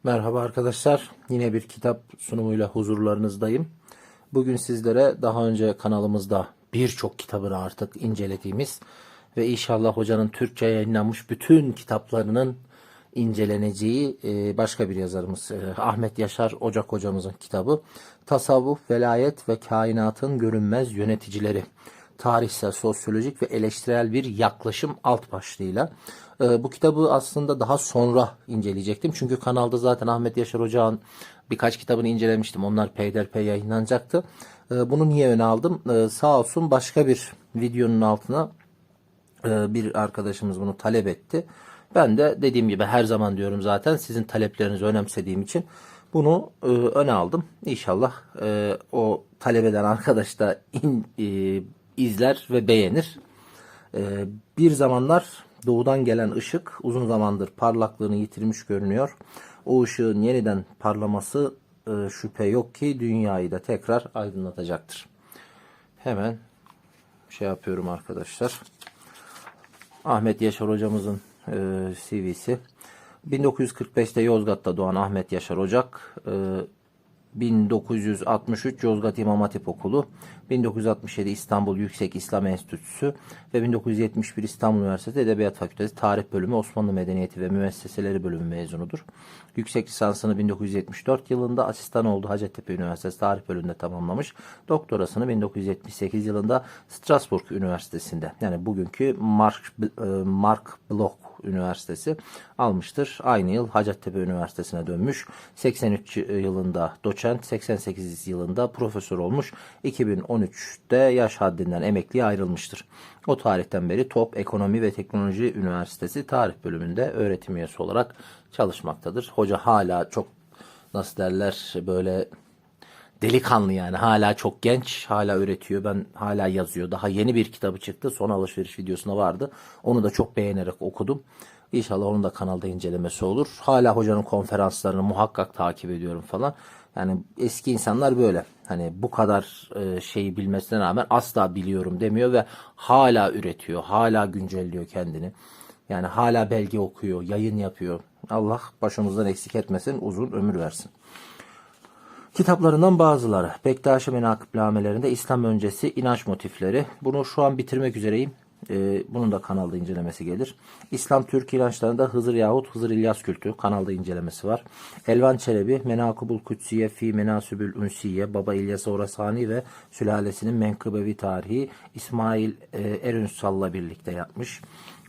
Merhaba arkadaşlar. Yine bir kitap sunumuyla huzurlarınızdayım. Bugün sizlere daha önce kanalımızda birçok kitabını artık incelediğimiz ve inşallah hocanın Türkçe yayınlanmış bütün kitaplarının inceleneceği başka bir yazarımız Ahmet Yaşar Ocak hocamızın kitabı Tasavvuf, Velayet ve Kainatın Görünmez Yöneticileri. Tarihsel, sosyolojik ve eleştirel bir yaklaşım alt başlığıyla. Bu kitabı aslında daha sonra inceleyecektim. Çünkü kanalda zaten Ahmet Yaşar Hoca'nın birkaç kitabını incelemiştim. Onlar peyderpey yayınlanacaktı. Bunu niye öne aldım? Sağ olsun başka bir videonun altına bir arkadaşımız bunu talep etti. Ben de dediğim gibi her zaman diyorum zaten sizin taleplerinizi önemsediğim için bunu öne aldım. İnşallah o talep eden arkadaş da izler ve beğenir. Bir zamanlar doğudan gelen ışık uzun zamandır parlaklığını yitirmiş görünüyor. O ışığın yeniden parlaması şüphe yok ki dünyayı da tekrar aydınlatacaktır. Hemen şey yapıyorum arkadaşlar. Ahmet Yaşar hocamızın CV'si. 1945'te Yozgat'ta doğan Ahmet Yaşar Ocak, 1963 Yozgat İmam Hatip Okulu, 1967 İstanbul Yüksek İslam Enstitüsü ve 1971 İstanbul Üniversitesi Edebiyat Fakültesi Tarih Bölümü Osmanlı Medeniyeti ve Müesseseleri Bölümü mezunudur. Yüksek lisansını 1974 yılında asistan olduğu Hacettepe Üniversitesi Tarih Bölümünde tamamlamış. Doktorasını 1978 yılında Strasbourg Üniversitesi'nde, yani bugünkü Mark Bloch Üniversitesi almıştır. Aynı yıl Hacettepe Üniversitesi'ne dönmüş. 83 yılında doçent, 88 yılında profesör olmuş. 2013'te yaş haddinden emekliye ayrılmıştır. O tarihten beri Top Ekonomi ve Teknoloji Üniversitesi Tarih Bölümünde öğretim üyesi olarak çalışmaktadır. Hoca hala çok, nasıl derler, böyle delikanlı, yani hala çok genç, hala üretiyor, ben hala yazıyor. Daha yeni bir kitabı çıktı, son alışveriş videosuna vardı, onu da çok beğenerek okudum. İnşallah onun da kanalda incelemesi olur. Hala hocanın konferanslarını muhakkak takip ediyorum falan. Yani eski insanlar böyle, hani bu kadar şeyi bilmesine rağmen asla biliyorum demiyor ve hala üretiyor, hala güncelliyor kendini. Yani hala belge okuyor, yayın yapıyor. Allah başımızdan eksik etmesin, uzun ömür versin. Kitaplarından bazıları. Bektaşi Menakıbnamelerinde İslam öncesi inanç motifleri. Bunu şu an bitirmek üzereyim. Bunun da kanalda incelemesi gelir. İslam Türk inançlarında Hızır yahut Hızır İlyas kültü, kanalda incelemesi var. Elvan Çelebi Menakıbul Kutsiye fi Menasübül Ünsiye, Baba İlyas Orasani ve sülalesinin menkıbevi tarihi İsmail Erünsal'la birlikte yapmış.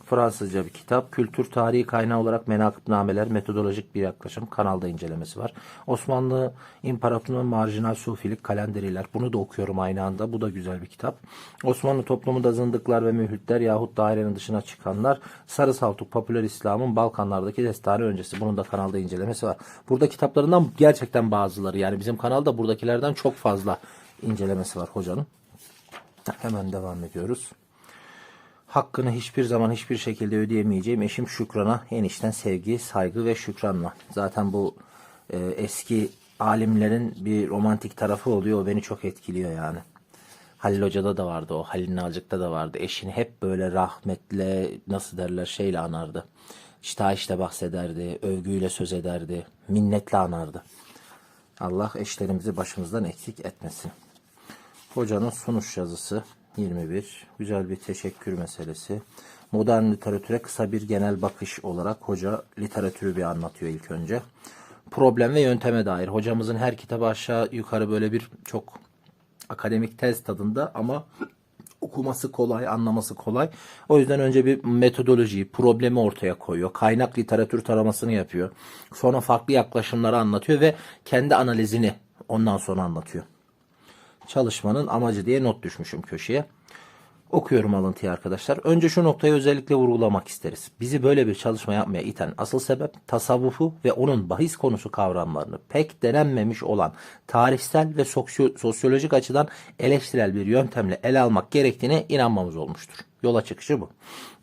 Fransızca bir kitap. Kültür tarihi kaynağı olarak menakıbnameler, metodolojik bir yaklaşım, kanalda incelemesi var. Osmanlı İmparatorluğu'nun marjinal sufilik kalenderiler. Bunu da okuyorum aynı anda. Bu da güzel bir kitap. Osmanlı toplumunda zındıklar ve mühürtler yahut dairenin dışına çıkanlar. Sarı Saltuk Popüler İslam'ın Balkanlardaki destanı öncesi. Bunun da kanalda incelemesi var. Burada kitaplarından gerçekten bazıları, yani bizim kanalda buradakilerden çok fazla incelemesi var hocanın. Hemen devam ediyoruz. Hakkını hiçbir zaman hiçbir şekilde ödeyemeyeceğim eşim Şükran'a en içten sevgi, saygı ve şükranla. Zaten bu eski alimlerin bir romantik tarafı oluyor. O beni çok etkiliyor yani. Halil Hoca'da da vardı o. Halil Nalcık'ta da vardı. Eşini hep böyle rahmetle, nasıl derler, şeyle anardı. İşte bahsederdi. Övgüyle söz ederdi. Minnetle anardı. Allah eşlerimizi başımızdan eksik etmesin. Hocanın sunuş yazısı 21. Güzel bir teşekkür meselesi. Modern literatüre kısa bir genel bakış olarak hoca literatürü bir anlatıyor ilk önce. Problem ve yönteme dair. Hocamızın her kitabı aşağı yukarı böyle bir çok akademik tez tadında ama okuması kolay, anlaması kolay. O yüzden önce bir metodolojiyi, problemi ortaya koyuyor. Kaynak literatür taramasını yapıyor. Sonra farklı yaklaşımları anlatıyor ve kendi analizini ondan sonra anlatıyor. Çalışmanın amacı diye not düşmüşüm köşeye. Okuyorum alıntıyı arkadaşlar. Önce şu noktayı özellikle vurgulamak isteriz. Bizi böyle bir çalışma yapmaya iten asıl sebep tasavvufu ve onun bahis konusu kavramlarını pek denenmemiş olan tarihsel ve sosyolojik açıdan eleştirel bir yöntemle ele almak gerektiğine inanmamız olmuştur. Yola çıkışı bu.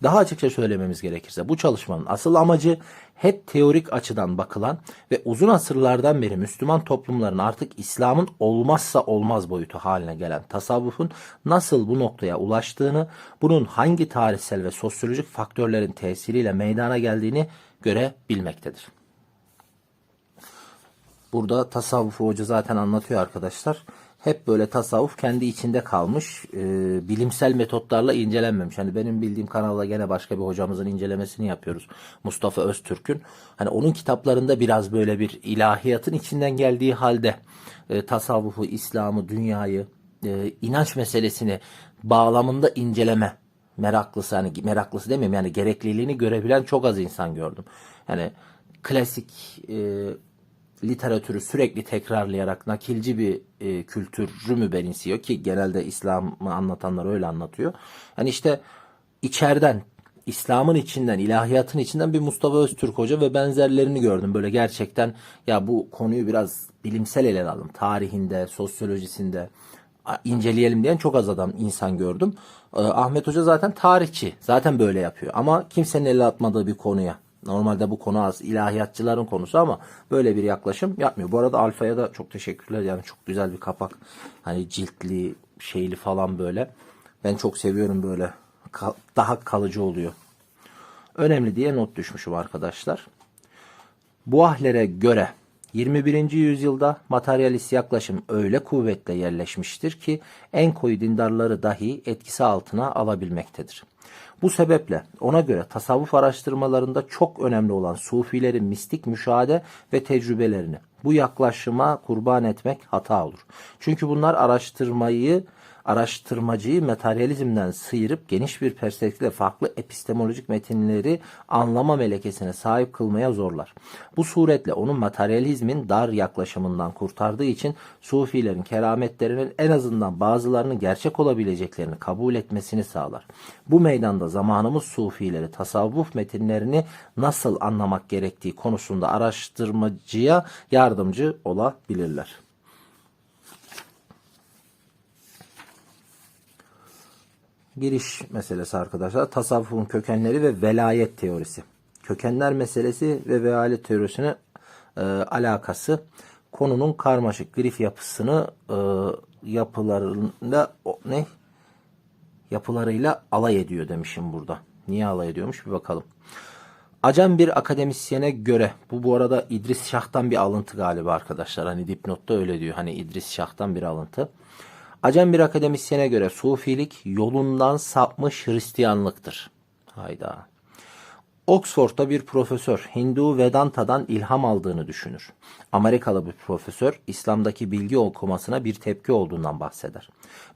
Daha açıkça söylememiz gerekirse bu çalışmanın asıl amacı hep teorik açıdan bakılan ve uzun asırlardan beri Müslüman toplumların artık İslam'ın olmazsa olmaz boyutu haline gelen tasavvufun nasıl bu noktaya ulaştığını, bunun hangi tarihsel ve sosyolojik faktörlerin tesiriyle meydana geldiğini görebilmektedir. Burada tasavvufu hoca zaten anlatıyor arkadaşlar. Hep böyle tasavvuf kendi içinde kalmış. Bilimsel metotlarla incelenmemiş. Hani benim bildiğim kanalda gene başka bir hocamızın incelemesini yapıyoruz. Mustafa Öztürk'ün. Hani onun kitaplarında biraz böyle bir ilahiyatın içinden geldiği halde tasavvufu, İslam'ı, dünyayı, inanç meselesini bağlamında inceleme meraklısı, hani meraklısı demeyeyim, yani gerekliliğini görebilen çok az insan gördüm. Yani klasik literatürü sürekli tekrarlayarak nakilci bir kültürü mü benimsiyor ki genelde İslam'ı anlatanlar öyle anlatıyor. Yani işte içeriden, İslam'ın içinden, ilahiyatın içinden bir Mustafa Öztürk Hoca ve benzerlerini gördüm. Böyle gerçekten ya bu konuyu biraz bilimsel ele alalım. Tarihinde, sosyolojisinde inceleyelim diyen çok az insan gördüm. Ahmet Hoca zaten tarihçi. Zaten böyle yapıyor. Ama kimsenin ele atmadığı bir konuya. Normalde bu konu az ilahiyatçıların konusu ama böyle bir yaklaşım yapmıyor. Bu arada Alfa'ya da çok teşekkürler. Yani çok güzel bir kapak. Hani ciltli, şeyli falan böyle. Ben çok seviyorum böyle. Daha kalıcı oluyor. Önemli diye not düşmüşüm arkadaşlar. Buahlere göre 21. yüzyılda materyalist yaklaşım öyle kuvvetle yerleşmiştir ki en koyu dindarları dahi etkisi altına alabilmektedir. Bu sebeple ona göre tasavvuf araştırmalarında çok önemli olan sufilerin mistik müşahede ve tecrübelerini bu yaklaşıma kurban etmek hata olur. Çünkü bunlar araştırmacıyı materyalizmden sıyırıp geniş bir perspektifle farklı epistemolojik metinleri anlama melekesine sahip kılmaya zorlar. Bu suretle onu materyalizmin dar yaklaşımından kurtardığı için sufilerin kerametlerinin en azından bazılarının gerçek olabileceklerini kabul etmesini sağlar. Bu meydanda zamanımız sufileri tasavvuf metinlerini nasıl anlamak gerektiği konusunda araştırmacıya yardımcı olabilirler. Giriş meselesi arkadaşlar. Tasavvufun kökenleri ve velayet teorisi. Kökenler meselesi ve velayet teorisine alakası. Konunun karmaşık grif yapısını yapılarıyla alay ediyor demişim burada. Niye alay ediyormuş bir bakalım. Acem bir akademisyene göre, bu arada İdris Şah'tan bir alıntı galiba arkadaşlar. Hani dipnotta öyle diyor. Hani İdris Şah'tan bir alıntı. Acem bir akademisyene göre sufilik yolundan sapmış Hristiyanlıktır. Hayda. Oxford'da bir profesör Hindu Vedanta'dan ilham aldığını düşünür. Amerikalı bir profesör İslam'daki bilgi okumasına bir tepki olduğundan bahseder.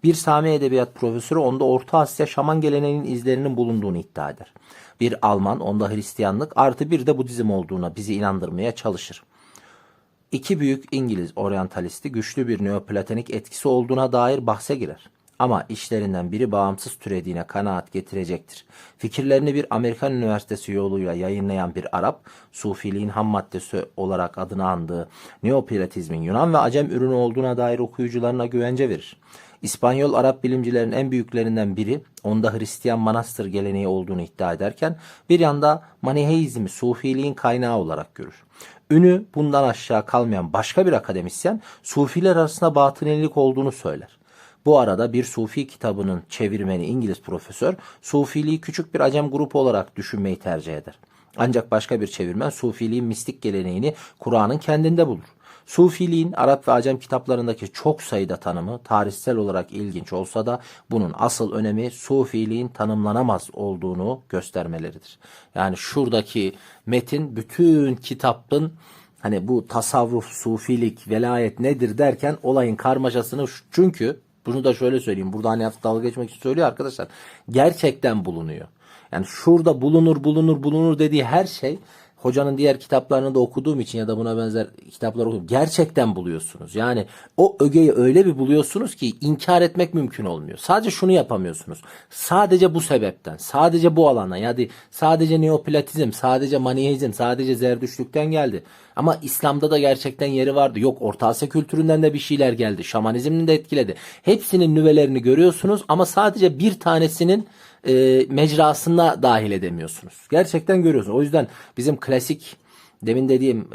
Bir Sami edebiyat profesörü onda Orta Asya şaman geleneğinin izlerinin bulunduğunu iddia eder. Bir Alman onda Hristiyanlık artı bir de Budizm olduğuna bizi inandırmaya çalışır. İki büyük İngiliz oryantalisti güçlü bir neoplatonik etkisi olduğuna dair bahse girer. Ama işlerinden biri bağımsız türediğine kanaat getirecektir. Fikirlerini bir Amerikan üniversitesi yoluyla yayınlayan bir Arap, Sufiliğin ham maddesi olarak adını andığı neoplatizmin Yunan ve Acem ürünü olduğuna dair okuyucularına güvence verir. İspanyol Arap bilimcilerin en büyüklerinden biri onda Hristiyan manastır geleneği olduğunu iddia ederken bir yanda Maniheizmi Sufiliğin kaynağı olarak görür. Ünü bundan aşağı kalmayan başka bir akademisyen Sufiler arasında batınilik olduğunu söyler. Bu arada bir Sufi kitabının çevirmeni İngiliz profesör Sufiliği küçük bir Acem grubu olarak düşünmeyi tercih eder. Ancak başka bir çevirmen Sufiliğin mistik geleneğini Kur'an'ın kendinde bulur. Sufiliğin Arap ve Acem kitaplarındaki çok sayıda tanımı tarihsel olarak ilginç olsa da bunun asıl önemi Sufiliğin tanımlanamaz olduğunu göstermeleridir. Yani şuradaki metin bütün kitabın hani bu tasavvuf, sufilik, velayet nedir derken olayın karmaşasını, çünkü bunu da şöyle söyleyeyim. Burada hani hafif dalga geçmek için söylüyor arkadaşlar. Gerçekten bulunuyor. Yani şurada bulunur dediği her şey hocanın diğer kitaplarını da okuduğum için ya da buna benzer kitaplar okuduğum gerçekten buluyorsunuz. Yani o ögeyi öyle bir buluyorsunuz ki inkar etmek mümkün olmuyor. Sadece şunu yapamıyorsunuz. Sadece bu sebepten, sadece bu alandan, yani sadece neoplatizm, sadece maniheizm, sadece zerdüştlükten geldi. Ama İslam'da da gerçekten yeri vardı. Yok, Orta Asya kültüründen de bir şeyler geldi. Şamanizmin de etkiledi. Hepsinin nüvelerini görüyorsunuz ama sadece bir tanesinin mecrasına dahil edemiyorsunuz. Gerçekten görüyorsunuz. O yüzden bizim klasik, demin dediğim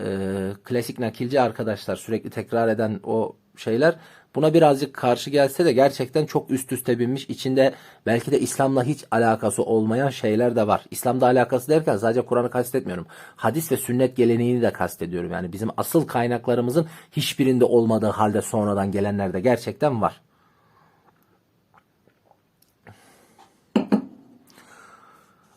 klasik nakilci arkadaşlar, sürekli tekrar eden o şeyler buna birazcık karşı gelse de gerçekten çok üst üste binmiş. İçinde belki de İslam'la hiç alakası olmayan şeyler de var. İslam'da alakası derken sadece Kur'an'ı kastetmiyorum. Hadis ve sünnet geleneğini de kastediyorum. Yani bizim asıl kaynaklarımızın hiçbirinde olmadığı halde sonradan gelenler de gerçekten var.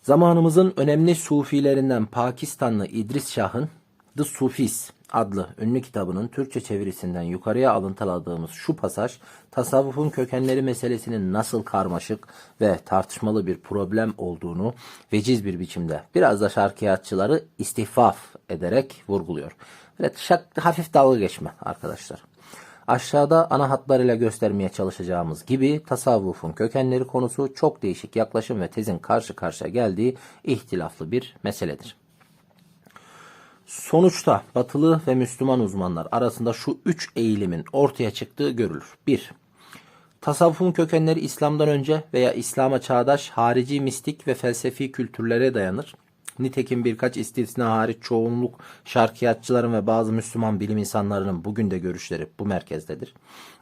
Zamanımızın önemli sufilerinden Pakistanlı İdris Şah'ın The Sufis adlı ünlü kitabının Türkçe çevirisinden yukarıya alıntıladığımız şu pasaj, tasavvufun kökenleri meselesinin nasıl karmaşık ve tartışmalı bir problem olduğunu veciz bir biçimde biraz da şarkiyatçıları istihfaf ederek vurguluyor. Evet, hafif dalga geçme arkadaşlar. Aşağıda ana hatlarıyla göstermeye çalışacağımız gibi tasavvufun kökenleri konusu çok değişik yaklaşım ve tezin karşı karşıya geldiği ihtilaflı bir meseledir. Sonuçta batılı ve Müslüman uzmanlar arasında şu üç eğilimin ortaya çıktığı görülür. 1. Tasavvufun kökenleri İslam'dan önce veya İslam'a çağdaş harici mistik ve felsefi kültürlere dayanır. Nitekim birkaç istisna hariç çoğunluk şarkiyatçıların ve bazı Müslüman bilim insanlarının bugün de görüşleri bu merkezdedir.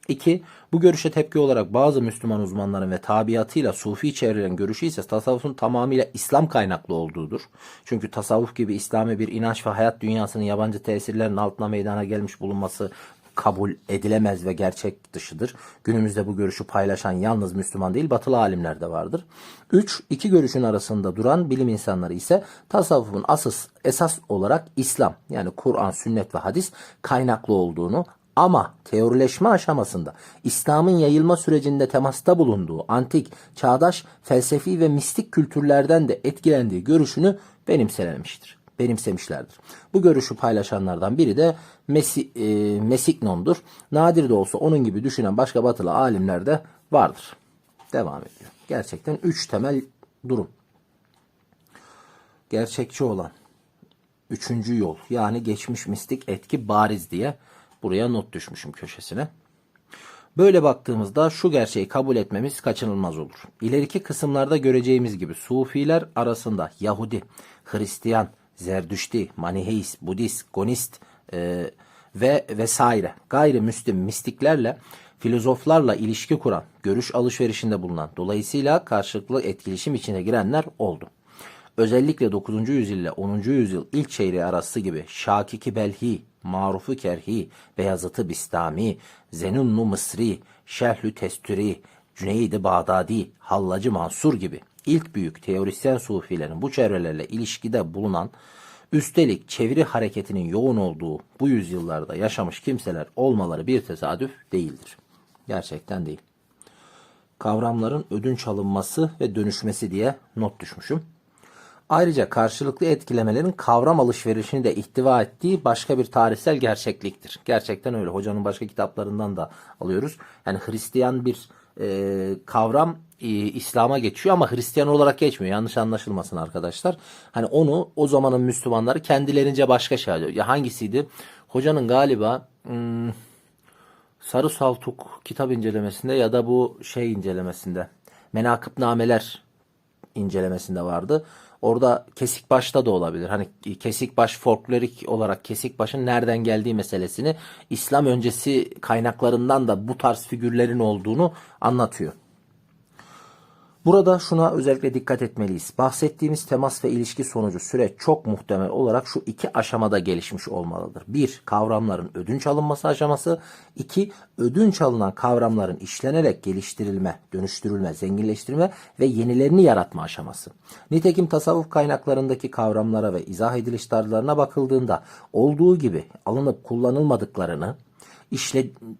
2. Bu görüşe tepki olarak bazı Müslüman uzmanların ve tabiatıyla Sufi çevrelerin görüşü ise tasavvufun tamamıyla İslam kaynaklı olduğudur. Çünkü tasavvuf gibi İslami bir inanç ve hayat dünyasının yabancı tesirlerin altına meydana gelmiş bulunması kabul edilemez ve gerçek dışıdır. Günümüzde bu görüşü paylaşan yalnız Müslüman değil, batılı alimler de vardır. 3. İki görüşün arasında duran bilim insanları ise tasavvufun esas olarak İslam, yani Kur'an, sünnet ve hadis kaynaklı olduğunu, ama teorileşme aşamasında İslam'ın yayılma sürecinde temasta bulunduğu antik, çağdaş, felsefi ve mistik kültürlerden de etkilendiği görüşünü benimsemişlerdir. Bu görüşü paylaşanlardan biri de Mesignon'dur. Nadir de olsa onun gibi düşünen başka batılı alimler de vardır. Devam ediyor. Gerçekten 3 temel durum. Gerçekçi olan 3. yol, yani geçmiş mistik etki bariz diye buraya not düşmüşüm köşesine. Böyle baktığımızda şu gerçeği kabul etmemiz kaçınılmaz olur. İleriki kısımlarda göreceğimiz gibi Sufiler arasında Yahudi, Hristiyan, Zerdüşti, Maniheist, Budist, Gonist ve vesaire gayrimüslim mistiklerle, filozoflarla ilişki kuran, görüş alışverişinde bulunan, dolayısıyla karşılıklı etkileşim içine girenler oldu. Özellikle 9. yüzyıl ile 10. yüzyıl ilk çeyreği arası gibi Şakiki Belhi, Maruf-u Kerhi, Beyazıt-ı Bistami, Zenunnu Mısri, Şerhlü Testüri, Cüneyd-i Bağdadi, Hallacı Mansur gibi ilk büyük teorisyen sufilerin bu çevrelerle ilişkide bulunan, üstelik çeviri hareketinin yoğun olduğu bu yüzyıllarda yaşamış kimseler olmaları bir tesadüf değildir. Gerçekten değil. Kavramların ödünç alınması ve dönüşmesi diye not düşmüşüm. Ayrıca karşılıklı etkilemelerin kavram alışverişini de ihtiva ettiği başka bir tarihsel gerçekliktir. Gerçekten öyle. Hocanın başka kitaplarından da alıyoruz. Yani Hristiyan bir kavram İslam'a geçiyor ama Hristiyan olarak geçmiyor. Yanlış anlaşılmasın arkadaşlar. Hani onu o zamanın Müslümanları kendilerince başka şey alıyor. Ya hangisiydi? Hocanın galiba Sarı Saltuk kitap incelemesinde ya da bu şey incelemesinde, Menakıbnameler incelemesinde vardı. Orada Kesikbaş'ta da olabilir. Hani Kesikbaş folklorik olarak Kesikbaş'ın nereden geldiği meselesini, İslam öncesi kaynaklarından da bu tarz figürlerin olduğunu anlatıyor. Burada şuna özellikle dikkat etmeliyiz. Bahsettiğimiz temas ve ilişki sonucu süreç çok muhtemel olarak şu iki aşamada gelişmiş olmalıdır. 1. Kavramların ödünç alınması aşaması. 2. Ödünç alınan kavramların işlenerek geliştirilme, dönüştürülme, zenginleştirme ve yenilerini yaratma aşaması. Nitekim tasavvuf kaynaklarındaki kavramlara ve izah ediliş tarzlarına bakıldığında olduğu gibi alınıp kullanılmadıklarını,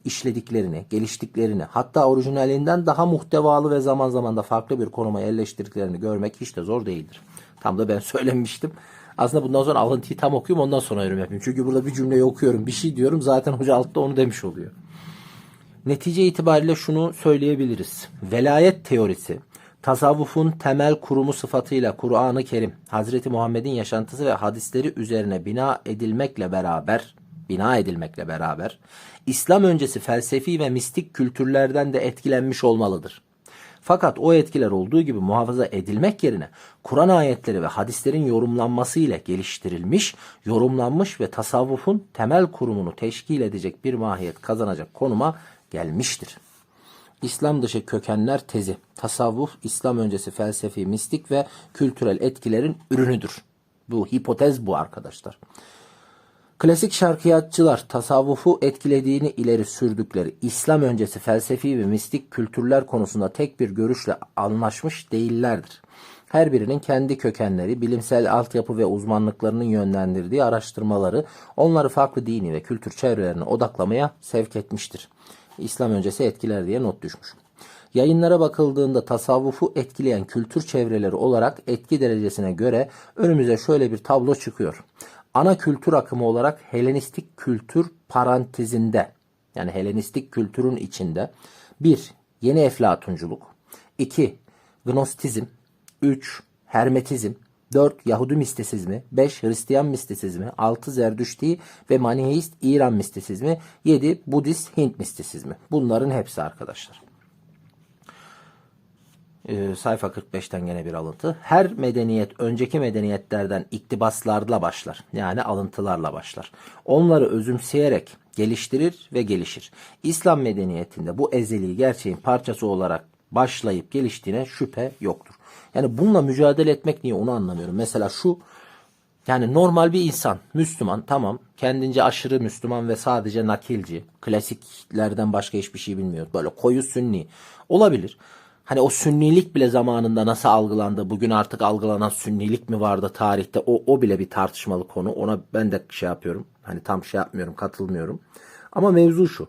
işlediklerini, geliştiklerini, hatta orijinalinden daha muhtevalı ve zaman zaman da farklı bir konuma yerleştirdiklerini görmek hiç de zor değildir. Tam da ben söylemiştim. Aslında bundan sonra alıntıyı tam okuyayım, ondan sonra yorum yapayım. Çünkü burada bir cümleyi okuyorum, bir şey diyorum, zaten hoca altta onu demiş oluyor. Netice itibariyle şunu söyleyebiliriz. Velayet teorisi, tasavvufun temel kurumu sıfatıyla Kur'an-ı Kerim, Hazreti Muhammed'in yaşantısı ve hadisleri üzerine bina edilmekle beraber İslam öncesi felsefi ve mistik kültürlerden de etkilenmiş olmalıdır. Fakat o etkiler olduğu gibi muhafaza edilmek yerine Kur'an ayetleri ve hadislerin yorumlanması ile geliştirilmiş, yorumlanmış ve tasavvufun temel kurumunu teşkil edecek bir mahiyet kazanacak konuma gelmiştir. İslam dışı kökenler tezi. Tasavvuf, İslam öncesi felsefi, mistik ve kültürel etkilerin ürünüdür. Bu hipotez bu arkadaşlar. Klasik şarkiyatçılar tasavvufu etkilediğini ileri sürdükleri İslam öncesi felsefi ve mistik kültürler konusunda tek bir görüşle anlaşmış değillerdir. Her birinin kendi kökenleri, bilimsel altyapı ve uzmanlıklarının yönlendirdiği araştırmaları onları farklı dini ve kültür çevrelerine odaklamaya sevk etmiştir. İslam öncesi etkiler diye not düşmüş. Yayınlara bakıldığında tasavvufu etkileyen kültür çevreleri olarak etki derecesine göre önümüze şöyle bir tablo çıkıyor. Ana kültür akımı olarak Helenistik kültür parantezinde, yani Helenistik kültürün içinde 1. Yeni Eflatunculuk, 2. Gnostizm, 3. Hermetizm, 4. Yahudi mistisizmi, 5. Hristiyan mistisizmi, 6. Zerdüşti ve Maniheist İran mistisizmi, 7. Budist Hint mistisizmi. Bunların hepsi arkadaşlar. Sayfa 45'ten gene bir alıntı. Her medeniyet önceki medeniyetlerden iktibaslarla başlar. Yani alıntılarla başlar. Onları özümseyerek geliştirir ve gelişir. İslam medeniyetinde bu ezeli gerçeğin parçası olarak başlayıp geliştiğine şüphe yoktur. Yani bununla mücadele etmek niye, onu anlamıyorum. Mesela şu, yani normal bir insan, Müslüman, tamam, kendince aşırı Müslüman ve sadece nakilci, klasiklerden başka hiçbir şey bilmiyor. Böyle koyu sünni olabilir. Hani o sünnilik bile zamanında nasıl algılandı, bugün artık algılanan sünnilik mi vardı tarihte, o bile bir tartışmalı konu. Ona ben de şey yapıyorum, hani tam şey yapmıyorum, katılmıyorum. Ama mevzu şu,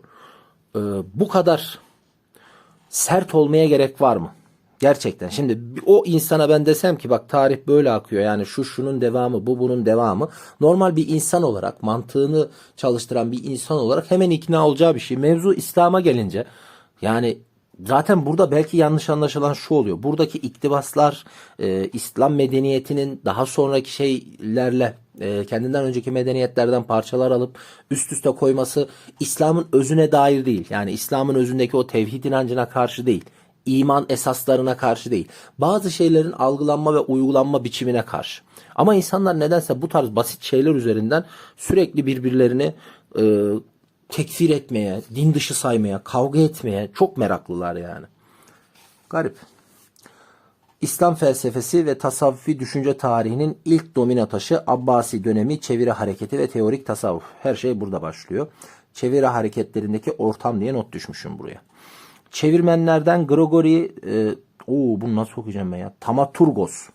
bu kadar sert olmaya gerek var mı? Gerçekten. Şimdi o insana ben desem ki bak tarih böyle akıyor, yani şu şunun devamı, bu bunun devamı. Normal bir insan olarak, mantığını çalıştıran bir insan olarak hemen ikna olacağı bir şey. Mevzu İslam'a gelince, yani zaten burada belki yanlış anlaşılan şu oluyor. Buradaki iktibaslar İslam medeniyetinin daha sonraki şeylerle kendinden önceki medeniyetlerden parçalar alıp üst üste koyması İslam'ın özüne dair değil. Yani İslam'ın özündeki o tevhid inancına karşı değil. İman esaslarına karşı değil. Bazı şeylerin algılanma ve uygulanma biçimine karşı. Ama insanlar nedense bu tarz basit şeyler üzerinden sürekli birbirlerini tekfir etmeye, din dışı saymaya, kavga etmeye çok meraklılar yani. Garip. İslam felsefesi ve tasavvufi düşünce tarihinin ilk domino taşı Abbasi dönemi çeviri hareketi ve teorik tasavvuf. Her şey burada başlıyor. Çeviri hareketlerindeki ortam diye not düşmüşüm buraya. Çevirmenlerden Grigori, bunu nasıl okuyacağım ben ya? Tamaturgos.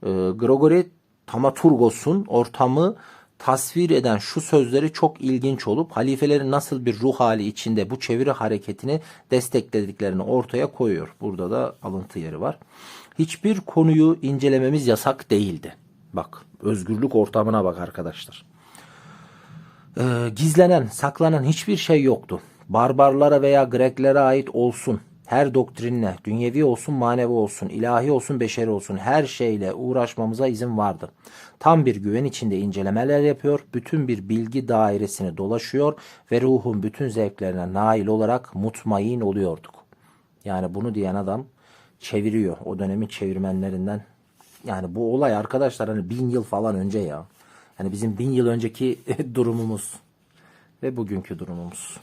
Grigori Tamaturgos'un ortamı tasvir eden şu sözleri çok ilginç olup halifelerin nasıl bir ruh hali içinde bu çeviri hareketini desteklediklerini ortaya koyuyor. Burada da alıntı yeri var. Hiçbir konuyu incelememiz yasak değildi. Bak, özgürlük ortamına bak arkadaşlar. Gizlenen, saklanan hiçbir şey yoktu. Barbarlara veya Greklere ait olsun, her doktrinle, dünyevi olsun manevi olsun, ilahi olsun beşeri olsun, her şeyle uğraşmamıza izin vardı. Tam bir güven içinde incelemeler yapıyor, bütün bir bilgi dairesini dolaşıyor ve ruhun bütün zevklerine nail olarak mutmain oluyorduk. Yani bunu diyen adam çeviriyor, o dönemin çevirmenlerinden. Yani bu olay arkadaşlar hani 1000 yıl falan önce ya. Yani bizim 1000 yıl önceki durumumuz ve bugünkü durumumuz.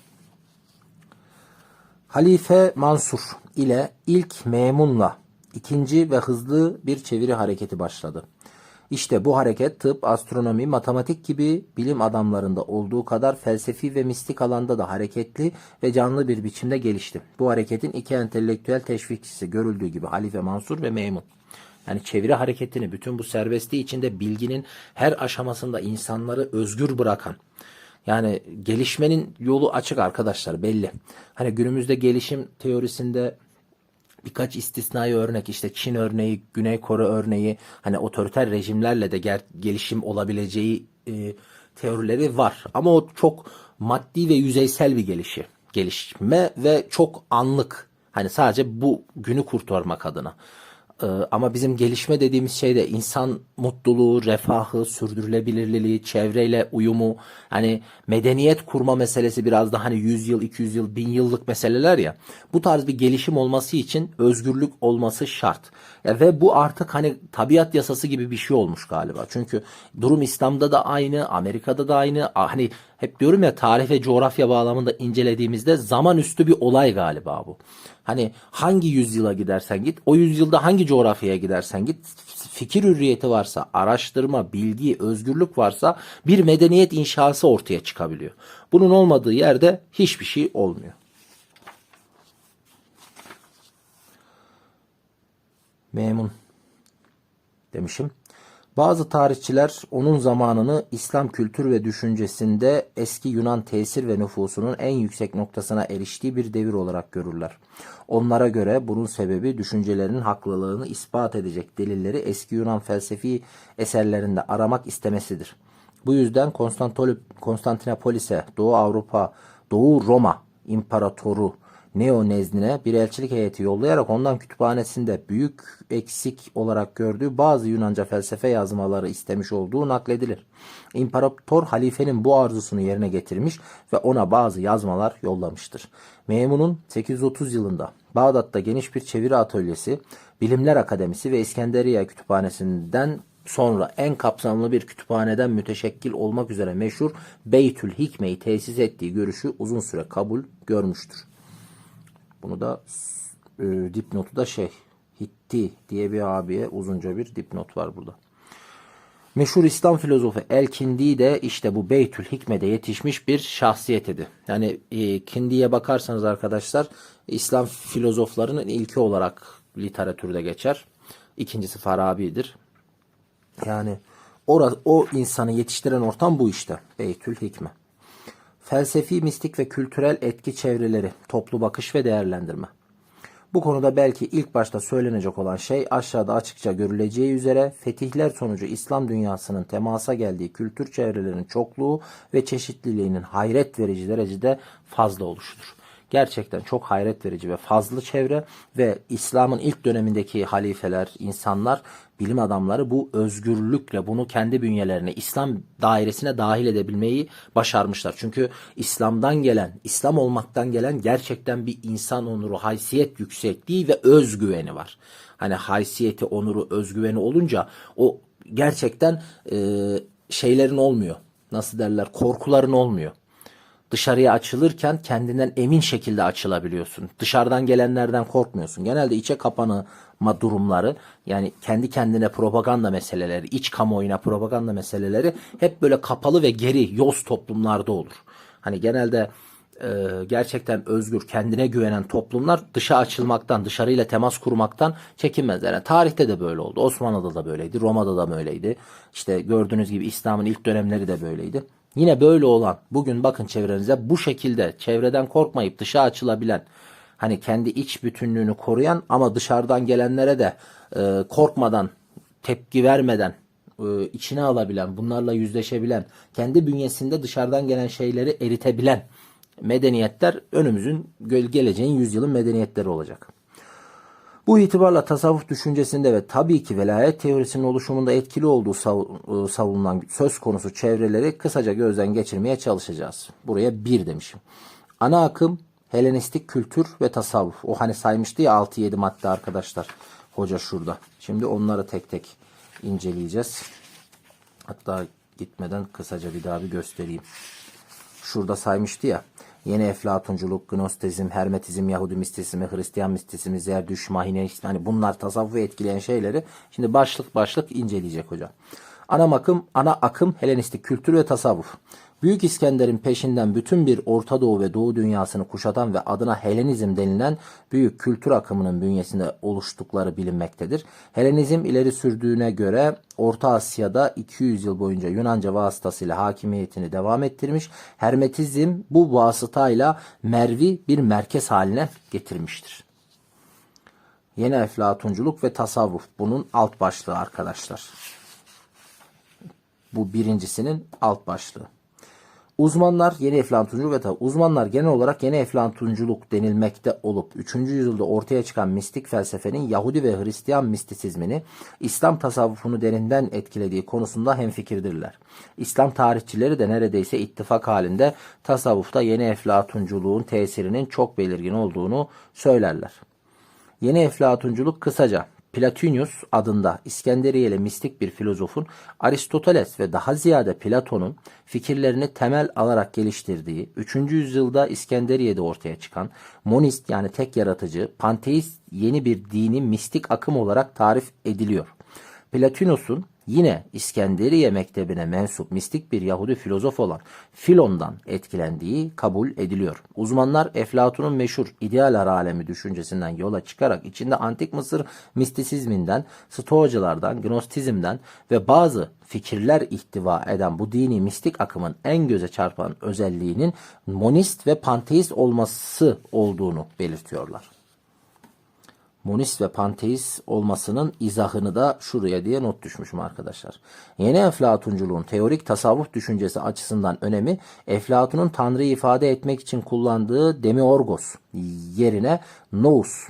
Halife Mansur ile ilk Memun'la ikinci ve hızlı bir çeviri hareketi başladı. İşte bu hareket tıp, astronomi, matematik gibi bilim adamlarında olduğu kadar felsefi ve mistik alanda da hareketli ve canlı bir biçimde gelişti. Bu hareketin iki entelektüel teşvikçisi görüldüğü gibi Halife Mansur ve Memun. Yani çeviri hareketini, bütün bu serbestliği içinde bilginin her aşamasında insanları özgür bırakan, yani gelişmenin yolu açık arkadaşlar, belli. Hani günümüzde gelişim teorisinde birkaç istisnai örnek, işte Çin örneği, Güney Kore örneği, hani otoriter rejimlerle de gelişim olabileceği teorileri var. Ama o çok maddi ve yüzeysel bir gelişme ve çok anlık. Hani sadece bu günü kurtarmak adına. Ama bizim gelişme dediğimiz şey de insan mutluluğu, refahı, sürdürülebilirliği, çevreyle uyumu, hani medeniyet kurma meselesi biraz da hani 100 yıl, 200 yıl, 1000 yıllık meseleler ya. Bu tarz bir gelişim olması için özgürlük olması şart. Ve bu artık hani tabiat yasası gibi bir şey olmuş galiba. Çünkü durum İslam'da da aynı, Amerika'da da aynı. Hani Hep diyorum ya, tarih ve coğrafya bağlamında incelediğimizde zaman üstü bir olay galiba bu. Hani hangi yüzyıla gidersen git, o yüzyılda hangi coğrafyaya gidersen git, fikir hürriyeti varsa, araştırma, bilgi, özgürlük varsa bir medeniyet inşası ortaya çıkabiliyor. Bunun olmadığı yerde hiçbir şey olmuyor. Memun demişim. Bazı tarihçiler onun zamanını İslam kültür ve düşüncesinde eski Yunan tesir ve nüfusunun en yüksek noktasına eriştiği bir devir olarak görürler. Onlara göre bunun sebebi düşüncelerinin haklılığını ispat edecek delilleri eski Yunan felsefi eserlerinde aramak istemesidir. Bu yüzden Konstantinopolis'e Doğu Avrupa, Doğu Roma İmparatoru Neo nezdine bir elçilik heyeti yollayarak ondan kütüphanesinde büyük eksik olarak gördüğü bazı Yunanca felsefe yazmaları istemiş olduğu nakledilir. İmparator halifenin bu arzusunu yerine getirmiş ve ona bazı yazmalar yollamıştır. Memun'un 830 yılında Bağdat'ta geniş bir çeviri atölyesi, Bilimler Akademisi ve İskenderiye Kütüphanesi'nden sonra en kapsamlı bir kütüphaneden müteşekkil olmak üzere meşhur Beytül Hikme'yi tesis ettiği görüşü uzun süre kabul görmüştür. Bunu da dipnotu da Hitti diye bir abiye uzunca bir dipnot var burada. Meşhur İslam filozofu El-Kindi de işte bu Beytül Hikme'de yetişmiş bir şahsiyet idi. Yani Kindi'ye bakarsanız arkadaşlar, İslam filozoflarının ilki olarak literatürde geçer. İkincisi Farabi'dir. Yani o insanı yetiştiren ortam bu işte. Beytül Hikme. Felsefi, mistik ve kültürel etki çevreleri, toplu bakış ve değerlendirme. Bu konuda belki ilk başta söylenecek olan şey aşağıda açıkça görüleceği üzere fetihler sonucu İslam dünyasının temasa geldiği kültür çevrelerinin çokluğu ve çeşitliliğinin hayret verici derecede fazla oluşudur. Gerçekten çok hayret verici ve fazla çevre ve İslam'ın ilk dönemindeki halifeler, insanlar, bilim adamları bu özgürlükle bunu kendi bünyelerine, İslam dairesine dahil edebilmeyi başarmışlar. Çünkü İslam'dan gelen, İslam olmaktan gelen gerçekten bir insan onuru, haysiyet yüksekliği ve özgüveni var. Hani haysiyeti, onuru, özgüveni olunca o gerçekten şeylerin olmuyor. Nasıl derler? Korkuların olmuyor. Dışarıya açılırken kendinden emin şekilde açılabiliyorsun. Dışarıdan gelenlerden korkmuyorsun. Genelde içe kapanma durumları, yani kendi kendine propaganda meseleleri, iç kamuoyuna propaganda meseleleri hep böyle kapalı ve geri, yoz toplumlarda olur. Hani genelde gerçekten özgür, kendine güvenen toplumlar dışa açılmaktan, dışarıyla temas kurmaktan çekinmezler. Yani tarihte de böyle oldu. Osmanlı'da da böyleydi, Roma'da da böyleydi. İşte gördüğünüz gibi İslam'ın ilk dönemleri de böyleydi. Yine böyle olan, bugün bakın çevrenize, bu şekilde çevreden korkmayıp dışa açılabilen, hani kendi iç bütünlüğünü koruyan ama dışarıdan gelenlere de korkmadan, tepki vermeden içine alabilen, bunlarla yüzleşebilen, kendi bünyesinde dışarıdan gelen şeyleri eritebilen medeniyetler önümüzün, geleceğin yüzyılın medeniyetleri olacak. Bu itibarla tasavvuf düşüncesinde ve tabii ki velayet teorisinin oluşumunda etkili olduğu savunulan söz konusu çevreleri kısaca gözden geçirmeye çalışacağız. Buraya 1 demişim. Ana akım Helenistik kültür ve tasavvuf. O hani saymıştı ya 6-7 madde arkadaşlar. Hoca şurada. Şimdi onları tek tek inceleyeceğiz. Hatta gitmeden kısaca bir daha bir göstereyim. Şurada saymıştı ya. Yeni Eflatunculuk, Gnostizm, Hermetizm, Yahudi mistisizmi, Hristiyan mistisizmi, Zerdüşt, Mahineist, hani bunlar tasavvufu etkileyen şeyleri şimdi başlık başlık inceleyecek hocam. Ana akım Helenistik kültür ve tasavvuf. Büyük İskender'in peşinden bütün bir Orta Doğu ve Doğu dünyasını kuşatan ve adına Helenizm denilen büyük kültür akımının bünyesinde oluştukları bilinmektedir. Helenizm ileri sürdüğüne göre Orta Asya'da 200 yıl boyunca Yunanca vasıtasıyla hakimiyetini devam ettirmiş. Hermetizm bu vasıtayla Merv'i bir merkez haline getirmiştir. Yeni Eflatunculuk ve tasavvuf bunun alt başlığı arkadaşlar. Bu birincisinin alt başlığı. Uzmanlar yeni Eflatunculuk ve tasavvuf. Uzmanlar genel olarak yeni Eflatunculuk denilmekte olup 3. yüzyılda ortaya çıkan mistik felsefenin Yahudi ve Hristiyan mistisizmini, İslam tasavvufunu derinden etkilediği konusunda hemfikirdirler. İslam tarihçileri de neredeyse ittifak halinde tasavvufta yeni Eflatunculuğun tesirinin çok belirgin olduğunu söylerler. Yeni Eflatunculuk kısaca Plotinus adında İskenderiyeli mistik bir filozofun Aristoteles ve daha ziyade Platon'un fikirlerini temel alarak geliştirdiği 3. yüzyılda İskenderiye'de ortaya çıkan monist yani tek yaratıcı, panteist yeni bir dini mistik akım olarak tarif ediliyor. Plotinus'un yine İskenderiye mektebine mensup mistik bir Yahudi filozof olan Filon'dan etkilendiği kabul ediliyor. Uzmanlar Eflatun'un meşhur ideal alemi düşüncesinden yola çıkarak içinde antik Mısır mistisizminden, Stoacılardan, Gnostizmden ve bazı fikirler ihtiva eden bu dini mistik akımın en göze çarpan özelliğinin monist ve panteist olması olduğunu belirtiyorlar. Monist ve panteist olmasının izahını da şuraya diye not düşmüşüm arkadaşlar. Yeni Eflatunculuğun teorik tasavvuf düşüncesi açısından önemi, Eflatun'un Tanrı'yı ifade etmek için kullandığı demiorgos yerine nous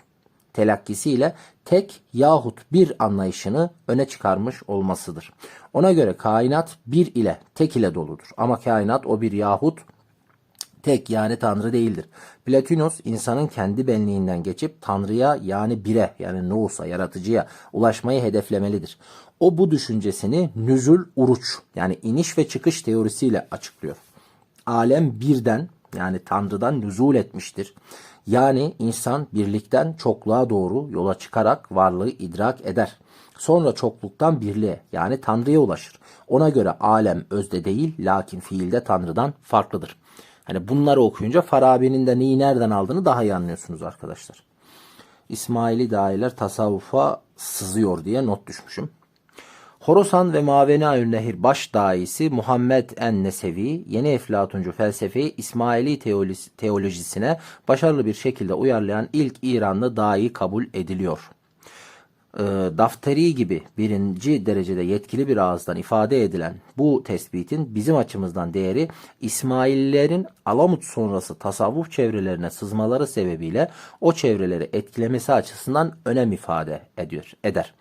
telakkisiyle tek yahut bir anlayışını öne çıkarmış olmasıdır. Ona göre kainat bir ile, tek ile doludur. Ama kainat o bir yahut tek yani Tanrı değildir. Plotinus insanın kendi benliğinden geçip Tanrı'ya yani bire yani nous'a yaratıcıya ulaşmayı hedeflemelidir. O bu düşüncesini nüzul uruç yani iniş ve çıkış teorisiyle açıklıyor. Alem birden yani Tanrı'dan nüzul etmiştir. Yani insan birlikten çokluğa doğru yola çıkarak varlığı idrak eder. Sonra çokluktan birliğe yani Tanrı'ya ulaşır. Ona göre alem özde değil lakin fiilde Tanrı'dan farklıdır. Hani bunları okuyunca Farabi'nin de neyi nereden aldığını daha iyi anlıyorsunuz arkadaşlar. İsmaili dahiler tasavvufa sızıyor diye not düşmüşüm. Horasan ve Mavena-ül Nehir baş dahisi Muhammed en-Nesevi yeni Eflatuncu felsefeyi İsmaili teolojisine başarılı bir şekilde uyarlayan ilk İranlı dahi kabul ediliyor. Dafteri gibi birinci derecede yetkili bir ağızdan ifade edilen bu tespitin bizim açımızdan değeri İsmaililerin Alamut sonrası tasavvuf çevrelerine sızmaları sebebiyle o çevreleri etkilemesi açısından önem ifade eder.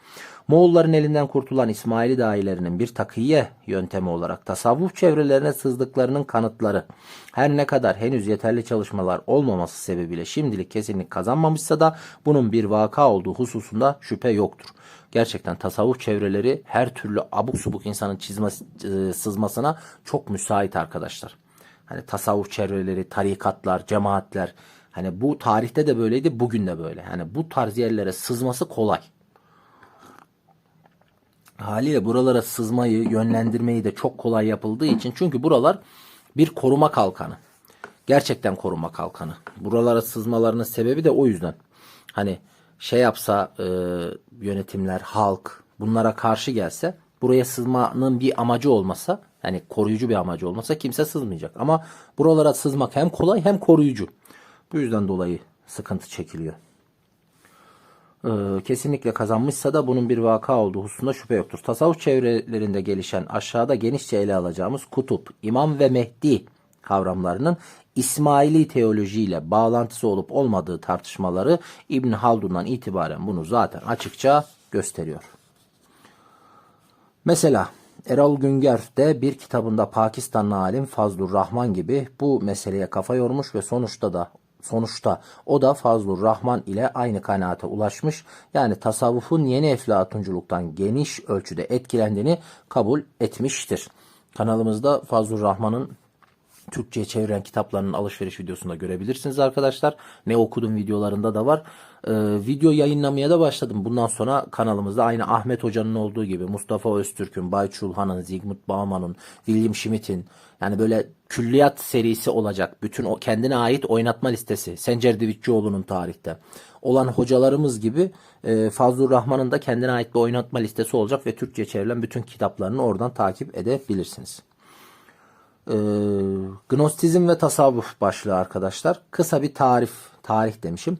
Moğolların elinden kurtulan İsmaili dahilerinin bir takiyye yöntemi olarak tasavvuf çevrelerine sızdıklarının kanıtları her ne kadar henüz yeterli çalışmalar olmaması sebebiyle şimdilik kesinlik kazanmamışsa da bunun bir vaka olduğu hususunda şüphe yoktur. Gerçekten tasavvuf çevreleri her türlü abuk subuk insanın sızmasına çok müsait arkadaşlar. Hani tasavvuf çevreleri, tarikatlar, cemaatler hani bu tarihte de böyleydi, bugün de böyle. Hani bu tarz yerlere sızması kolay. Haliyle buralara sızmayı, yönlendirmeyi de çok kolay yapıldığı için çünkü buralar bir koruma kalkanı. Gerçekten koruma kalkanı. Buralara sızmalarının sebebi de o yüzden. Hani şey yapsa yönetimler, halk bunlara karşı gelse buraya sızmanın bir amacı olmasa hani koruyucu bir amacı olmasa kimse sızmayacak. Ama buralara sızmak hem kolay hem koruyucu. Bu yüzden dolayı sıkıntı çekiliyor. Kesinlikle kazanmışsa da bunun bir vaka olduğu hususunda şüphe yoktur. Tasavvuf çevrelerinde gelişen aşağıda genişçe ele alacağımız kutup, imam ve Mehdi kavramlarının İsmaili teolojiyle bağlantısı olup olmadığı tartışmaları İbn Haldun'dan itibaren bunu zaten açıkça gösteriyor. Mesela Erol Günger de bir kitabında Pakistanlı alim Fazlur Rahman gibi bu meseleye kafa yormuş ve sonuçta o da Fazlur Rahman ile aynı kanaate ulaşmış. Yani tasavvufun yeni eflatunculuktan geniş ölçüde etkilendiğini kabul etmiştir. Kanalımızda Fazlur Rahman'ın Türkçe'ye çeviren kitaplarının alışveriş videosunda görebilirsiniz arkadaşlar. Ne okudum videolarında da var. Video yayınlamaya da başladım. Bundan sonra kanalımızda aynı Ahmet Hoca'nın olduğu gibi Mustafa Öztürk'ün, Bay Çulhan'ın, Zygmunt Bauman'ın, William Schmidt'in yani külliyat serisi olacak. Bütün o kendine ait oynatma listesi. Sencer Divitçioğlu'nun tarihte olan hocalarımız gibi Fazlur Rahman'ın da kendine ait bir oynatma listesi olacak ve Türkçe'ye çevrilen bütün kitaplarını oradan takip edebilirsiniz. Gnostizm ve tasavvuf başlığı arkadaşlar. Kısa bir tarih demişim.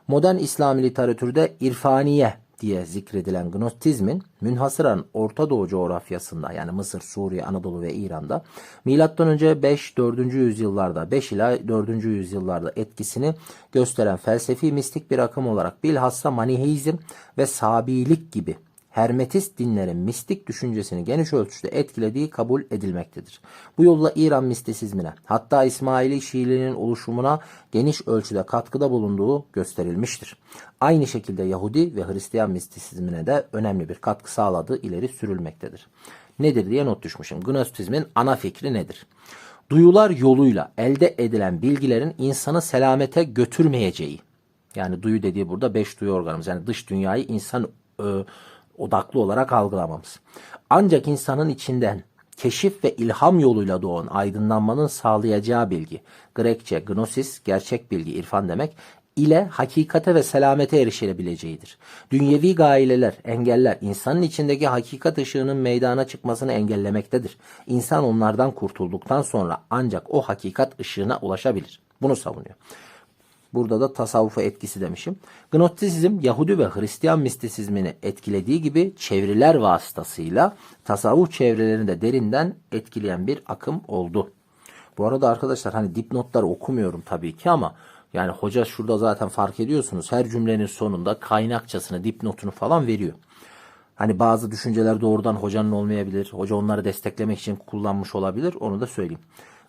Modern İslami literatürde irfaniye diye zikredilen Gnostizmin münhasıran Orta Doğu coğrafyasında yani Mısır, Suriye, Anadolu ve İran'da M.Ö. 5-4. yüzyıllarda 5 ila 4. yüzyıllarda etkisini gösteren felsefi mistik bir akım olarak bilhassa Maniheizm ve Sabilik gibi Hermetist dinlerin mistik düşüncesini geniş ölçüde etkilediği kabul edilmektedir. Bu yolla İran mistisizmine, hatta İsmaili Şiiliğinin oluşumuna geniş ölçüde katkıda bulunduğu gösterilmiştir. Aynı şekilde Yahudi ve Hristiyan mistisizmine de önemli bir katkı sağladığı ileri sürülmektedir. Nedir diye not düşmüşüm. Gnostizmin ana fikri nedir? Duyular yoluyla elde edilen bilgilerin insanı selamete götürmeyeceği. Yani duyu dediği burada 5 duyu organımız. Yani dış dünyayı insan odaklı olarak algılamamız. Ancak insanın içinden keşif ve ilham yoluyla doğan aydınlanmanın sağlayacağı bilgi. Grekçe gnosis, gerçek bilgi, irfan demek, ile hakikate ve selamete erişilebileceğidir. Dünyevi gayeler, engeller insanın içindeki hakikat ışığının meydana çıkmasını engellemektedir. İnsan onlardan kurtulduktan sonra ancak o hakikat ışığına ulaşabilir. Bunu savunuyor. Burada da tasavvufa etkisi demişim. Gnostizm Yahudi ve Hristiyan mistisizmini etkilediği gibi çeviriler vasıtasıyla tasavvuf çevrelerini de derinden etkileyen bir akım oldu. Bu arada arkadaşlar hani dipnotları okumuyorum tabii ki ama yani hoca şurada zaten fark ediyorsunuz her cümlenin sonunda kaynakçasını, dipnotunu falan veriyor. Hani bazı düşünceler doğrudan hocanın olmayabilir. Hoca onları desteklemek için kullanmış olabilir. Onu da söyleyeyim.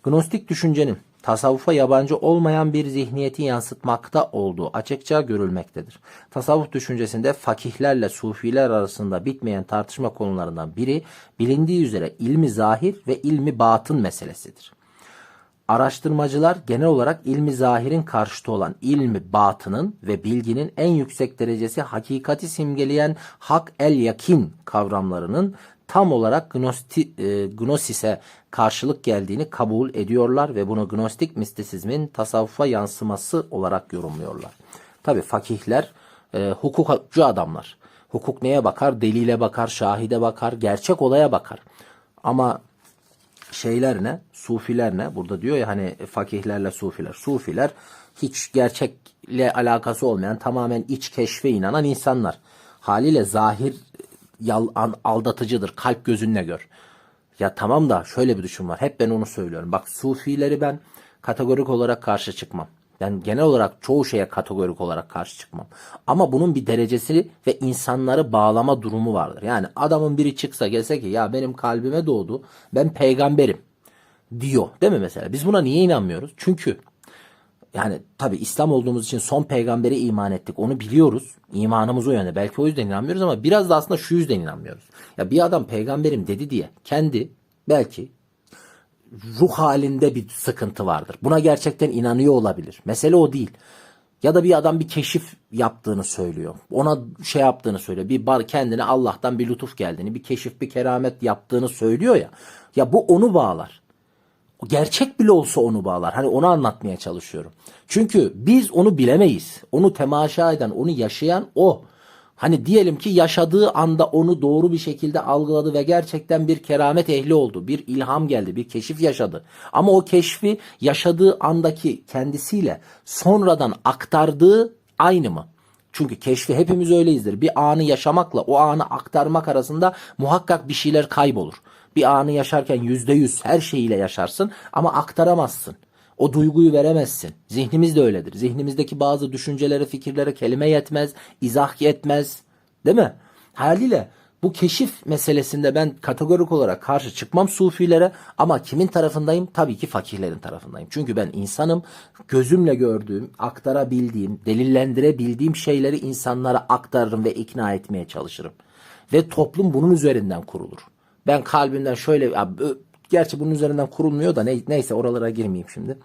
Gnostik düşüncenin tasavvufa yabancı olmayan bir zihniyeti yansıtmakta olduğu açıkça görülmektedir. Tasavvuf düşüncesinde fakihlerle sufiler arasında bitmeyen tartışma konularından biri bilindiği üzere ilmi zahir ve ilmi batın meselesidir. Araştırmacılar genel olarak ilmi zahirin karşıtı olan ilmi batının ve bilginin en yüksek derecesi hakikati simgeleyen hak el yakin kavramlarının tam olarak gnosise karşılık geldiğini kabul ediyorlar ve bunu gnostik mistisizmin tasavvufa yansıması olarak yorumluyorlar. Tabi fakihler hukukçu adamlar. Hukuk neye bakar? Delile bakar, şahide bakar, gerçek olaya bakar. Ama şeyler ne? Sufiler ne? Burada diyor ya hani fakihlerle sufiler. Sufiler hiç gerçekle alakası olmayan tamamen iç keşfe inanan insanlar. Haliyle zahir aldatıcıdır. Kalp gözünle gör. Ya tamam da şöyle bir düşün var. Hep ben onu söylüyorum. Bak sufileri ben kategorik olarak karşı çıkmam. Ben genel olarak çoğu şeye kategorik olarak karşı çıkmam. Ama bunun bir derecesi ve insanları bağlama durumu vardır. Yani adamın biri çıksa gelse ki ya benim kalbime doğdu. Ben peygamberim diyor. Değil mi mesela? Biz buna niye inanmıyoruz? Çünkü yani tabi İslam olduğumuz için son peygambere iman ettik. Onu biliyoruz. İmanımız o yönde. Belki o yüzden inanmıyoruz ama biraz da aslında şu yüzden inanmıyoruz. Ya bir adam peygamberim dedi diye kendi belki ruh halinde bir sıkıntı vardır. Buna gerçekten inanıyor olabilir. Mesele o değil. Ya da bir adam bir keşif yaptığını söylüyor. Ona şey yaptığını söylüyor. Kendine Allah'tan bir lütuf geldiğini, bir keşif, bir keramet yaptığını söylüyor ya. Ya bu onu bağlar. Gerçek bile olsa onu bağlar. Hani onu anlatmaya çalışıyorum. Çünkü biz onu bilemeyiz. Onu temaşa eden, onu yaşayan o. Hani diyelim ki yaşadığı anda onu doğru bir şekilde algıladı ve gerçekten bir keramet ehli oldu. Bir ilham geldi, bir keşif yaşadı. Ama o keşfi yaşadığı andaki kendisiyle sonradan aktardığı aynı mı? Çünkü keşfi hepimiz öyleyizdir. Bir anı yaşamakla o anı aktarmak arasında muhakkak bir şeyler kaybolur. Bir anı yaşarken %100 her şeyiyle yaşarsın ama aktaramazsın. O duyguyu veremezsin. Zihnimiz de öyledir. Zihnimizdeki bazı düşüncelere, fikirlere kelime yetmez, izah yetmez. Değil mi? Haliyle bu keşif meselesinde ben kategorik olarak karşı çıkmam sufilere ama kimin tarafındayım? Tabii ki fakihlerin tarafındayım. Çünkü ben insanım, gözümle gördüğüm, aktarabildiğim, delillendirebildiğim şeyleri insanlara aktarırım ve ikna etmeye çalışırım. Ve toplum bunun üzerinden kurulur. Ben kalbimden şöyle, gerçi bunun üzerinden kurulmuyor da neyse oralara girmeyeyim şimdi.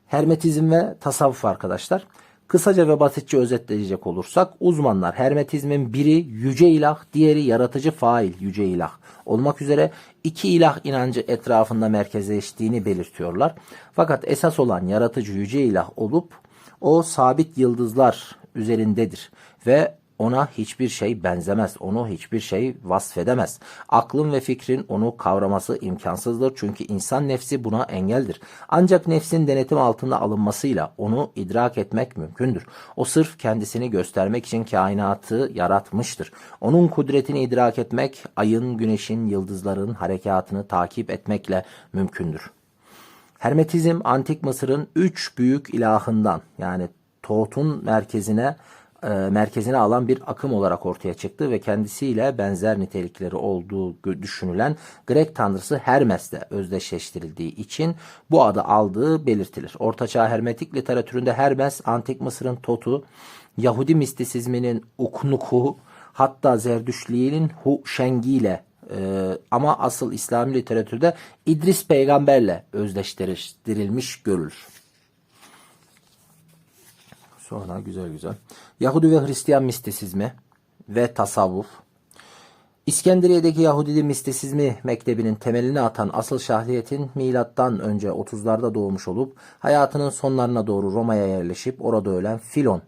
Hermetizm ve tasavvuf arkadaşlar. Kısaca ve basitçe özetleyecek olursak uzmanlar hermetizmin biri yüce ilah, diğeri yaratıcı fail yüce ilah olmak üzere iki ilah inancı etrafında merkezleştiğini belirtiyorlar. Fakat esas olan yaratıcı yüce ilah olup o sabit yıldızlar üzerindedir ve ona hiçbir şey benzemez, onu hiçbir şey vasfedemez. Aklın ve fikrin onu kavraması imkansızdır çünkü insan nefsi buna engeldir. Ancak nefsin denetim altında alınmasıyla onu idrak etmek mümkündür. O sırf kendisini göstermek için kainatı yaratmıştır. Onun kudretini idrak etmek, ayın, güneşin, yıldızların harekatını takip etmekle mümkündür. Hermetizm, Antik Mısır'ın üç büyük ilahından yani Thoth'un merkezine merkezine alan bir akım olarak ortaya çıktı ve kendisiyle benzer nitelikleri olduğu düşünülen Grek tanrısı Hermes'le özdeşleştirildiği için bu adı aldığı belirtilir. Ortaçağ Hermetik literatüründe Hermes, Antik Mısır'ın Totu, Yahudi mistisizminin Uknuku, hatta Zerdüştlüğün Hu-Şengi ile ama asıl İslami literatürde İdris peygamberle özdeşleştirilmiş görülür. Sonra güzel. Yahudi ve Hristiyan mistisizmi ve tasavvuf. İskenderiye'deki Yahudi mistisizmi mektebinin temelini atan asıl şahsiyetin milattan önce 30'larda doğmuş olup hayatının sonlarına doğru Roma'ya yerleşip orada ölen Filon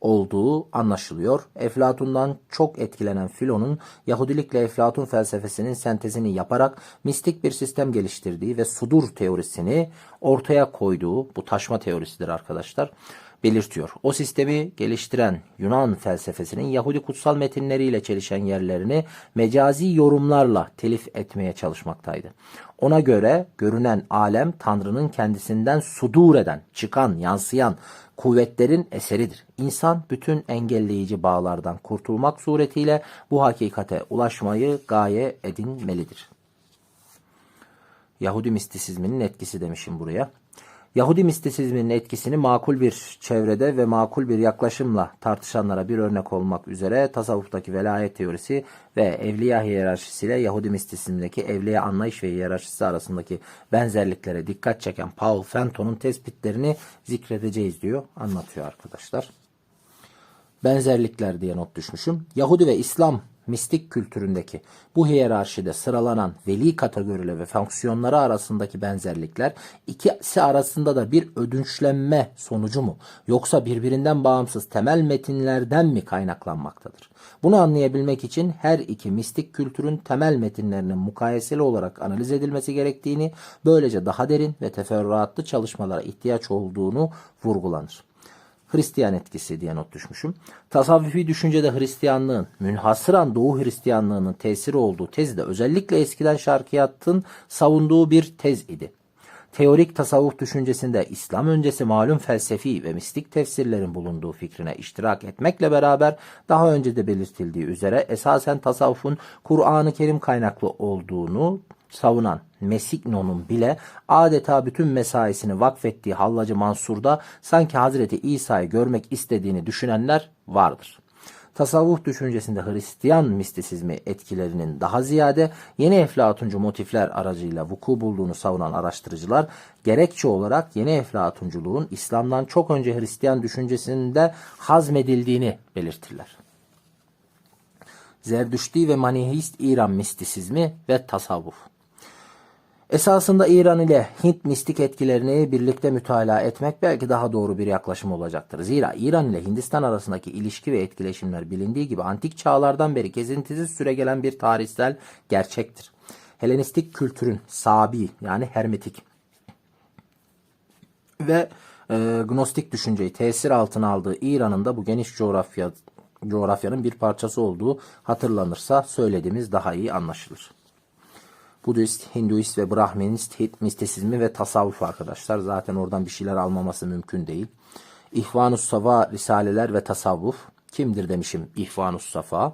olduğu anlaşılıyor. Eflatun'dan çok etkilenen Filon'un Yahudilikle Eflatun felsefesinin sentezini yaparak mistik bir sistem geliştirdiği ve sudur teorisini ortaya koyduğu, bu taşma teorisidir arkadaşlar, belirtiyor. O sistemi geliştiren Yunan felsefesinin Yahudi kutsal metinleriyle çelişen yerlerini mecazi yorumlarla telif etmeye çalışmaktaydı. Ona göre görünen alem Tanrı'nın kendisinden sudur eden, çıkan, yansıyan kuvvetlerin eseridir. İnsan bütün engelleyici bağlardan kurtulmak suretiyle bu hakikate ulaşmayı gaye edinmelidir. Yahudi mistisizminin etkisi demişim buraya. Yahudi mistisizminin etkisini makul bir çevrede ve makul bir yaklaşımla tartışanlara bir örnek olmak üzere tasavvuftaki velayet teorisi ve evliya hiyerarşisiyle Yahudi mistisizmindeki evliya anlayış ve hiyerarşisi arasındaki benzerliklere dikkat çeken Paul Fenton'un tespitlerini zikredeceğiz diyor, anlatıyor arkadaşlar. Benzerlikler diye not düşmüşüm. Yahudi ve İslam mistik kültüründeki bu hiyerarşide sıralanan veli kategorileri ve fonksiyonları arasındaki benzerlikler ikisi arasında da bir ödünçlenme sonucu mu yoksa birbirinden bağımsız temel metinlerden mi kaynaklanmaktadır? Bunu anlayabilmek için her iki mistik kültürün temel metinlerinin mukayeseli olarak analiz edilmesi gerektiğini, böylece daha derin ve teferruatlı çalışmalara ihtiyaç olduğunu vurgulanır. Hristiyan etkisi diye not düşmüşüm. Tasavvufi düşüncede Hristiyanlığın, münhasıran Doğu Hristiyanlığının tesiri olduğu tezi de özellikle eskiden şarkiyatın savunduğu bir tez idi. Teorik tasavvuf düşüncesinde İslam öncesi malum felsefi ve mistik tefsirlerin bulunduğu fikrine iştirak etmekle beraber daha önce de belirtildiği üzere esasen tasavvufun Kur'an-ı Kerim kaynaklı olduğunu savunan Mesigno'nun bile adeta bütün mesaisini vakfettiği Hallacı Mansur'da sanki Hazreti İsa'yı görmek istediğini düşünenler vardır. Tasavvuf düşüncesinde Hristiyan mistisizmi etkilerinin daha ziyade yeni eflatuncu motifler aracıyla vuku bulduğunu savunan araştırıcılar, gerekçe olarak yeni eflatunculuğun İslam'dan çok önce Hristiyan düşüncesinde hazmedildiğini belirtirler. Zerdüşti ve Manihist İran mistisizmi ve tasavvuf. Esasında İran ile Hint mistik etkilerini birlikte mütalaa etmek belki daha doğru bir yaklaşım olacaktır. Zira İran ile Hindistan arasındaki ilişki ve etkileşimler bilindiği gibi antik çağlardan beri kesintisiz süregelen bir tarihsel gerçektir. Helenistik kültürün sabi yani hermetik ve gnostik düşünceyi tesir altına aldığı İran'ın da bu geniş coğrafyanın bir parçası olduğu hatırlanırsa söylediğimiz daha iyi anlaşılır. Budist, Hinduist ve Brahminist mistisizmi ve tasavvuf arkadaşlar. Zaten oradan bir şeyler almaması mümkün değil. İhvanus Safa risaleler ve tasavvuf. Kimdir demişim İhvanus Safa.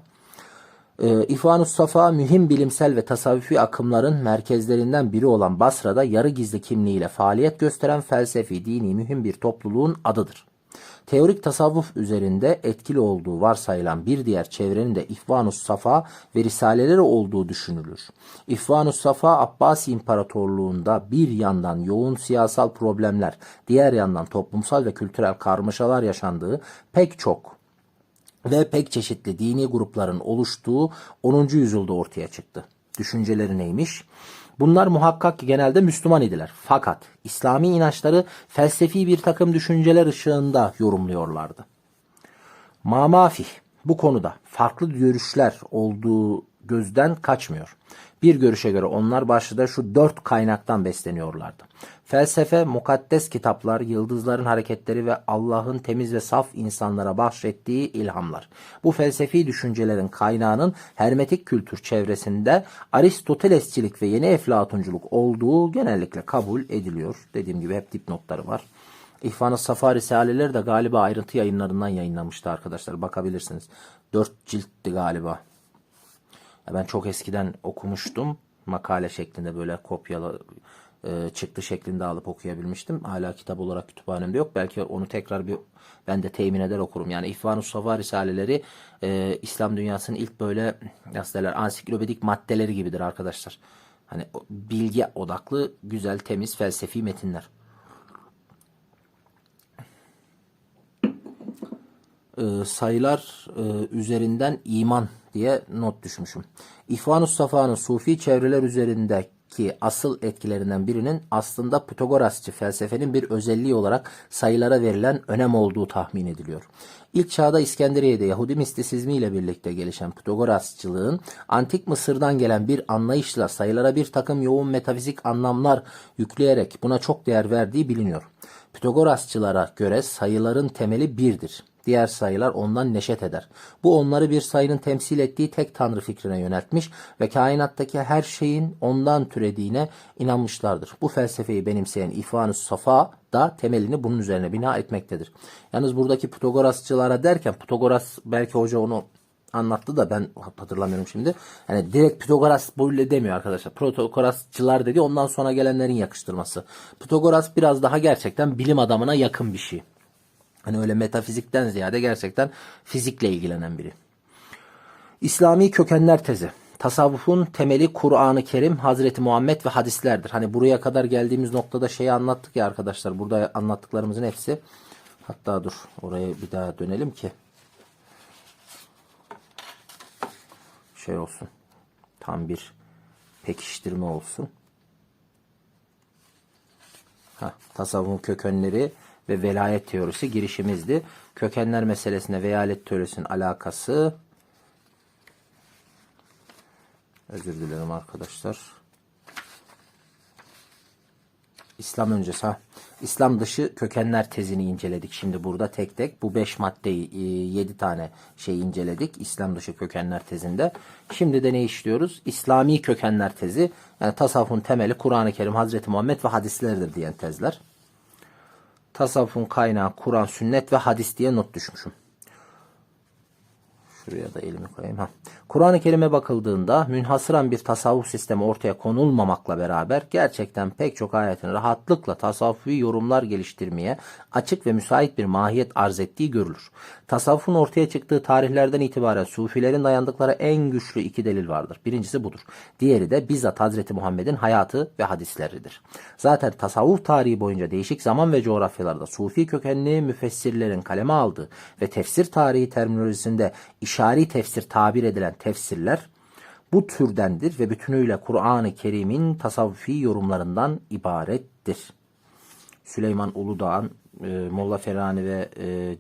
İhvanus Safa mühim bilimsel ve tasavvufi akımların merkezlerinden biri olan Basra'da yarı gizli kimliğiyle faaliyet gösteren felsefi, dini mühim bir topluluğun adıdır. Teorik tasavvuf üzerinde etkili olduğu varsayılan bir diğer çevrenin de İhvanus Safa ve risaleleri olduğu düşünülür. İhvanus Safa, Abbasi İmparatorluğu'nda bir yandan yoğun siyasal problemler, diğer yandan toplumsal ve kültürel karmaşalar yaşandığı pek çok ve pek çeşitli dini grupların oluştuğu 10. yüzyılda ortaya çıktı. Düşünceleri neymiş? Bunlar muhakkak ki genelde Müslüman idiler. Fakat İslami inançları felsefi bir takım düşünceler ışığında yorumluyorlardı. Mamafih bu konuda farklı görüşler olduğu gözden kaçmıyor. Bir görüşe göre onlar başta şu 4 kaynaktan besleniyorlardı. Felsefe, mukaddes kitaplar, yıldızların hareketleri ve Allah'ın temiz ve saf insanlara bahşettiği ilhamlar. Bu felsefi düşüncelerin kaynağının hermetik kültür çevresinde Aristotelesçilik ve yeni eflatunculuk olduğu genellikle kabul ediliyor. Dediğim gibi hep dipnotları var. İhvan-ı Safa Risaleleri de galiba ayrıntı yayınlarından yayınlanmıştı arkadaşlar. Bakabilirsiniz. 4 ciltti galiba. Ben çok eskiden okumuştum. Makale şeklinde böyle kopyalı çıktı şeklinde alıp okuyabilmiştim. Hala kitap olarak kütüphanemde yok. Belki onu tekrar ben de temin eder okurum. Yani İhvan-ı Safa Risaleleri İslam dünyasının ilk böyle nasıl derler ansiklopedik maddeleri gibidir arkadaşlar. Hani bilgi odaklı, güzel, temiz, felsefi metinler. Sayılar üzerinden iman diye not düşmüşüm. İhvan-ı Safa'nın Sufi çevreler üzerindeki asıl etkilerinden birinin aslında Pitagorasçı felsefenin bir özelliği olarak sayılara verilen önem olduğu tahmin ediliyor. İlk çağda İskenderiye'de Yahudi mistisizmi ile birlikte gelişen Pitagorasçılığın antik Mısır'dan gelen bir anlayışla sayılara bir takım yoğun metafizik anlamlar yükleyerek buna çok değer verdiği biliniyor. Pitagorasçılara göre sayıların temeli birdir. Diğer sayılar ondan neşet eder. Bu onları bir sayının temsil ettiği tek tanrı fikrine yöneltmiş ve kainattaki her şeyin ondan türediğine inanmışlardır. Bu felsefeyi benimseyen İhvan-ı Safa da temelini bunun üzerine bina etmektedir. Yalnız buradaki Pitagorasçılara derken Pitagoras belki hoca onu anlattı da ben hatırlamıyorum şimdi. Yani direkt Pitagoras böyle demiyor arkadaşlar. Pitagorasçılar dedi ondan sonra gelenlerin yakıştırması. Pitagoras biraz daha gerçekten bilim adamına yakın bir şey. Hani öyle metafizikten ziyade gerçekten fizikle ilgilenen biri. İslami kökenler tezi. Tasavvufun temeli Kur'an-ı Kerim, Hazreti Muhammed ve hadislerdir. Hani buraya kadar geldiğimiz noktada şeyi anlattık ya arkadaşlar. Burada anlattıklarımızın hepsi. Hatta dur oraya bir daha dönelim ki şey olsun. Tam bir pekiştirme olsun. Tasavvufun kökenleri ve velayet teorisi girişimizdi. Kökenler meselesine velayet teorisinin alakası, özür dilerim arkadaşlar. İslam öncesi İslam dışı kökenler tezini inceledik. Şimdi burada tek tek bu 5 maddeyi 7 tane şey inceledik. İslam dışı kökenler tezinde. Şimdi de ne işliyoruz? İslami kökenler tezi. Yani tasavvufun temeli Kur'an-ı Kerim, Hazreti Muhammed ve hadislerdir diyen tezler. Tasavvufun kaynağı Kur'an, sünnet ve hadis diye not düşmüşüm. Şuraya da elimi koyayım. Kur'an-ı Kerim'e bakıldığında münhasıran bir tasavvuf sistemi ortaya konulmamakla beraber gerçekten pek çok ayetin rahatlıkla tasavvufi yorumlar geliştirmeye açık ve müsait bir mahiyet arz ettiği görülür. Tasavvufun ortaya çıktığı tarihlerden itibaren Sufilerin dayandıkları en güçlü 2 delil vardır. Birincisi budur. Diğeri de bizzat Hazreti Muhammed'in hayatı ve hadisleridir. Zaten tasavvuf tarihi boyunca değişik zaman ve coğrafyalarda Sufi kökenli müfessirlerin kaleme aldığı ve tefsir tarihi terminolojisinde işari tefsir tabir edilen tefsirler bu türdendir ve bütünüyle Kur'an-ı Kerim'in tasavvufi yorumlarından ibarettir. Süleyman Uludağ'ın, Molla Ferhani ve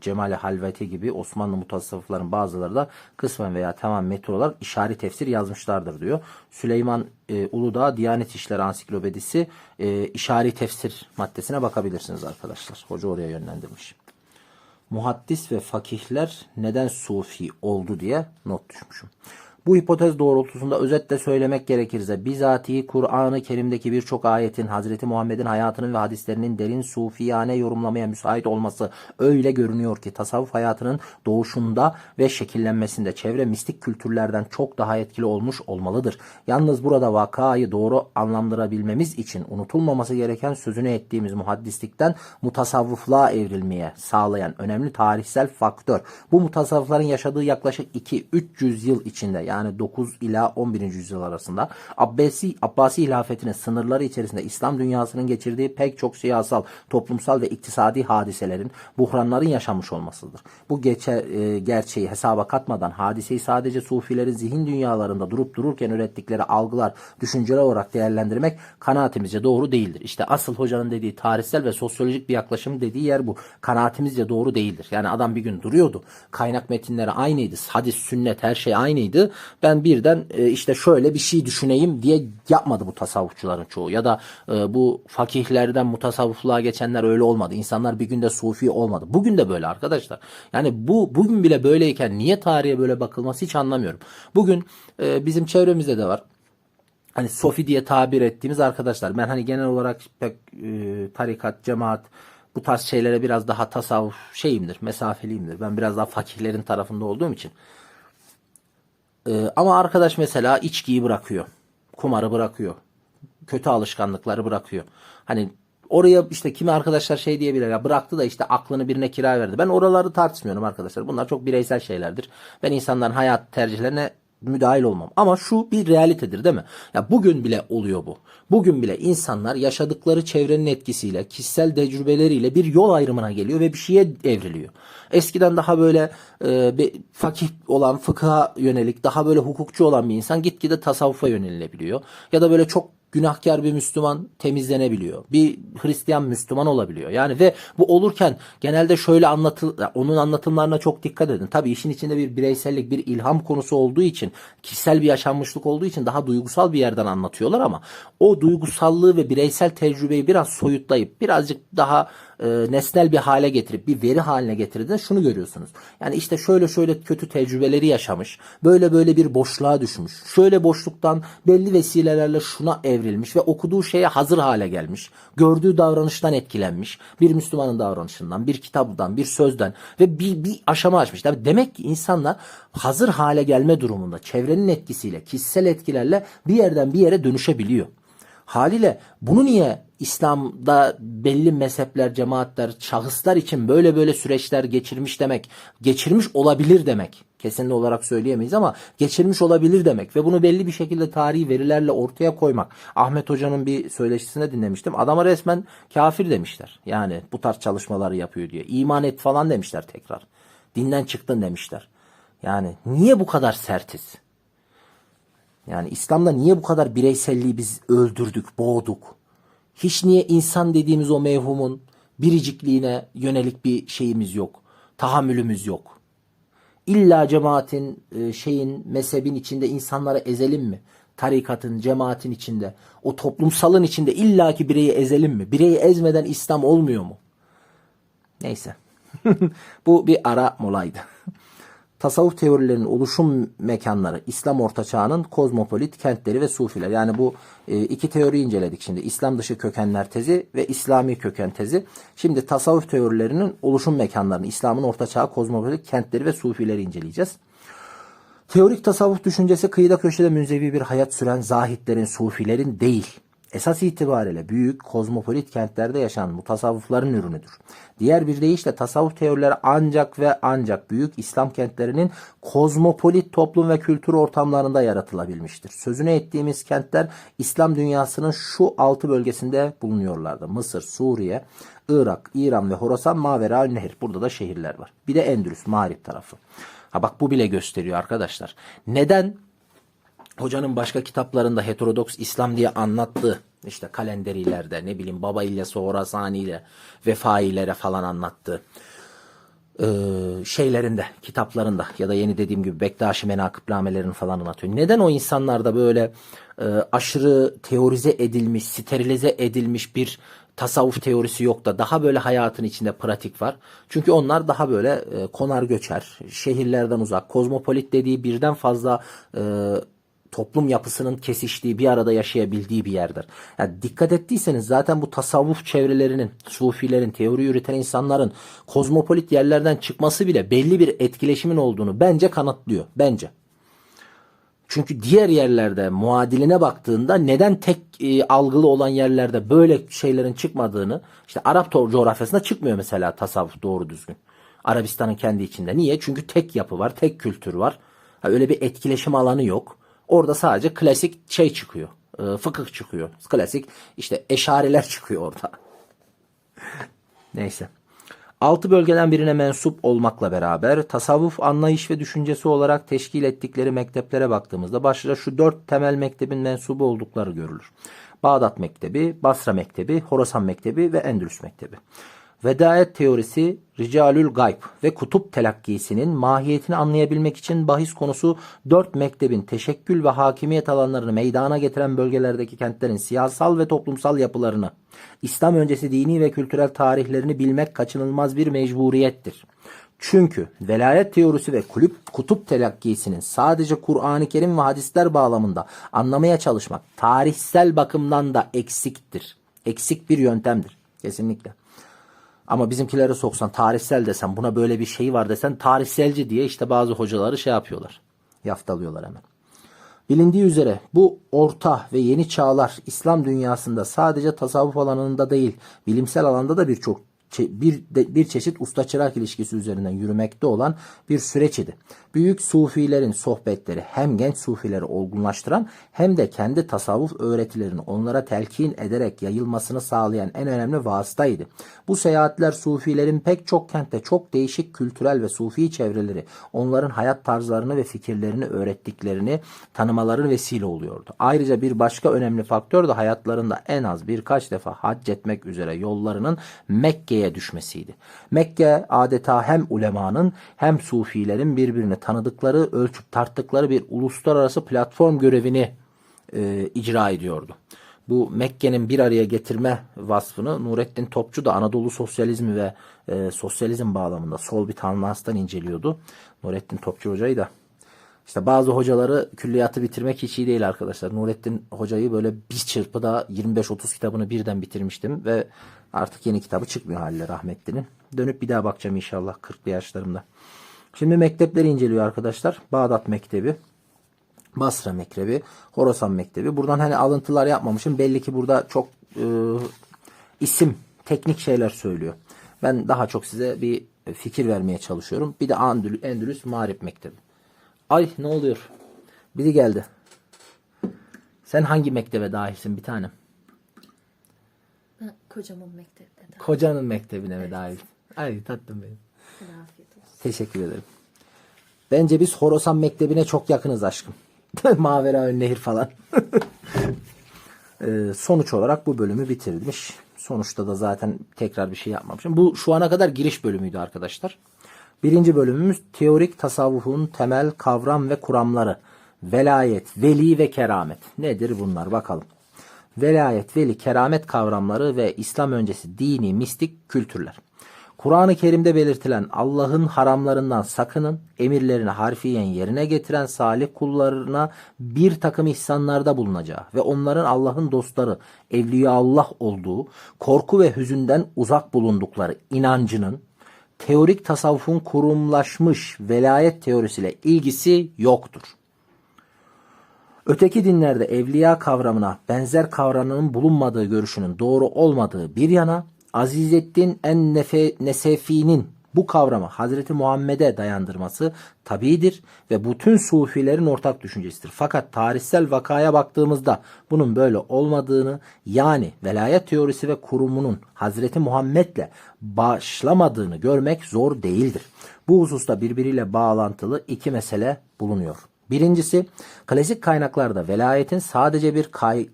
Cemal-i Halveti gibi Osmanlı mutasavvıfların bazıları da kısmen veya tamamen metin olarak işari tefsir yazmışlardır diyor. Süleyman Uludağ Diyanet İşleri Ansiklopedisi işari tefsir maddesine bakabilirsiniz arkadaşlar. Hoca oraya yönlendirmiş. Muhaddis ve fakihler neden sufi oldu diye not düşmüşüm. Bu hipotez doğrultusunda özetle söylemek gerekirse bizatihi Kur'an-ı Kerim'deki birçok ayetin Hazreti Muhammed'in hayatının ve hadislerinin derin sufiyane yorumlamaya müsait olması öyle görünüyor ki tasavvuf hayatının doğuşunda ve şekillenmesinde çevre mistik kültürlerden çok daha etkili olmuş olmalıdır. Yalnız burada vakayı doğru anlamlandırabilmemiz için unutulmaması gereken sözünü ettiğimiz muhaddislikten mutasavvıflığa evrilmeye sağlayan önemli tarihsel faktör. Bu mutasavvıfların yaşadığı yaklaşık 2-300 yıl içinde yani 9 ila 11. yüzyıl arasında Abbasi hilafetinin sınırları içerisinde İslam dünyasının geçirdiği pek çok siyasal, toplumsal ve iktisadi hadiselerin, buhranların yaşanmış olmasıdır. Bu gerçeği hesaba katmadan hadiseyi sadece Sufilerin zihin dünyalarında durup dururken ürettikleri algılar, düşünceler olarak değerlendirmek kanaatimizce doğru değildir. İşte asıl hocanın dediği tarihsel ve sosyolojik bir yaklaşım dediği yer bu. Kanaatimizce doğru değildir. Yani adam bir gün duruyordu. Kaynak metinleri aynıydı. Hadis, sünnet her şey aynıydı. Ben birden işte şöyle bir şey düşüneyim diye yapmadı bu tasavvufçuların çoğu. Ya da bu fakihlerden mutasavvufluğa geçenler öyle olmadı. İnsanlar bir günde sufi olmadı. Bugün de böyle arkadaşlar. Yani bugün bile böyleyken niye tarihe böyle bakılması hiç anlamıyorum. Bugün bizim çevremizde de var. Hani sofi diye tabir ettiğimiz arkadaşlar. Ben hani genel olarak pek tarikat, cemaat bu tarz şeylere biraz daha tasavvuf şeyimdir, mesafeliyimdir. Ben biraz daha fakihlerin tarafında olduğum için. Ama arkadaş mesela içkiyi bırakıyor. Kumarı bırakıyor. Kötü alışkanlıkları bırakıyor. Hani oraya işte kimi arkadaşlar şey diyebilir ya, bıraktı da işte aklını birine kira verdi. Ben oraları tartışmıyorum arkadaşlar. Bunlar çok bireysel şeylerdir. Ben insanların hayat tercihlerine müdahil olmam. Ama şu bir realitedir değil mi? Ya bugün bile oluyor bu. Bugün bile insanlar yaşadıkları çevrenin etkisiyle, kişisel tecrübeleriyle bir yol ayrımına geliyor ve bir şeye evriliyor. Eskiden daha böyle bir fakih olan, fıkha yönelik, daha böyle hukukçu olan bir insan gitgide tasavvufa yönelilebiliyor. Ya da böyle çok günahkar bir Müslüman temizlenebiliyor. Bir Hristiyan Müslüman olabiliyor. Yani ve bu olurken genelde şöyle onun anlatımlarına çok dikkat edin. Tabii işin içinde bir bireysellik, bir ilham konusu olduğu için, kişisel bir yaşanmışlık olduğu için daha duygusal bir yerden anlatıyorlar ama o duygusallığı ve bireysel tecrübeyi biraz soyutlayıp birazcık daha nesnel bir hale getirip bir veri haline getirdiğinde şunu görüyorsunuz. Yani işte şöyle şöyle kötü tecrübeleri yaşamış. Böyle böyle bir boşluğa düşmüş. Şöyle boşluktan belli vesilelerle şuna evrilmiş ve okuduğu şeye hazır hale gelmiş. Gördüğü davranıştan etkilenmiş. Bir Müslümanın davranışından, bir kitaptan, bir sözden ve bir aşama açmış. Tabii demek ki insanlar hazır hale gelme durumunda çevrenin etkisiyle, kişisel etkilerle bir yerden bir yere dönüşebiliyor. Haliyle bunu niye İslam'da belli mezhepler, cemaatler, şahıslar için böyle böyle süreçler geçirmiş demek, geçirmiş olabilir demek. Kesinlikle olarak söyleyemeyiz ama geçirmiş olabilir demek ve bunu belli bir şekilde tarihi verilerle ortaya koymak. Ahmet Hoca'nın bir söyleşisinde dinlemiştim. Adama resmen kafir demişler. Yani bu tarz çalışmaları yapıyor diye. İman et falan demişler tekrar. Dinden çıktın demişler. Yani niye bu kadar sertiz? Yani İslam'da niye bu kadar bireyselliği biz öldürdük, boğduk? Hiç niye insan dediğimiz o mevhumun biricikliğine yönelik bir şeyimiz yok? Tahammülümüz yok. İlla cemaatin, mezhebin içinde insanları ezelim mi? Tarikatın, cemaatin içinde, o toplumsalın içinde illaki bireyi ezelim mi? Bireyi ezmeden İslam olmuyor mu? Neyse. Bu bir ara molaydı. Tasavvuf teorilerinin oluşum mekanları, İslam ortaçağının kozmopolit kentleri ve sufiler. Yani bu iki teoriyi inceledik şimdi. İslam dışı kökenler tezi ve İslami köken tezi. Şimdi tasavvuf teorilerinin oluşum mekanlarını, İslam'ın ortaçağı, kozmopolit kentleri ve sufileri inceleyeceğiz. Teorik tasavvuf düşüncesi kıyıda köşede münzevi bir hayat süren zahitlerin, sufilerin değil, esas itibariyle büyük kozmopolit kentlerde yaşayan mutasavvıfların ürünüdür. Diğer bir deyişle tasavvuf teorileri ancak ve ancak büyük İslam kentlerinin kozmopolit toplum ve kültür ortamlarında yaratılabilmiştir. Sözünü ettiğimiz kentler İslam dünyasının şu 6 bölgesinde bulunuyorlardı. Mısır, Suriye, Irak, İran ve Horasan, Mavera-ı Nehir. Burada da şehirler var. Bir de Endülüs, Mağrip tarafı. Ha bak, bu bile gösteriyor arkadaşlar. Neden hocanın başka kitaplarında heterodoks İslam diye anlattığı, işte Kalenderilerde, ne bileyim Baba İlyas-ı Horasani'yle Vefailere falan anlattığı şeylerinde, kitaplarında ya da yeni dediğim gibi Bektaşi menakıbnamelerini falan anlatıyor. Neden o insanlarda böyle aşırı teorize edilmiş, sterilize edilmiş bir tasavvuf teorisi yok da daha böyle hayatın içinde pratik var? Çünkü onlar daha böyle konar göçer, şehirlerden uzak, kozmopolit dediği birden fazla toplum yapısının kesiştiği, bir arada yaşayabildiği bir yerdir. Yani dikkat ettiyseniz zaten bu tasavvuf çevrelerinin, sufilerin, teori üreten insanların kozmopolit yerlerden çıkması bile belli bir etkileşimin olduğunu bence kanıtlıyor. Bence. Çünkü diğer yerlerde muadiline baktığında neden tek algılı olan yerlerde böyle şeylerin çıkmadığını, işte Arap coğrafyasında çıkmıyor mesela tasavvuf doğru düzgün. Arabistan'ın kendi içinde. Niye? Çünkü tek yapı var, tek kültür var. Öyle bir etkileşim alanı yok. Orada sadece klasik şey çıkıyor. Fıkıh çıkıyor. Klasik işte eşariler çıkıyor orada. Neyse. 6 bölgeden birine mensup olmakla beraber tasavvuf anlayış ve düşüncesi olarak teşkil ettikleri mekteplere baktığımızda başlıca şu 4 temel mektebin mensubu oldukları görülür. Bağdat Mektebi, Basra Mektebi, Horasan Mektebi ve Endülüs Mektebi. Vedayet teorisi, Ricalül Gayb ve kutup telakkisinin mahiyetini anlayabilmek için bahis konusu 4 mektebin teşekkül ve hakimiyet alanlarını meydana getiren bölgelerdeki kentlerin siyasal ve toplumsal yapılarını, İslam öncesi dini ve kültürel tarihlerini bilmek kaçınılmaz bir mecburiyettir. Çünkü velayet teorisi ve kutup telakkisinin sadece Kur'an-ı Kerim ve hadisler bağlamında anlamaya çalışmak tarihsel bakımdan da eksiktir. Eksik bir yöntemdir. Kesinlikle. Ama bizimkileri soksan tarihsel desen, buna böyle bir şey var desen tarihselci diye işte bazı hocaları şey yapıyorlar. Yaftalıyorlar hemen. Bilindiği üzere bu orta ve yeni çağlar İslam dünyasında sadece tasavvuf alanında değil, bilimsel alanda da bir çeşit usta çırak ilişkisi üzerinden yürümekte olan bir süreç idi. Büyük sufilerin sohbetleri hem genç sufileri olgunlaştıran hem de kendi tasavvuf öğretilerini onlara telkin ederek yayılmasını sağlayan en önemli vasıtaydı. Bu seyahatler sufilerin pek çok kentte çok değişik kültürel ve sufi çevreleri onların hayat tarzlarını ve fikirlerini öğrettiklerini tanımaları vesile oluyordu. Ayrıca bir başka önemli faktör de hayatlarında en az birkaç defa hac etmek üzere yollarının Mekke'ye düşmesiydi. Mekke adeta hem ulemanın hem sufilerin birbirini tanıdıkları, ölçüp tarttıkları bir uluslararası platform görevini icra ediyordu. Bu Mekke'nin bir araya getirme vasfını Nurettin Topçu da Anadolu sosyalizmi ve sosyalizm bağlamında sol bir tanlanstan inceliyordu. Nurettin Topçu hocayı da işte bazı hocaları külliyatı bitirmek hiç iyi değil arkadaşlar. Nurettin hocayı böyle bir çırpıda 25-30 kitabını birden bitirmiştim ve artık yeni kitabı çıkmıyor haliyle rahmetlinin. Dönüp bir daha bakacağım inşallah 40'lı yaşlarımda. Şimdi mektepleri inceliyor arkadaşlar. Bağdat Mektebi, Basra Mektebi, Horasan Mektebi. Buradan hani alıntılar yapmamışım. Belli ki burada çok isim, teknik şeyler söylüyor. Ben daha çok size bir fikir vermeye çalışıyorum. Bir de Endülüs Mağrip Mektebi. Ay ne oluyor? Biri geldi. Sen hangi mektebe dahilsin bir tanem? Kocamın mektebine. Kocanın mektebine mi Evet. dahil? Ay tatlım benim. Afiyet olsun. Teşekkür ederim. Bence biz Horasan Mektebi'ne çok yakınız aşkım. Maveraün Nehir falan. Sonuç olarak bu bölümü bitirmiş. Sonuçta da zaten tekrar bir şey yapmamışım. Bu şu ana kadar giriş bölümüydü arkadaşlar. Birinci bölümümüz teorik tasavvufun temel kavram ve kuramları. Velayet, veli ve keramet. Nedir bunlar bakalım. Velayet, veli, keramet kavramları ve İslam öncesi dini, mistik kültürler. Kur'an-ı Kerim'de belirtilen Allah'ın haramlarından sakının, emirlerini harfiyen yerine getiren salih kullarına bir takım ihsanlarda bulunacağı ve onların Allah'ın dostları, evliyaullah olduğu, korku ve hüzünden uzak bulundukları inancının, teorik tasavvufun kurumlaşmış velayet teorisiyle ilgisi yoktur. Öteki dinlerde evliya kavramına benzer kavramının bulunmadığı görüşünün doğru olmadığı bir yana, Azizeddin en-Nesefi'nin bu kavramı Hazreti Muhammed'e dayandırması tabidir ve bütün sufilerin ortak düşüncesidir. Fakat tarihsel vakaya baktığımızda bunun böyle olmadığını, yani velayet teorisi ve kurumunun Hazreti Muhammed'le başlamadığını görmek zor değildir. Bu hususta birbiriyle bağlantılı iki mesele bulunuyor. Birincisi, klasik kaynaklarda velayetin sadece bir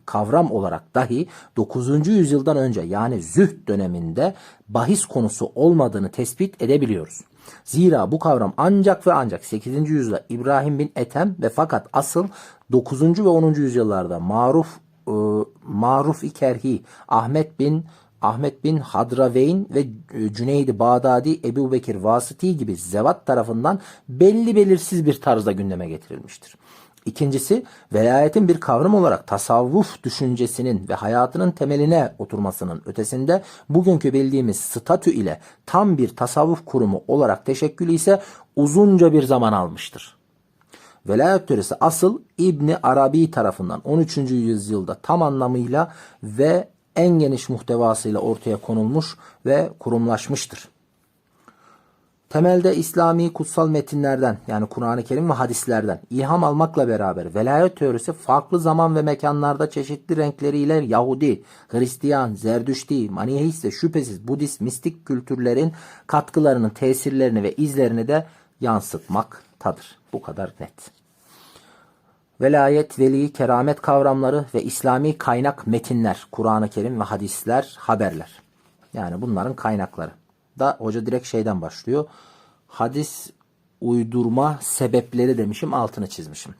kavram olarak dahi 9. yüzyıldan önce yani Zühd döneminde bahis konusu olmadığını tespit edebiliyoruz. Zira bu kavram ancak ve ancak 8. yüzyılda İbrahim bin Ethem ve fakat asıl 9. ve 10. yüzyıllarda Maruf-i Kerhi, Ahmet bin Hadraveyn ve Cüneyd-i Bağdadi, Ebu Bekir Vasıti gibi zevat tarafından belli belirsiz bir tarzda gündeme getirilmiştir. İkincisi, velayetin bir kavram olarak tasavvuf düşüncesinin ve hayatının temeline oturmasının ötesinde bugünkü bildiğimiz statü ile tam bir tasavvuf kurumu olarak teşekkülü ise uzunca bir zaman almıştır. Velayet teorisi asıl İbni Arabi tarafından 13. yüzyılda tam anlamıyla ve en geniş muhtevasıyla ortaya konulmuş ve kurumlaşmıştır. Temelde İslami kutsal metinlerden yani Kur'an-ı Kerim ve hadislerden ilham almakla beraber velayet teorisi farklı zaman ve mekanlarda çeşitli renkleriyle Yahudi, Hristiyan, Zerdüşti, Maniheist ve şüphesiz Budist mistik kültürlerin katkılarını, tesirlerini ve izlerini de yansıtmaktadır. Bu kadar net. Velayet, veli, keramet kavramları ve İslami kaynak metinler, Kur'an-ı Kerim ve hadisler, haberler. Yani bunların kaynakları. Da hoca direkt şeyden başlıyor. Hadis uydurma sebepleri demişim, altını çizmişim.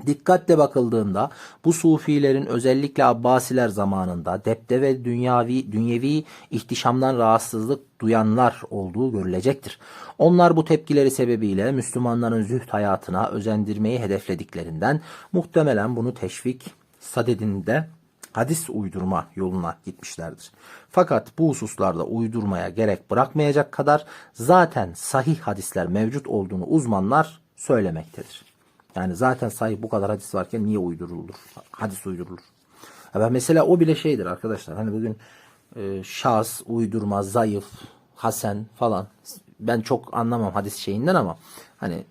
Dikkatle bakıldığında bu sufilerin özellikle Abbasiler zamanında depte ve dünyevi ihtişamdan rahatsızlık duyanlar olduğu görülecektir. Onlar bu tepkileri sebebiyle Müslümanların zühd hayatına özendirmeyi hedeflediklerinden muhtemelen bunu teşvik sadedinde hadis uydurma yoluna gitmişlerdir. Fakat bu hususlarda uydurmaya gerek bırakmayacak kadar zaten sahih hadisler mevcut olduğunu uzmanlar söylemektedir. Yani zaten sahih bu kadar hadis varken niye uydurulur? Hadis uydurulur. Ben mesela o bile şeydir arkadaşlar. Hani bugün şahs, uydurma, zayıf, hasen falan. Ben çok anlamam hadis şeyinden ama hani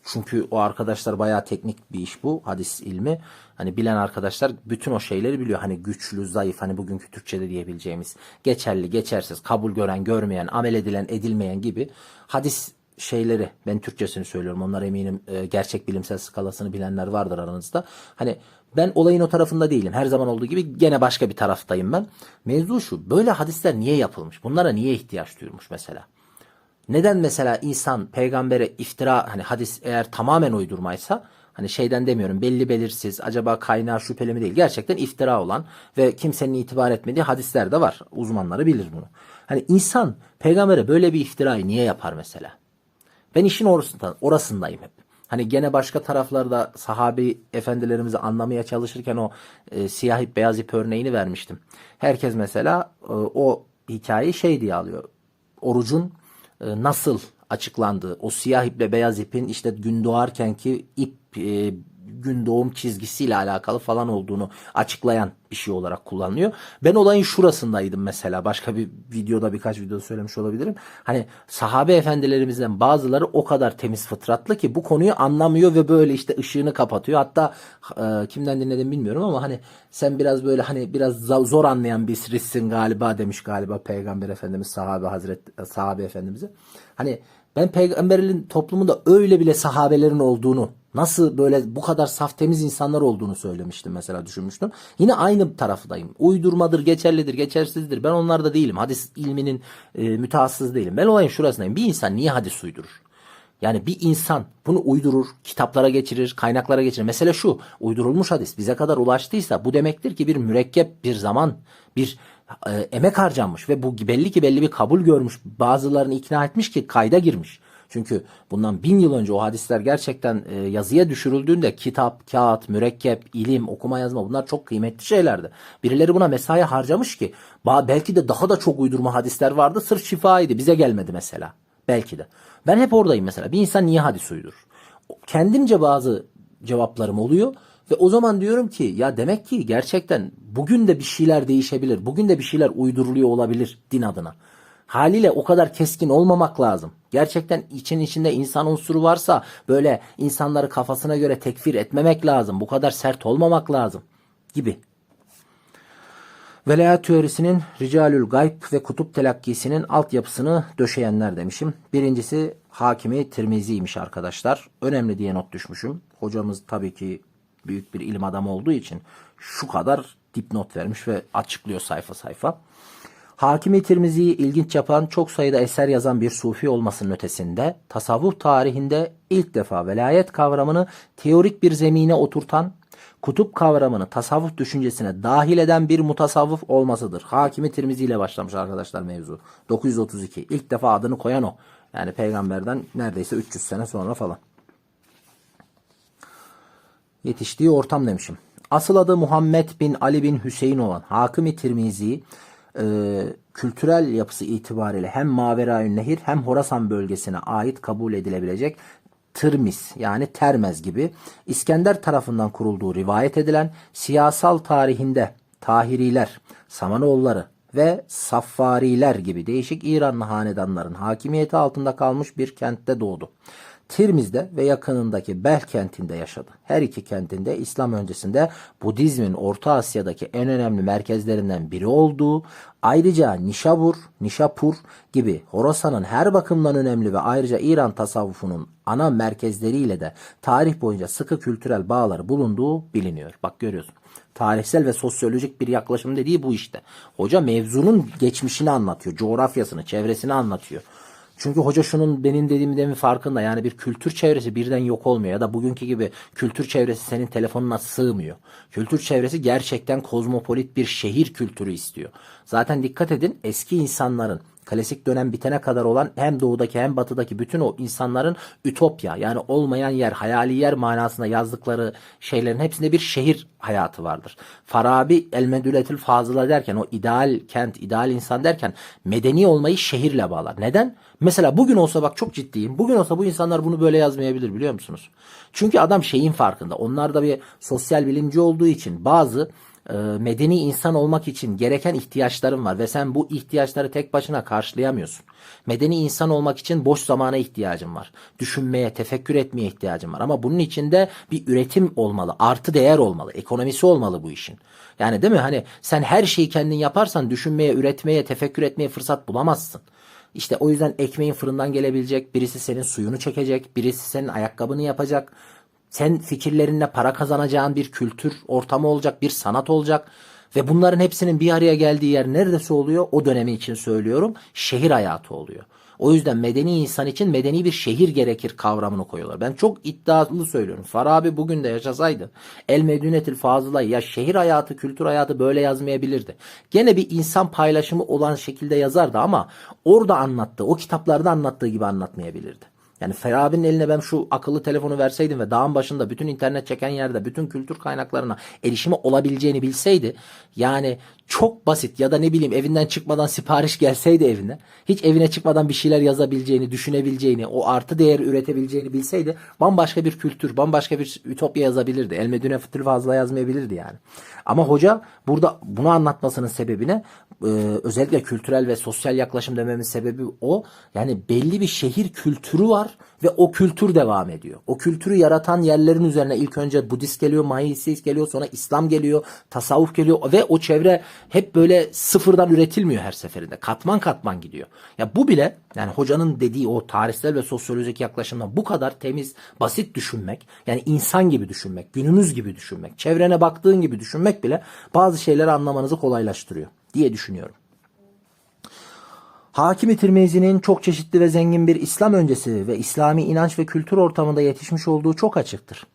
çünkü o arkadaşlar bayağı teknik bir iş bu hadis ilmi. Hani bilen arkadaşlar bütün o şeyleri biliyor. Hani güçlü, zayıf, hani bugünkü Türkçe'de diyebileceğimiz geçerli, geçersiz, kabul gören, görmeyen, amel edilen, edilmeyen gibi hadis şeyleri, ben Türkçesini söylüyorum. Onlar eminim gerçek bilimsel skalasını bilenler vardır aranızda. Hani ben olayın o tarafında değilim. Her zaman olduğu gibi gene başka bir taraftayım ben. Mevzu şu. Böyle hadisler niye yapılmış? Bunlara niye ihtiyaç duyulmuş mesela? Neden mesela insan peygambere iftira, hani hadis eğer tamamen uydurmaysa, hani şeyden demiyorum, belli belirsiz, acaba kaynağı şüpheli mi değil, gerçekten iftira olan ve kimsenin itibar etmediği hadisler de var. Uzmanları bilir bunu. Hani insan peygambere böyle bir iftirayı niye yapar mesela? Ben işin orasındayım hep. Hani gene başka taraflarda sahabi efendilerimizi anlamaya çalışırken o siyah ip beyaz ip örneğini vermiştim. Herkes mesela o hikayeyi şey diye alıyor. Orucun nasıl açıklandığı, o siyah iple beyaz ipin işte gün doğarkenki ip gün doğum çizgisiyle alakalı falan olduğunu açıklayan bir şey olarak kullanılıyor. Ben olayın şurasındaydım mesela. Başka bir videoda, birkaç videoda söylemiş olabilirim. Hani sahabe efendilerimizden bazıları o kadar temiz fıtratlı ki bu konuyu anlamıyor ve böyle işte ışığını kapatıyor. Hatta kimden dinledim bilmiyorum ama hani sen biraz böyle hani biraz zor anlayan birisisin galiba demiş galiba Peygamber Efendimiz sahabe efendimize. Hani ben peygamberin toplumunda öyle bile sahabelerin olduğunu, nasıl böyle bu kadar saf temiz insanlar olduğunu söylemiştim mesela, düşünmüştüm. Yine aynı tarafdayım. Uydurmadır, geçerlidir, geçersizdir. Ben onlarda değilim. Hadis ilminin mütehassıs değilim. Ben olayın şurasındayım. Bir insan niye hadis uydurur? Yani bir insan bunu uydurur, kitaplara geçirir, kaynaklara geçirir. Mesela şu, uydurulmuş hadis bize kadar ulaştıysa bu demektir ki bir mürekkep, bir zaman, bir emek harcanmış ve bu belli ki belli bir kabul görmüş. Bazılarını ikna etmiş ki kayda girmiş. Çünkü bundan 1000 yıl önce o hadisler gerçekten yazıya düşürüldüğünde kitap, kağıt, mürekkep, ilim, okuma yazma, bunlar çok kıymetli şeylerdi. Birileri buna mesai harcamış ki belki de daha da çok uydurma hadisler vardı. Sırf şifaydı, bize gelmedi mesela. Belki de. Ben hep oradayım mesela. Bir insan niye hadis uydurur? Kendimce bazı cevaplarım oluyor. Ve o zaman diyorum ki ya demek ki gerçekten bugün de bir şeyler değişebilir. Bugün de bir şeyler uyduruluyor olabilir din adına. Haliyle o kadar keskin olmamak lazım. Gerçekten içinde insan unsuru varsa böyle insanları kafasına göre tekfir etmemek lazım. Bu kadar sert olmamak lazım gibi. Velayet teorisinin Ricalül Gayb ve Kutup telakkisinin altyapısını döşeyenler demişim. Birincisi Hakimi Tirmizi'ymiş arkadaşlar. Önemli diye not düşmüşüm. Hocamız tabii ki büyük bir ilim adamı olduğu için şu kadar dipnot vermiş ve açıklıyor sayfa sayfa. Hakimi Tirmizi'yi ilginç yapan, çok sayıda eser yazan bir sufi olmasının ötesinde tasavvuf tarihinde ilk defa velayet kavramını teorik bir zemine oturtan, kutup kavramını tasavvuf düşüncesine dahil eden bir mutasavvıf olmasıdır. Hakimi Tirmizi ile başlamış arkadaşlar mevzu. 932. İlk defa adını koyan o. Yani peygamberden neredeyse 300 sene sonra falan. Yetiştiği ortam demişim. Asıl adı Muhammed bin Ali bin Hüseyin olan Hakimi Tirmizi, kültürel yapısı itibariyle hem Maverayün Nehir hem Horasan bölgesine ait kabul edilebilecek Tırmis yani Termez gibi İskender tarafından kurulduğu rivayet edilen, siyasal tarihinde Tahiriler, Samanoğulları ve Saffariler gibi değişik İranlı hanedanların hakimiyeti altında kalmış bir kentte doğdu. Tirmiz'de ve yakınındaki Bel kentinde yaşadı. Her iki kentinde İslam öncesinde Budizmin Orta Asya'daki en önemli merkezlerinden biri olduğu, ayrıca Nişapur gibi Horasan'ın her bakımdan önemli ve ayrıca İran tasavvufunun ana merkezleriyle de tarih boyunca sıkı kültürel bağları bulunduğu biliniyor. Bak görüyorsun. Tarihsel ve sosyolojik bir yaklaşım dediği bu işte. Hoca mevzunun geçmişini anlatıyor, coğrafyasını, çevresini anlatıyor. Çünkü hoca şunun benim dediğim demin farkında. Yani bir kültür çevresi birden yok olmuyor. Ya da bugünkü gibi kültür çevresi senin telefonuna sığmıyor. Kültür çevresi gerçekten kozmopolit bir şehir kültürü istiyor. Zaten dikkat edin, eski insanların Klasik dönem bitene kadar olan hem doğudaki hem batıdaki bütün o insanların ütopya, yani olmayan yer, hayali yer manasında yazdıkları şeylerin hepsinde bir şehir hayatı vardır. Farabi El Medületül Fazıla derken, o ideal kent, ideal insan derken medeni olmayı şehirle bağlar. Neden? Mesela bugün olsa, bak çok ciddiyim, bugün olsa bu insanlar bunu böyle yazmayabilir, biliyor musunuz? Çünkü adam şeyin farkında. Onlar da bir sosyal bilimci olduğu için bazı medeni insan olmak için gereken ihtiyaçların var ve sen bu ihtiyaçları tek başına karşılayamıyorsun. Medeni insan olmak için boş zamana ihtiyacın var. Düşünmeye, tefekkür etmeye ihtiyacın var. Ama bunun içinde bir üretim olmalı, artı değer olmalı, ekonomisi olmalı bu işin. Yani değil mi? Hani sen her şeyi kendin yaparsan düşünmeye, üretmeye, tefekkür etmeye fırsat bulamazsın. İşte o yüzden ekmeğin fırından gelebilecek, birisi senin suyunu çekecek, birisi senin ayakkabını yapacak. Sen fikirlerinle para kazanacağın bir kültür ortamı olacak, bir sanat olacak. Ve bunların hepsinin bir araya geldiği yer neredeyse oluyor? O dönemi için söylüyorum. Şehir hayatı oluyor. O yüzden medeni insan için medeni bir şehir gerekir kavramını koyuyorlar. Ben çok iddialı söylüyorum. Farabi bugün de yaşasaydı El Medületül Fazıla, ya şehir hayatı, kültür hayatı böyle yazmayabilirdi. Gene bir insan paylaşımı olan şekilde yazardı ama orada anlattığı, o kitaplarda anlattığı gibi anlatmayabilirdi. Yani Farabi'nin eline ben şu akıllı telefonu verseydim ve dağın başında bütün internet çeken yerde bütün kültür kaynaklarına erişimi olabileceğini bilseydi, yani çok basit, ya da ne bileyim evinden çıkmadan sipariş gelseydi evine, hiç evine çıkmadan bir şeyler yazabileceğini, düşünebileceğini, o artı değer üretebileceğini bilseydi bambaşka bir kültür, bambaşka bir ütopya yazabilirdi. El Medületül Fazla yazmayabilirdi yani. Ama hoca burada bunu anlatmasının sebebine özellikle kültürel ve sosyal yaklaşım dememin sebebi o. Yani belli bir şehir kültürü var ve o kültür devam ediyor. O kültürü yaratan yerlerin üzerine ilk önce Budist geliyor, Mahiyist geliyor, sonra İslam geliyor, tasavvuf geliyor ve o çevre hep böyle sıfırdan üretilmiyor her seferinde. Katman katman gidiyor. Ya bu bile, yani hocanın dediği o tarihsel ve sosyolojik yaklaşımdan bu kadar temiz, basit düşünmek, yani insan gibi düşünmek, günümüz gibi düşünmek, çevrene baktığın gibi düşünmek bile bazı şeyleri anlamanızı kolaylaştırıyor diye düşünüyorum. Hakim-i Tirmizi'nin çok çeşitli ve zengin bir İslam öncesi ve İslami inanç ve kültür ortamında yetişmiş olduğu çok açıktır.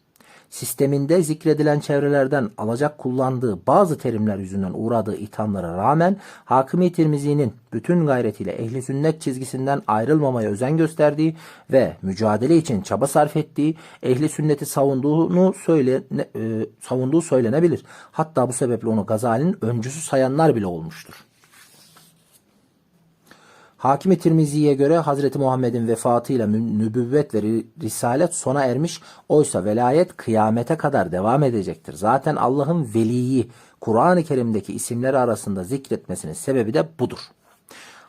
Sisteminde zikredilen çevrelerden alacak kullandığı bazı terimler yüzünden uğradığı ithamlara rağmen Hakim-i Tirmizi'nin bütün gayretiyle ehli sünnet çizgisinden ayrılmamaya özen gösterdiği ve mücadele için çaba sarf ettiği, ehli sünneti savunduğu söylenebilir. Hatta bu sebeple onu Gazali'nin öncüsü sayanlar bile olmuştur. Hakim-i Tirmizi'ye göre Hazreti Muhammed'in vefatıyla nübüvvet ve risalet sona ermiş, oysa velayet kıyamete kadar devam edecektir. Zaten Allah'ın veliyi Kur'an-ı Kerim'deki isimleri arasında zikretmesinin sebebi de budur.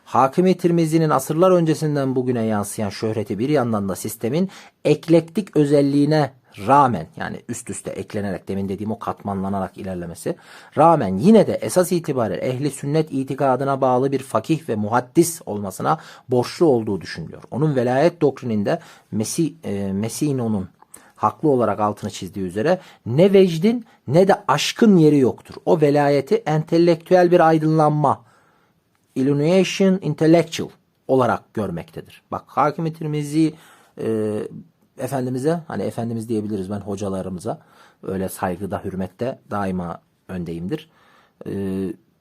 Hakim-i Tirmizi'nin asırlar öncesinden bugüne yansıyan şöhreti bir yandan da sistemin eklektik özelliğine rağmen, yani üst üste eklenerek, demin dediğim o katmanlanarak ilerlemesi rağmen, yine de esas itibariyle ehli sünnet itikadına bağlı bir fakih ve muhaddis olmasına borçlu olduğu düşünülüyor. Onun velayet doktrininde Mesino'nun haklı olarak altını çizdiği üzere ne vecdin ne de aşkın yeri yoktur. O velayeti entelektüel bir aydınlanma, illumination intellectual olarak görmektedir. Bak, Hakim-i Tirmizi Efendimiz'e, hani Efendimiz diyebiliriz, ben hocalarımıza öyle saygıda, hürmette daima öndeyimdir.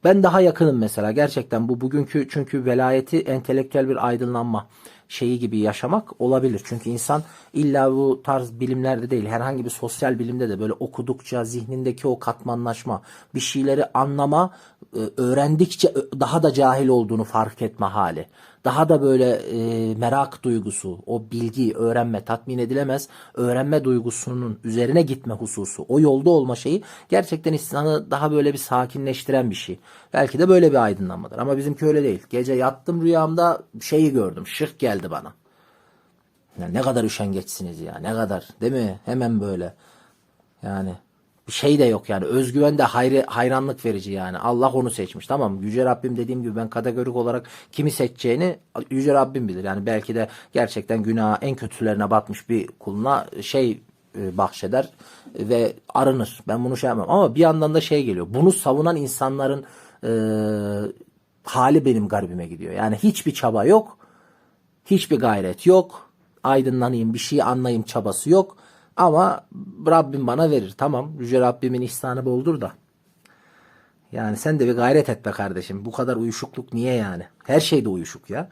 Ben daha yakınım mesela gerçekten bu bugünkü, çünkü velayeti entelektüel bir aydınlanma şeyi gibi yaşamak olabilir. Çünkü insan illa bu tarz bilimlerde değil, herhangi bir sosyal bilimde de böyle okudukça zihnindeki o katmanlaşma, bir şeyleri anlama, öğrendikçe daha da cahil olduğunu fark etme hali. Daha da böyle merak duygusu, o bilgi, öğrenme, tatmin edilemez öğrenme duygusunun üzerine gitme hususu, o yolda olma şeyi gerçekten insanı daha böyle bir sakinleştiren bir şey. Belki de böyle bir aydınlanmadır ama bizimki öyle değil. Gece yattım, rüyamda şeyi gördüm, şık geldi bana. Ya ne kadar üşengeçsiniz ya, ne kadar, değil mi? Hemen böyle yani. Bir şey de yok yani. Özgüven de hayranlık verici yani. Allah onu seçmiş. Tamam, Yüce Rabbim, dediğim gibi ben kategorik olarak kimi seçeceğini Yüce Rabbim bilir. Yani belki de gerçekten günaha en kötülerine batmış bir kuluna bahşeder ve arınır. Ben bunu şey yapmam. Ama bir yandan da şey geliyor. Bunu savunan insanların hali benim garibime gidiyor. Yani hiçbir çaba yok. Hiçbir gayret yok. Aydınlanayım, bir şey anlayayım çabası yok. Ama Rabbim bana verir. Tamam, Yüce Rabbimin ihsanı boldur da. Yani sen de bir gayret et be kardeşim. Bu kadar uyuşukluk niye yani? Her şeyde uyuşuk ya.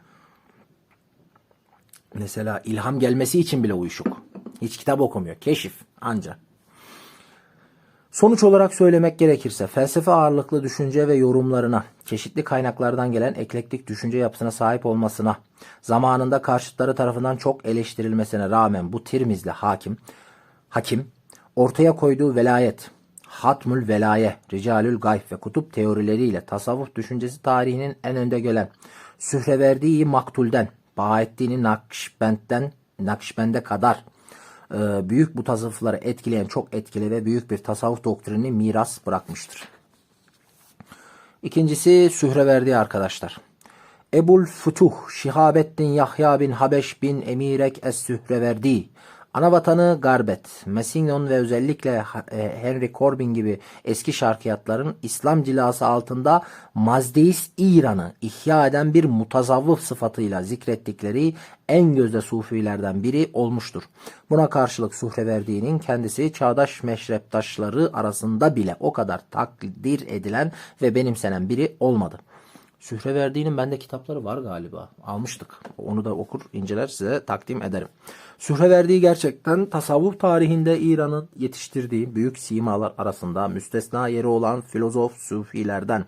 Mesela ilham gelmesi için bile uyuşuk. Hiç kitap okumuyor. Keşif anca. Sonuç olarak söylemek gerekirse felsefe ağırlıklı düşünce ve yorumlarına, çeşitli kaynaklardan gelen eklektik düşünce yapısına sahip olmasına, zamanında karşıtları tarafından çok eleştirilmesine rağmen bu Tirmizli hakim ortaya koyduğu velayet, hatmül velaye, ricalül gayb ve kutup teorileriyle tasavvuf düşüncesi tarihinin en önde gelen Sühreverdi Maktul'den, Bahattin Nakşibend'e kadar büyük bu tasavvufları etkileyen çok etkili ve büyük bir tasavvuf doktrini miras bırakmıştır. İkincisi Sühreverdi arkadaşlar. Ebul Futuh Şihabettin Yahya bin Habeş bin Emirek Es-Sühreverdi. Anavatanı Garbet, Massignon ve özellikle Henry Corbin gibi eski şarkiyatların İslam cilası altında Mazdeist İran'ı ihya eden bir mutazavvıf sıfatıyla zikrettikleri en gözde sufilerden biri olmuştur. Buna karşılık Sühreverdi'nin kendisi çağdaş meşreptaşları arasında bile o kadar takdir edilen ve benimsenen biri olmadı. Sühreverdi'nin bende kitapları var galiba. Almıştık. Onu da okur, inceler size takdim ederim. Sühreverdi gerçekten tasavvuf tarihinde İran'ın yetiştirdiği büyük simalar arasında müstesna yeri olan filozof, sufilerden,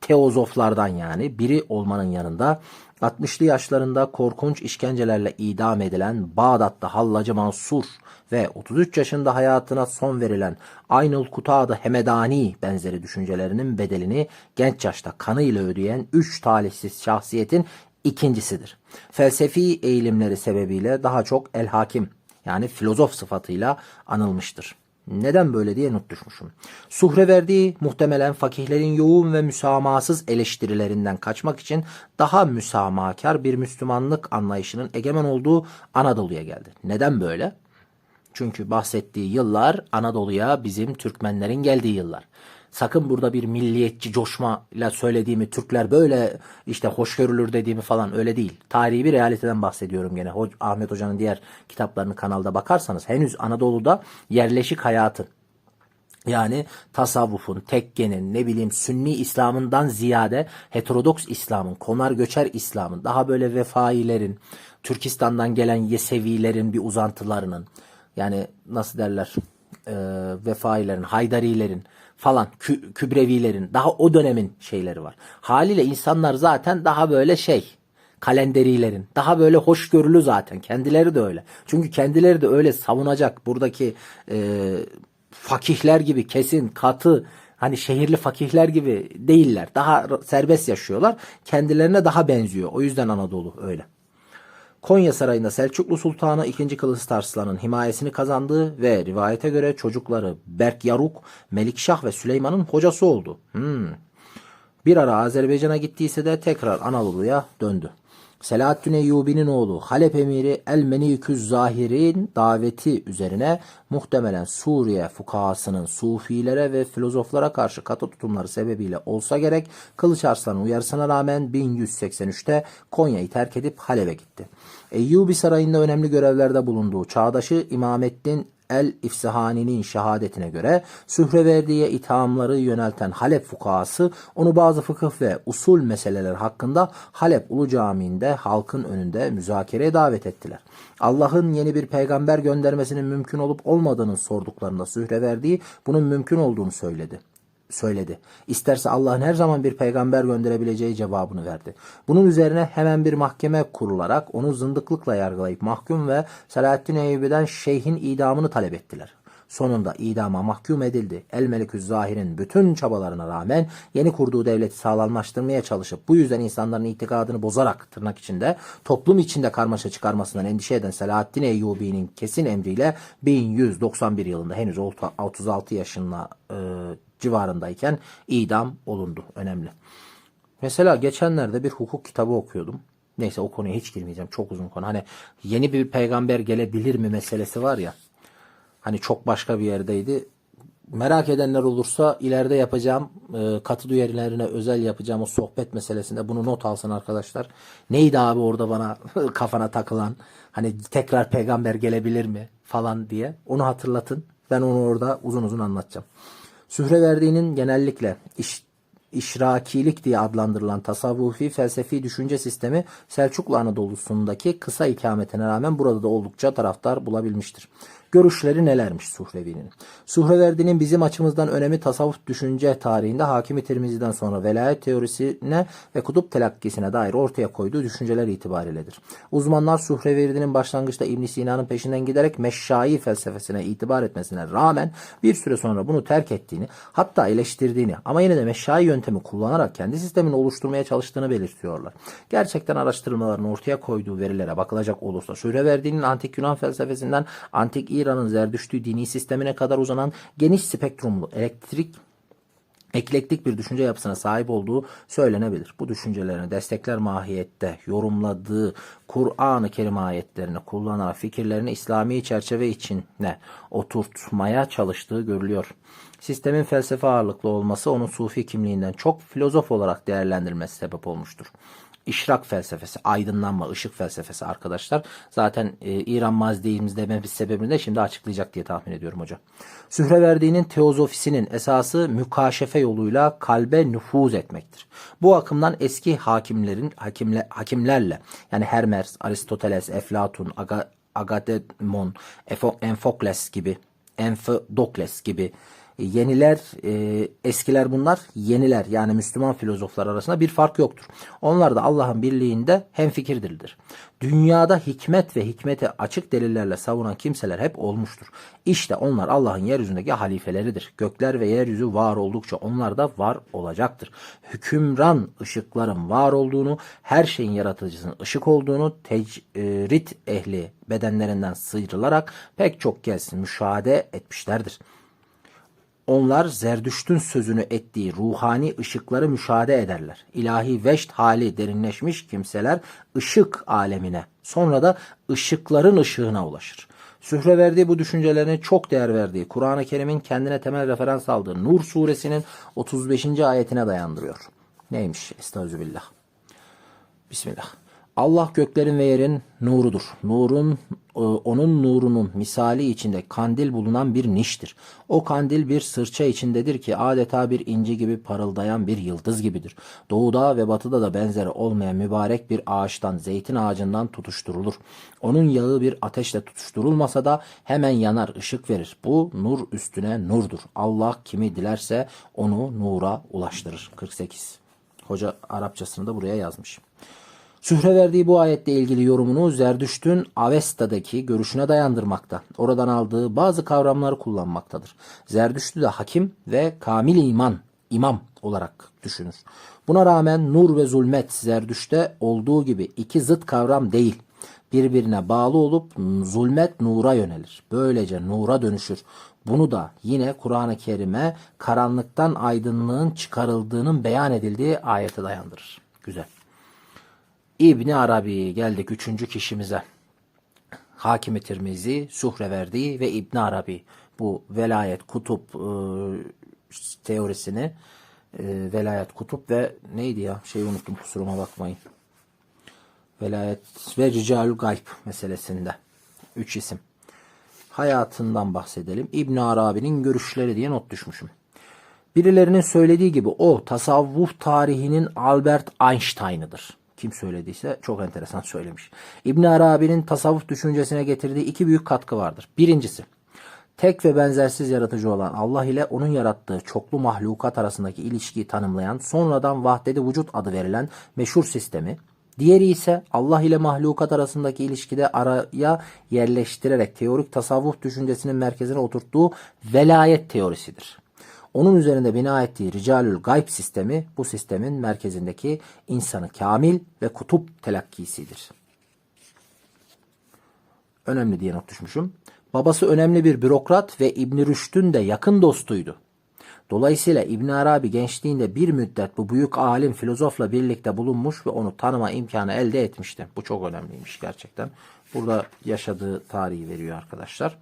teozoflardan yani biri olmanın yanında 60'lı yaşlarında korkunç işkencelerle idam edilen Bağdat'ta Hallacı Mansur ve 33 yaşında hayatına son verilen Aynul Kutad-ı Hemedani benzeri düşüncelerinin bedelini genç yaşta kanıyla ödeyen 3 talihsiz şahsiyetin ikincisidir. Felsefi eğilimleri sebebiyle daha çok el hakim yani filozof sıfatıyla anılmıştır. Neden böyle diye not düşmüşüm. Sühreverdi muhtemelen fakihlerin yoğun ve müsamahasız eleştirilerinden kaçmak için daha müsamahakar bir Müslümanlık anlayışının egemen olduğu Anadolu'ya geldi. Neden böyle? Çünkü bahsettiği yıllar Anadolu'ya bizim Türkmenlerin geldiği yıllar. Sakın burada bir milliyetçi coşmayla söylediğimi, Türkler böyle işte hoşgörülür dediğimi falan öyle değil. Tarihi bir realiteden bahsediyorum gene. Ahmet Hoca'nın diğer kitaplarını kanalda bakarsanız henüz Anadolu'da yerleşik hayatın yani tasavvufun, tekkenin, ne bileyim Sünni İslam'ından ziyade heterodoks İslam'ın, konar göçer İslam'ın, daha böyle vefailerin, Türkistan'dan gelen Yesevilerin bir uzantılarının, yani nasıl derler, vefailerin, Haydarilerin falan, Kübrevilerin, daha o dönemin şeyleri var. Haliyle insanlar zaten daha böyle kalenderilerin, daha böyle hoşgörülü zaten. Kendileri de öyle. Çünkü kendileri de öyle savunacak buradaki fakihler gibi kesin, katı, hani şehirli fakihler gibi değiller. Daha serbest yaşıyorlar. Kendilerine daha benziyor. O yüzden Anadolu öyle. Konya Sarayı'nda Selçuklu Sultanı II. Kılıç Arslan'ın himayesini kazandığı ve rivayete göre çocukları Berk Yaruk, Melikşah ve Süleyman'ın hocası oldu. Bir ara Azerbaycan'a gittiyse de tekrar Anadolu'ya döndü. Selahaddin Eyyubi'nin oğlu Halep emiri El-Meniküz Zahir'in daveti üzerine muhtemelen Suriye fukahasının sufilere ve filozoflara karşı katı tutumları sebebiyle olsa gerek Kılıç Arslan'ın uyarısına rağmen 1183'te Konya'yı terk edip Halep'e gitti. Eyyubi Sarayı'nda önemli görevlerde bulunduğu çağdaşı İmamettin El-İfsihani'nin şehadetine göre Sühreverdi'ye ithamları yönelten Halep fukahası onu bazı fıkıh ve usul meseleler hakkında Halep Ulu Camii'nde halkın önünde müzakereye davet ettiler. Allah'ın yeni bir peygamber göndermesinin mümkün olup olmadığını sorduklarında Sühreverdi bunun mümkün olduğunu söyledi. İsterse Allah'ın her zaman bir peygamber gönderebileceği cevabını verdi. Bunun üzerine hemen bir mahkeme kurularak onu zındıklıkla yargılayıp mahkum ve Selahaddin Eyyubi'den şeyhin idamını talep ettiler. Sonunda idama mahkum edildi. El-Meliküz Zahir'in bütün çabalarına rağmen yeni kurduğu devleti sağlamlaştırmaya çalışıp bu yüzden insanların itikadını bozarak tırnak içinde toplum içinde karmaşa çıkarmasından endişe eden Selahaddin Eyyubi'nin kesin emriyle 1191 yılında henüz 36 yaşında civarındayken idam olundu. Önemli. Mesela geçenlerde bir hukuk kitabı okuyordum. Neyse o konuya hiç girmeyeceğim. Çok uzun konu. Hani yeni bir peygamber gelebilir mi meselesi var ya. Hani çok başka bir yerdeydi. Merak edenler olursa ileride yapacağım katı üyelerine özel yapacağım o sohbet meselesinde bunu not alsın arkadaşlar. Neydi abi orada bana kafana takılan hani tekrar peygamber gelebilir mi falan diye onu hatırlatın. Ben onu orada uzun uzun anlatacağım. Sühreverdi'nin genellikle İşrakilik diye adlandırılan tasavvufi felsefi düşünce sistemi Selçuklu Anadolu'sundaki kısa ikametine rağmen burada da oldukça taraftar bulabilmiştir. Görüşleri nelermiş Suhrevi'nin? Suhreverdi'nin bizim açımızdan önemi tasavvuf düşünce tarihinde Hakim-i Tirmizi'den sonra velayet teorisine ve kutup telakkisine dair ortaya koyduğu düşünceler itibariyledir. Uzmanlar Suhreverdi'nin başlangıçta İbn Sina'nın peşinden giderek meşşai felsefesine itibar etmesine rağmen bir süre sonra bunu terk ettiğini, hatta eleştirdiğini ama yine de meşşai yöntemi kullanarak kendi sistemini oluşturmaya çalıştığını belirtiyorlar. Gerçekten araştırmaların ortaya koyduğu verilere bakılacak olursa Suhreverdi'nin antik Yunan felsefesinden antik İran'ın Zerdüştü dini sistemine kadar uzanan geniş spektrumlu eklektik bir düşünce yapısına sahip olduğu söylenebilir. Bu düşüncelerini destekler mahiyette yorumladığı Kur'an-ı Kerim ayetlerini kullanarak fikirlerini İslami çerçeve içine oturtmaya çalıştığı görülüyor. Sistemin felsefe ağırlıklı olması onun sufi kimliğinden çok filozof olarak değerlendirilmesi sebep olmuştur. İşrak felsefesi, aydınlanma, ışık felsefesi arkadaşlar. Zaten İran Mazdi'miz dememiz sebebini de şimdi açıklayacak diye tahmin ediyorum hocam. Suhreverdi'nin teozofisinin esası mükaşefe yoluyla kalbe nüfuz etmektir. Bu akımdan eski hakimlerle yani Hermes, Aristoteles, Eflatun, Agamemnon, Empedokles gibi yeniler, eskiler bunlar, yeniler yani Müslüman filozoflar arasında bir fark yoktur. Onlar da Allah'ın birliğinde hemfikirdirler. Dünyada hikmet ve hikmeti açık delillerle savunan kimseler hep olmuştur. İşte onlar Allah'ın yeryüzündeki halifeleridir. Gökler ve yeryüzü var oldukça onlar da var olacaktır. Hükümran ışıkların var olduğunu, her şeyin yaratıcısının ışık olduğunu tecrit ehli bedenlerinden sıyrılarak pek çok kez müşahede etmişlerdir. Onlar Zerdüşt'ün sözünü ettiği ruhani ışıkları müşahede ederler. İlahi veşt hali derinleşmiş kimseler ışık alemine, sonra da ışıkların ışığına ulaşır. Suhreverdi bu düşüncelerine çok değer verdiği Kur'an-ı Kerim'in kendine temel referans aldığı Nur suresinin 35. ayetine dayandırıyor. Neymiş? Estağfirullah. Bismillah. Allah göklerin ve yerin nurudur. Onun nurunun misali içinde kandil bulunan bir niştir. O kandil bir sırça içindedir ki adeta bir inci gibi parıldayan bir yıldız gibidir. Doğuda ve batıda da benzeri olmayan mübarek bir ağaçtan, zeytin ağacından tutuşturulur. Onun yağı bir ateşle tutuşturulmasa da hemen yanar, ışık verir. Bu nur üstüne nurdur. Allah kimi dilerse onu nura ulaştırır. 48. Hoca Arapçasını da buraya yazmış. Suhreverdi bu ayetle ilgili yorumunu Zerdüşt'ün Avesta'daki görüşüne dayandırmakta. Oradan aldığı bazı kavramları kullanmaktadır. Zerdüşt'ü de hakim ve kamil imam olarak düşünür. Buna rağmen nur ve zulmet Zerdüşt'te olduğu gibi iki zıt kavram değil. Birbirine bağlı olup zulmet nura yönelir. Böylece nura dönüşür. Bunu da yine Kur'an-ı Kerim'e karanlıktan aydınlığın çıkarıldığının beyan edildiği ayete dayandırır. Güzel. İbni Arabi geldik 3. kişimize. Hakim-i Tirmizi, Suhreverdi ve İbni Arabi bu velayet kutup teorisini velayet kutup ve neydi ya unuttum kusuruma bakmayın. Velayet ve ricalü gayb meselesinde 3 isim. Hayatından bahsedelim. İbn Arabi'nin görüşleri diye not düşmüşüm. Birilerinin söylediği gibi o tasavvuf tarihinin Albert Einstein'ıdır. Kim söylediyse çok enteresan söylemiş. İbn Arabi'nin tasavvuf düşüncesine getirdiği iki büyük katkı vardır. Birincisi, tek ve benzersiz yaratıcı olan Allah ile onun yarattığı çoklu mahlukat arasındaki ilişkiyi tanımlayan, sonradan vahdet-i vücut adı verilen meşhur sistemi. Diğeri ise Allah ile mahlukat arasındaki ilişkide araya yerleştirerek teorik tasavvuf düşüncesinin merkezine oturttuğu velayet teorisidir. Onun üzerinde bina ettiği Ricalül Gayb sistemi bu sistemin merkezindeki insanı kamil ve kutup telakkisidir. Önemli diye not düşmüşüm. Babası önemli bir bürokrat ve İbn Rüşd'ün de yakın dostuydu. Dolayısıyla İbn Arabi gençliğinde bir müddet bu büyük alim filozofla birlikte bulunmuş ve onu tanıma imkanı elde etmişti. Bu çok önemliymiş gerçekten. Burada yaşadığı tarihi veriyor arkadaşlar.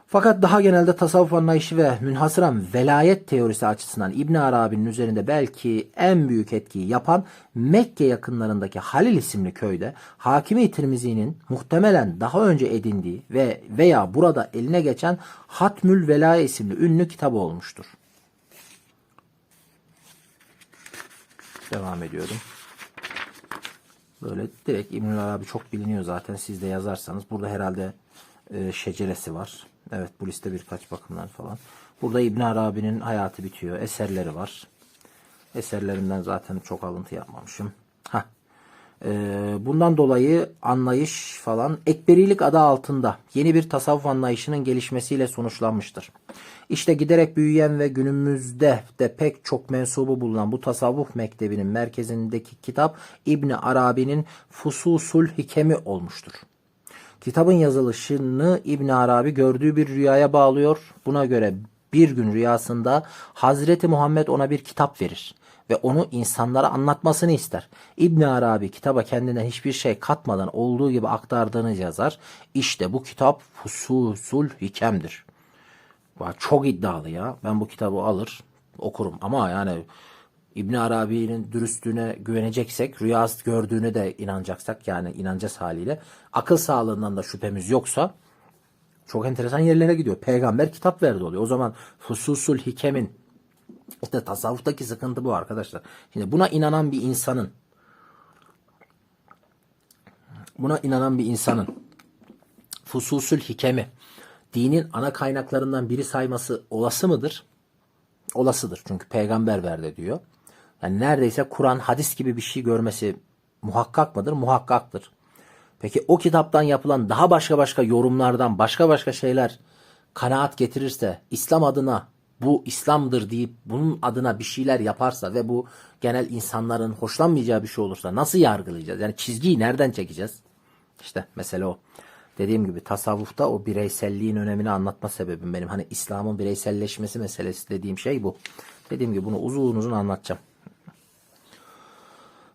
Fakat daha genelde tasavvuf anlayışı ve münhasıran velayet teorisi açısından İbn Arabi'nin üzerinde belki en büyük etkiyi yapan Mekke yakınlarındaki Halil isimli köyde Hakim-i Tirmizi'nin muhtemelen daha önce edindiği veya burada eline geçen Hatmül Velaye isimli ünlü kitabı olmuştur. Devam ediyorum. Böyle direkt İbnül Arabi çok biliniyor zaten. Siz de yazarsanız. Burada herhalde şeceresi var. Evet, bu liste birkaç bakımdan falan. Burada İbn Arabi'nin hayatı bitiyor. Eserleri var. Eserlerinden zaten çok alıntı yapmamışım. Bundan dolayı anlayış falan Ekberilik adı altında yeni bir tasavvuf anlayışının gelişmesiyle sonuçlanmıştır. İşte giderek büyüyen ve günümüzde de pek çok mensubu bulunan bu tasavvuf mektebinin merkezindeki kitap İbn Arabi'nin Fususul Hikemi olmuştur. Kitabın yazılışını İbn Arabi gördüğü bir rüyaya bağlıyor. Buna göre bir gün rüyasında Hazreti Muhammed ona bir kitap verir ve onu insanlara anlatmasını ister. İbn Arabi kitaba kendinden hiçbir şey katmadan olduğu gibi aktardığını yazar. İşte bu kitap Fususul Hikem'dir. Çok iddialı ya. Ben bu kitabı alır okurum ama yani İbn Arabi'nin dürüstlüğüne güveneceksek, rüya gördüğüne de inanacaksak, yani inanacağız haliyle, akıl sağlığından da şüphemiz yoksa çok enteresan yerlere gidiyor. Peygamber kitap verdi oluyor. O zaman Fususul Hikem'in, işte tasavvuftaki sıkıntı bu arkadaşlar. Şimdi buna inanan bir insanın Fususul Hikem'i dinin ana kaynaklarından biri sayması olası mıdır? Olasıdır. Çünkü peygamber verdi diyor. Yani neredeyse Kur'an, hadis gibi bir şey görmesi muhakkak mıdır? Muhakkaktır. Peki o kitaptan yapılan daha başka yorumlardan başka şeyler kanaat getirirse, İslam adına bu İslam'dır deyip bunun adına bir şeyler yaparsa ve bu genel insanların hoşlanmayacağı bir şey olursa nasıl yargılayacağız? Yani çizgiyi nereden çekeceğiz? İşte mesele o. Dediğim gibi tasavvufta o bireyselliğin önemini anlatma sebebim benim. Hani İslam'ın bireyselleşmesi meselesi dediğim şey bu. Dediğim gibi bunu uzun anlatacağım.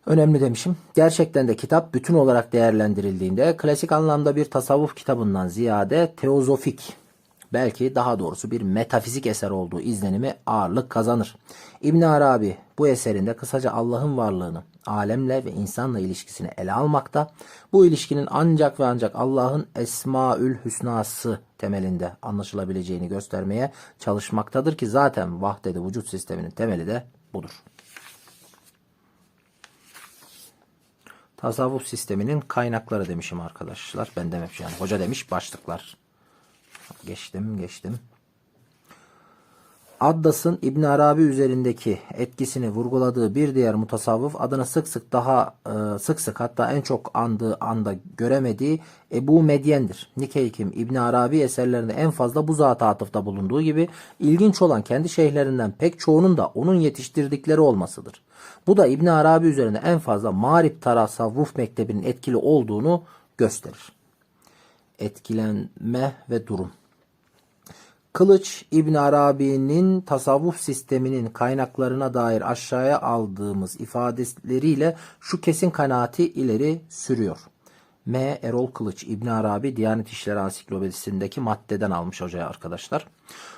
Önemli demişim. Gerçekten de kitap bütün olarak değerlendirildiğinde klasik anlamda bir tasavvuf kitabından ziyade teozofik, belki daha doğrusu bir metafizik eser olduğu izlenimi ağırlık kazanır. İbn Arabi bu eserinde kısaca Allah'ın varlığını, alemle ve insanla ilişkisini ele almakta, bu ilişkinin ancak ve ancak Allah'ın Esmaül Hüsnası temelinde anlaşılabileceğini göstermeye çalışmaktadır ki zaten vahdet-i vücut sisteminin temeli de budur. Tasavvuf sisteminin kaynakları demişim arkadaşlar. Ben dememiş yani. Hoca demiş başlıklar. Geçtim. Addas'ın İbn Arabi üzerindeki etkisini vurguladığı bir diğer mutasavvıf adını sık hatta en çok andığı anda göremediği Ebu Medyen'dir. Nitekim İbn Arabi eserlerinde en fazla bu zata atıfta bulunduğu gibi ilginç olan kendi şeyhlerinden pek çoğunun da onun yetiştirdikleri olmasıdır. Bu da İbn Arabi üzerinde en fazla Mağrib tasavvuf mektebinin etkili olduğunu gösterir. Etkilenme ve durum. Kılıç İbn Arabi'nin tasavvuf sisteminin kaynaklarına dair aşağıya aldığımız ifadeleriyle şu kesin kanaati ileri sürüyor. M. Erol Kılıç, İbn Arabi Diyanet İşleri Ansiklopedisindeki maddeden almış hocaya arkadaşlar.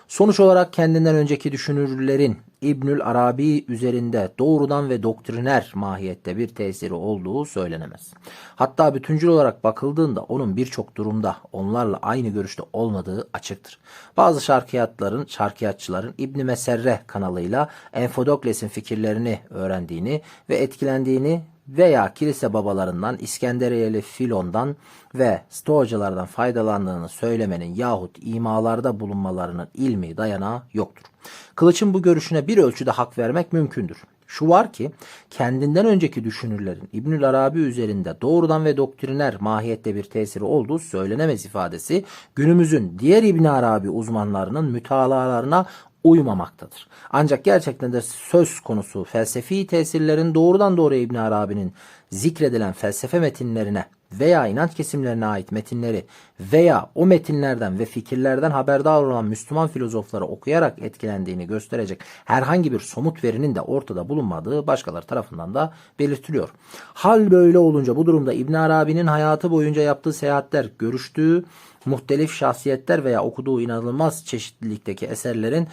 Sonuç olarak kendinden önceki düşünürlerin İbnül Arabi üzerinde doğrudan ve doktriner mahiyette bir tesiri olduğu söylenemez. Hatta bütüncül olarak bakıldığında onun birçok durumda onlarla aynı görüşte olmadığı açıktır. Bazı şarkiyatçıların İbn Meserre kanalıyla Enfodokles'in fikirlerini öğrendiğini ve etkilendiğini veya kilise babalarından İskenderiyeli Filon'dan ve Stoacılardan faydalandığını söylemenin yahut imalarda bulunmalarının ilmi dayanağı yoktur. Kılıç'ın bu görüşüne bir ölçüde hak vermek mümkündür. Şu var ki kendinden önceki düşünürlerin İbnül Arabi üzerinde doğrudan ve doktriner mahiyette bir tesiri olduğu söylenemez ifadesi günümüzün diğer İbn Arabi uzmanlarının mütalalarına uymamaktadır. Ancak gerçekten de söz konusu felsefi tesirlerin doğrudan doğruya İbn Arabi'nin zikredilen felsefe metinlerine veya inanç kesimlerine ait metinleri veya o metinlerden ve fikirlerden haberdar olan Müslüman filozofları okuyarak etkilendiğini gösterecek herhangi bir somut verinin de ortada bulunmadığı başkaları tarafından da belirtiliyor. Hal böyle olunca bu durumda İbn Arabi'nin hayatı boyunca yaptığı seyahatler, görüştüğü muhtelif şahsiyetler veya okuduğu inanılmaz çeşitlilikteki eserlerin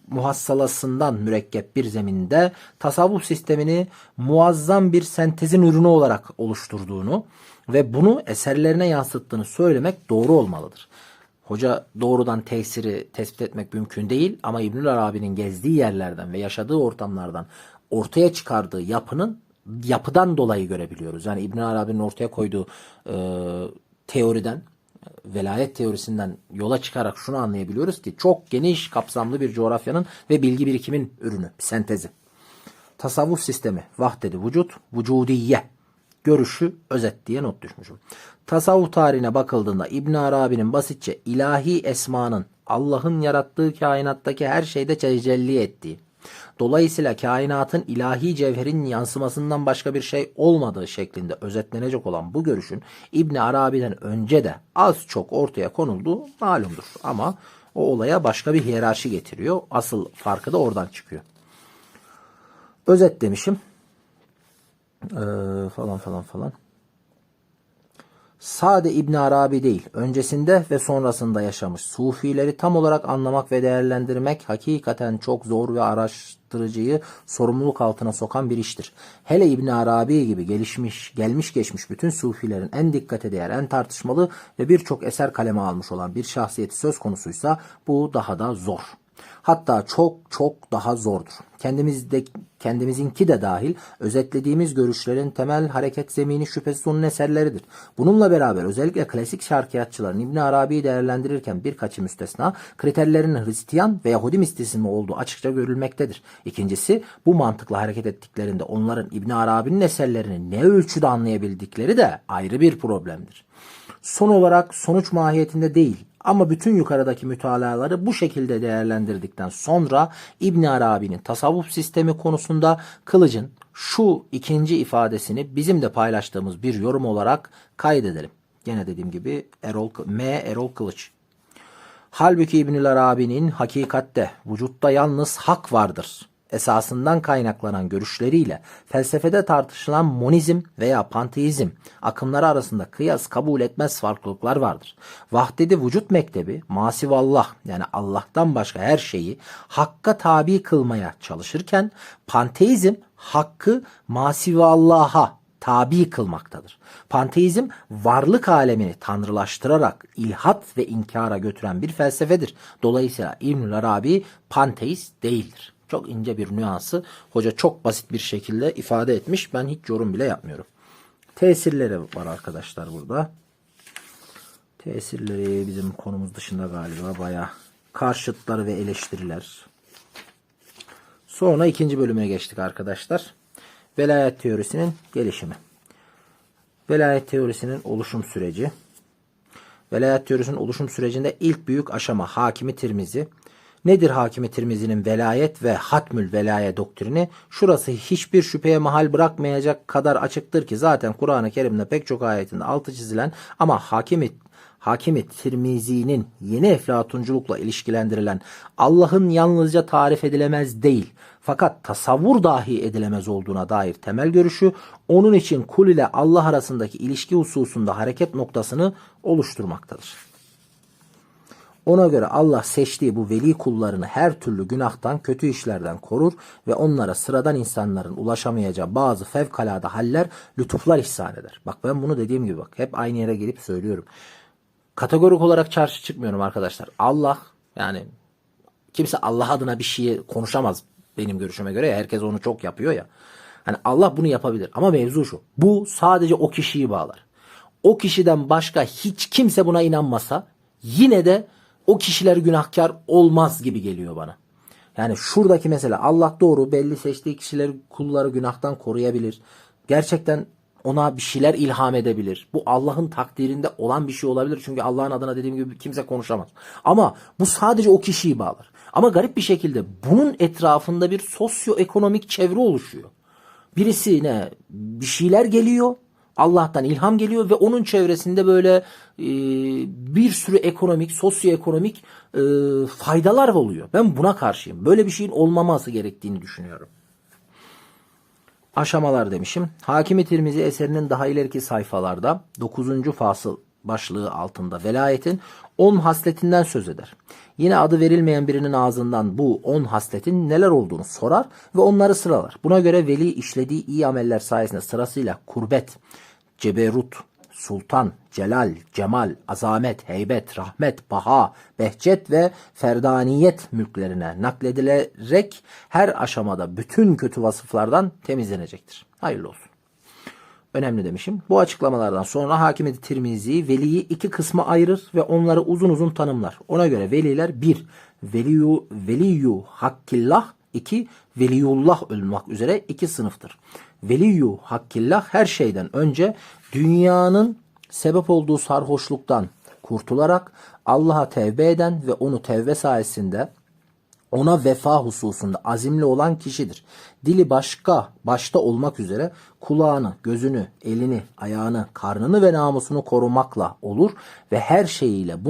muhassalasından mürekkep bir zeminde tasavvuf sistemini muazzam bir sentezin ürünü olarak oluşturduğunu ve bunu eserlerine yansıttığını söylemek doğru olmalıdır. Hoca doğrudan tesiri tespit etmek mümkün değil ama İbnül Arabi'nin gezdiği yerlerden ve yaşadığı ortamlardan ortaya çıkardığı yapıdan dolayı görebiliyoruz. Yani İbn Arabi'nin ortaya koyduğu teoriden, velayet teorisinden yola çıkarak şunu anlayabiliyoruz ki çok geniş kapsamlı bir coğrafyanın ve bilgi birikimin ürünü, sentezi. Tasavvuf sistemi, vahdedi vücut, vücudiye görüşü özet diye not düşmüşüm. Tasavvuf tarihine bakıldığında İbn Arabi'nin basitçe ilahi esmanın Allah'ın yarattığı kainattaki her şeyde tecelli ettiği, dolayısıyla kainatın ilahi cevherin yansımasından başka bir şey olmadığı şeklinde özetlenecek olan bu görüşün İbn Arabi'den önce de az çok ortaya konulduğu malumdur. Ama o olaya başka bir hiyerarşi getiriyor. Asıl farkı da oradan çıkıyor. Özet demişim. Falan. Sade İbn Arabi değil, öncesinde ve sonrasında yaşamış Sufileri tam olarak anlamak ve değerlendirmek hakikaten çok zor ve araştırıcıyı sorumluluk altına sokan bir iştir. Hele İbn Arabi gibi gelmiş geçmiş bütün Sufilerin en dikkate değer, en tartışmalı ve birçok eser kaleme almış olan bir şahsiyeti söz konusuysa bu daha da zor. Hatta çok daha zordur. Kendimizinki de dahil özetlediğimiz görüşlerin temel hareket zemini şüphesiz onun eserleridir. Bununla beraber özellikle klasik şarkiyatçıların İbn Arabi'yi değerlendirirken birkaçı müstesna kriterlerinin Hristiyan ve Yahudi mistisizmi olduğu açıkça görülmektedir. İkincisi, bu mantıkla hareket ettiklerinde onların İbn Arabi'nin eserlerini ne ölçüde anlayabildikleri de ayrı bir problemdir. Son olarak sonuç mahiyetinde değil ama bütün yukarıdaki mütalaları bu şekilde değerlendirdikten sonra İbn Arabi'nin tasavvuf sistemi konusunda Kılıç'ın şu ikinci ifadesini bizim de paylaştığımız bir yorum olarak kaydedelim. Gene dediğim gibi Erol Kılıç. Halbuki İbn Arabi'nin hakikatte vücutta yalnız hak vardır esasından kaynaklanan görüşleriyle felsefede tartışılan monizm veya panteizm akımları arasında kıyas kabul etmez farklılıklar vardır. Vahdedi vücut mektebi masivallah yani Allah'tan başka her şeyi hakka tabi kılmaya çalışırken panteizm hakkı masivallah'a tabi kılmaktadır. Panteizm varlık alemini tanrılaştırarak ilhat ve inkara götüren bir felsefedir. Dolayısıyla İbnül Arabi panteist değildir. Çok ince bir nüansı hoca çok basit bir şekilde ifade etmiş. Ben hiç yorum bile yapmıyorum. Tesirleri var arkadaşlar burada. Tesirleri bizim konumuz dışında galiba bayağı karşıtlar ve eleştiriler. Sonra ikinci bölüme geçtik arkadaşlar. Velayet teorisinin gelişimi. Velayet teorisinin oluşum süreci. Velayet teorisinin oluşum sürecinde ilk büyük aşama Hakimi Tirmizi. Nedir Hakimi Tirmizi'nin velayet ve hatmül velaye doktrini? Şurası hiçbir şüpheye mahal bırakmayacak kadar açıktır ki zaten Kur'an-ı Kerim'de pek çok ayetinde altı çizilen ama Hakimi Tirmizi'nin yeni eflatunculukla ilişkilendirilen Allah'ın yalnızca tarif edilemez değil fakat tasavvur dahi edilemez olduğuna dair temel görüşü onun için kul ile Allah arasındaki ilişki hususunda hareket noktasını oluşturmaktadır. Ona göre Allah seçtiği bu veli kullarını her türlü günahtan, kötü işlerden korur ve onlara sıradan insanların ulaşamayacağı bazı fevkalade haller, lütuflar ihsan eder. Bak ben bunu dediğim gibi hep aynı yere gelip söylüyorum. Kategorik olarak çarşı çıkmıyorum arkadaşlar. Allah yani kimse Allah adına bir şeyi konuşamaz benim görüşüme göre. Herkes onu çok yapıyor ya. Hani Allah bunu yapabilir ama mevzu şu. Bu sadece o kişiyi bağlar. O kişiden başka hiç kimse buna inanmasa yine de o kişiler günahkar olmaz gibi geliyor bana. Yani şuradaki mesela Allah doğru belli seçtiği kişileri kulları günahtan koruyabilir. Gerçekten ona bir şeyler ilham edebilir. Bu Allah'ın takdirinde olan bir şey olabilir. Çünkü Allah'ın adına dediğim gibi kimse konuşamaz. Ama bu sadece o kişiyi bağlar. Ama garip bir şekilde bunun etrafında bir sosyoekonomik çevre oluşuyor. Birisine bir şeyler geliyor. Allah'tan ilham geliyor ve onun çevresinde böyle bir sürü ekonomik, sosyoekonomik faydalar oluyor. Ben buna karşıyım. Böyle bir şeyin olmaması gerektiğini düşünüyorum. Aşamalar demişim. Hakimi Tirmizi eserinin daha ileriki sayfalarda 9. fasıl başlığı altında velayetin 10 hasletinden söz eder. Yine adı verilmeyen birinin ağzından bu 10 hasletin neler olduğunu sorar ve onları sıralar. Buna göre veli işlediği iyi ameller sayesinde sırasıyla kurbet, ceberut, sultan, celal, cemal, azamet, heybet, rahmet, baha, behçet ve ferdaniyet mülklerine nakledilerek her aşamada bütün kötü vasıflardan temizlenecektir. Hayırlı olsun. Önemli demişim. Bu açıklamalardan sonra Hakim Tirmizi veliyi iki kısma ayırır ve onları uzun uzun tanımlar. Ona göre veliler 1. Veliyyu hakkillah, 2. Veliyullah olmak üzere iki sınıftır. Veliyyu hakkillah her şeyden önce dünyanın sebep olduğu sarhoşluktan kurtularak Allah'a tevbe eden ve onu tevbe sayesinde ona vefa hususunda azimli olan kişidir. Dili başta olmak üzere kulağını, gözünü, elini, ayağını, karnını ve namusunu korumakla olur ve her şeyiyle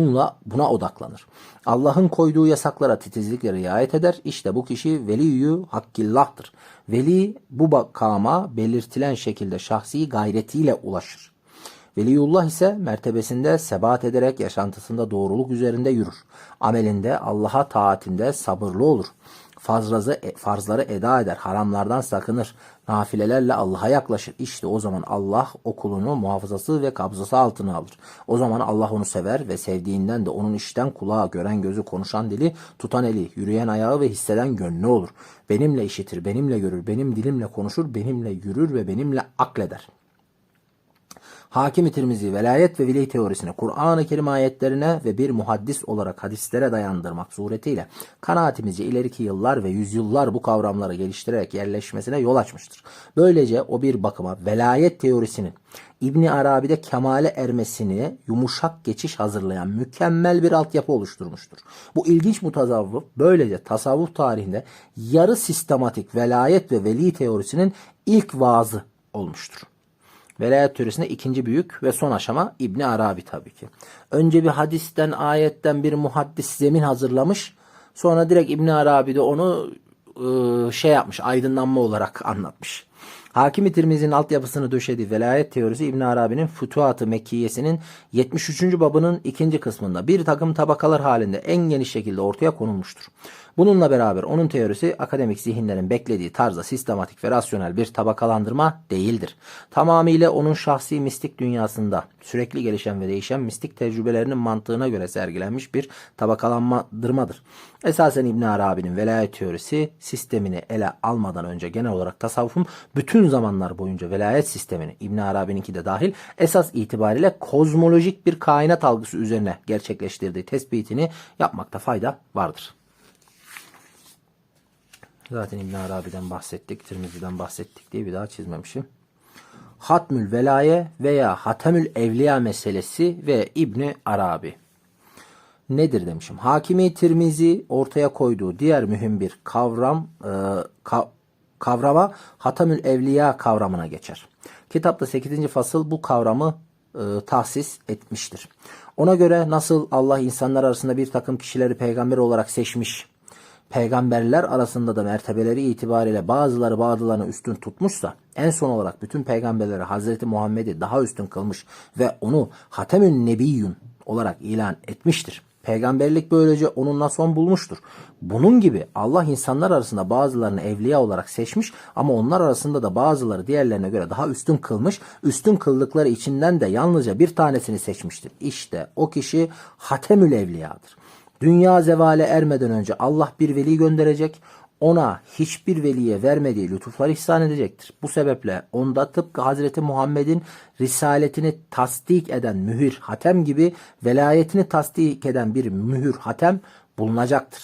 buna odaklanır. Allah'ın koyduğu yasaklara titizlikle riayet eder. İşte bu kişi veliyyü hakkillah'tır. Veli bu makama belirtilen şekilde şahsi gayretiyle ulaşır. Veliyullah ise mertebesinde sebat ederek yaşantısında doğruluk üzerinde yürür. Amelinde, Allah'a taatinde sabırlı olur. Farzları eda eder, haramlardan sakınır. Nafilelerle Allah'a yaklaşır. İşte o zaman Allah o kulunu muhafazası ve kabzası altına alır. O zaman Allah onu sever ve sevdiğinden de onun işten kulağı, gören gözü, konuşan dili, tutan eli, yürüyen ayağı ve hisseden gönlü olur. Benimle işitir, benimle görür, benim dilimle konuşur, benimle yürür ve benimle akleder. Hakim-i Tirmizi velayet ve veli teorisini Kur'an-ı Kerim ayetlerine ve bir muhaddis olarak hadislere dayandırmak suretiyle kanaatimizce ileriki yıllar ve yüzyıllar bu kavramları geliştirerek yerleşmesine yol açmıştır. Böylece o bir bakıma velayet teorisinin İbn Arabi'de kemale ermesini yumuşak geçiş hazırlayan mükemmel bir altyapı oluşturmuştur. Bu ilginç mutasavvıf böylece tasavvuf tarihinde yarı sistematik velayet ve veli teorisinin ilk vaazı olmuştur. Velayet teorisinde ikinci büyük ve son aşama İbn Arabi tabii ki. Önce bir hadisten, ayetten bir muhaddis zemin hazırlamış. Sonra direkt İbn Arabi de onu yapmış, aydınlanma olarak anlatmış. Hakim-i Tirmizi'nin altyapısını döşediği velayet teorisi İbn Arabi'nin Fütuhat-ı Mekkiyesi'nin 73. babının ikinci kısmında bir takım tabakalar halinde en geniş şekilde ortaya konulmuştur. Bununla beraber onun teorisi akademik zihinlerin beklediği tarzda sistematik ve rasyonel bir tabakalandırma değildir. Tamamıyla onun şahsi mistik dünyasında sürekli gelişen ve değişen mistik tecrübelerinin mantığına göre sergilenmiş bir tabakalandırmadır. Esasen İbn Arabi'nin velayet teorisi sistemini ele almadan önce genel olarak tasavvufun bütün zamanlar boyunca velayet sistemini, İbn Arabi'ninki de dahil, esas itibariyle kozmolojik bir kainat algısı üzerine gerçekleştirdiği tespitini yapmakta fayda vardır. Zaten İbn Arabi'den bahsettik, Tirmizi'den bahsettik diye bir daha çizmemişim. Hatmül Velaye veya Hatemül Evliya meselesi ve İbn Arabi nedir demişim. Hakimi Tirmizi ortaya koyduğu diğer mühim bir kavrama Hatemül Evliya kavramına geçer. Kitapta 8. fasıl bu kavramı tahsis etmiştir. Ona göre nasıl Allah insanlar arasında bir takım kişileri peygamber olarak seçmiş, peygamberler arasında da mertebeleri itibariyle bazılarını üstün tutmuşsa, en son olarak bütün peygamberleri Hazreti Muhammed'i daha üstün kılmış ve onu Hatemün Nebiyyun olarak ilan etmiştir. Peygamberlik böylece onunla son bulmuştur. Bunun gibi Allah insanlar arasında bazılarını evliya olarak seçmiş ama onlar arasında da bazıları diğerlerine göre daha üstün kılmış. Üstün kıldıkları içinden de yalnızca bir tanesini seçmiştir. İşte o kişi Hatemül Evliyadır. Dünya zevale ermeden önce Allah bir veli gönderecek, ona hiçbir veliye vermediği lütuflar ihsan edecektir. Bu sebeple onda tıpkı Hazreti Muhammed'in risaletini tasdik eden mühür hatem gibi velayetini tasdik eden bir mühür hatem bulunacaktır.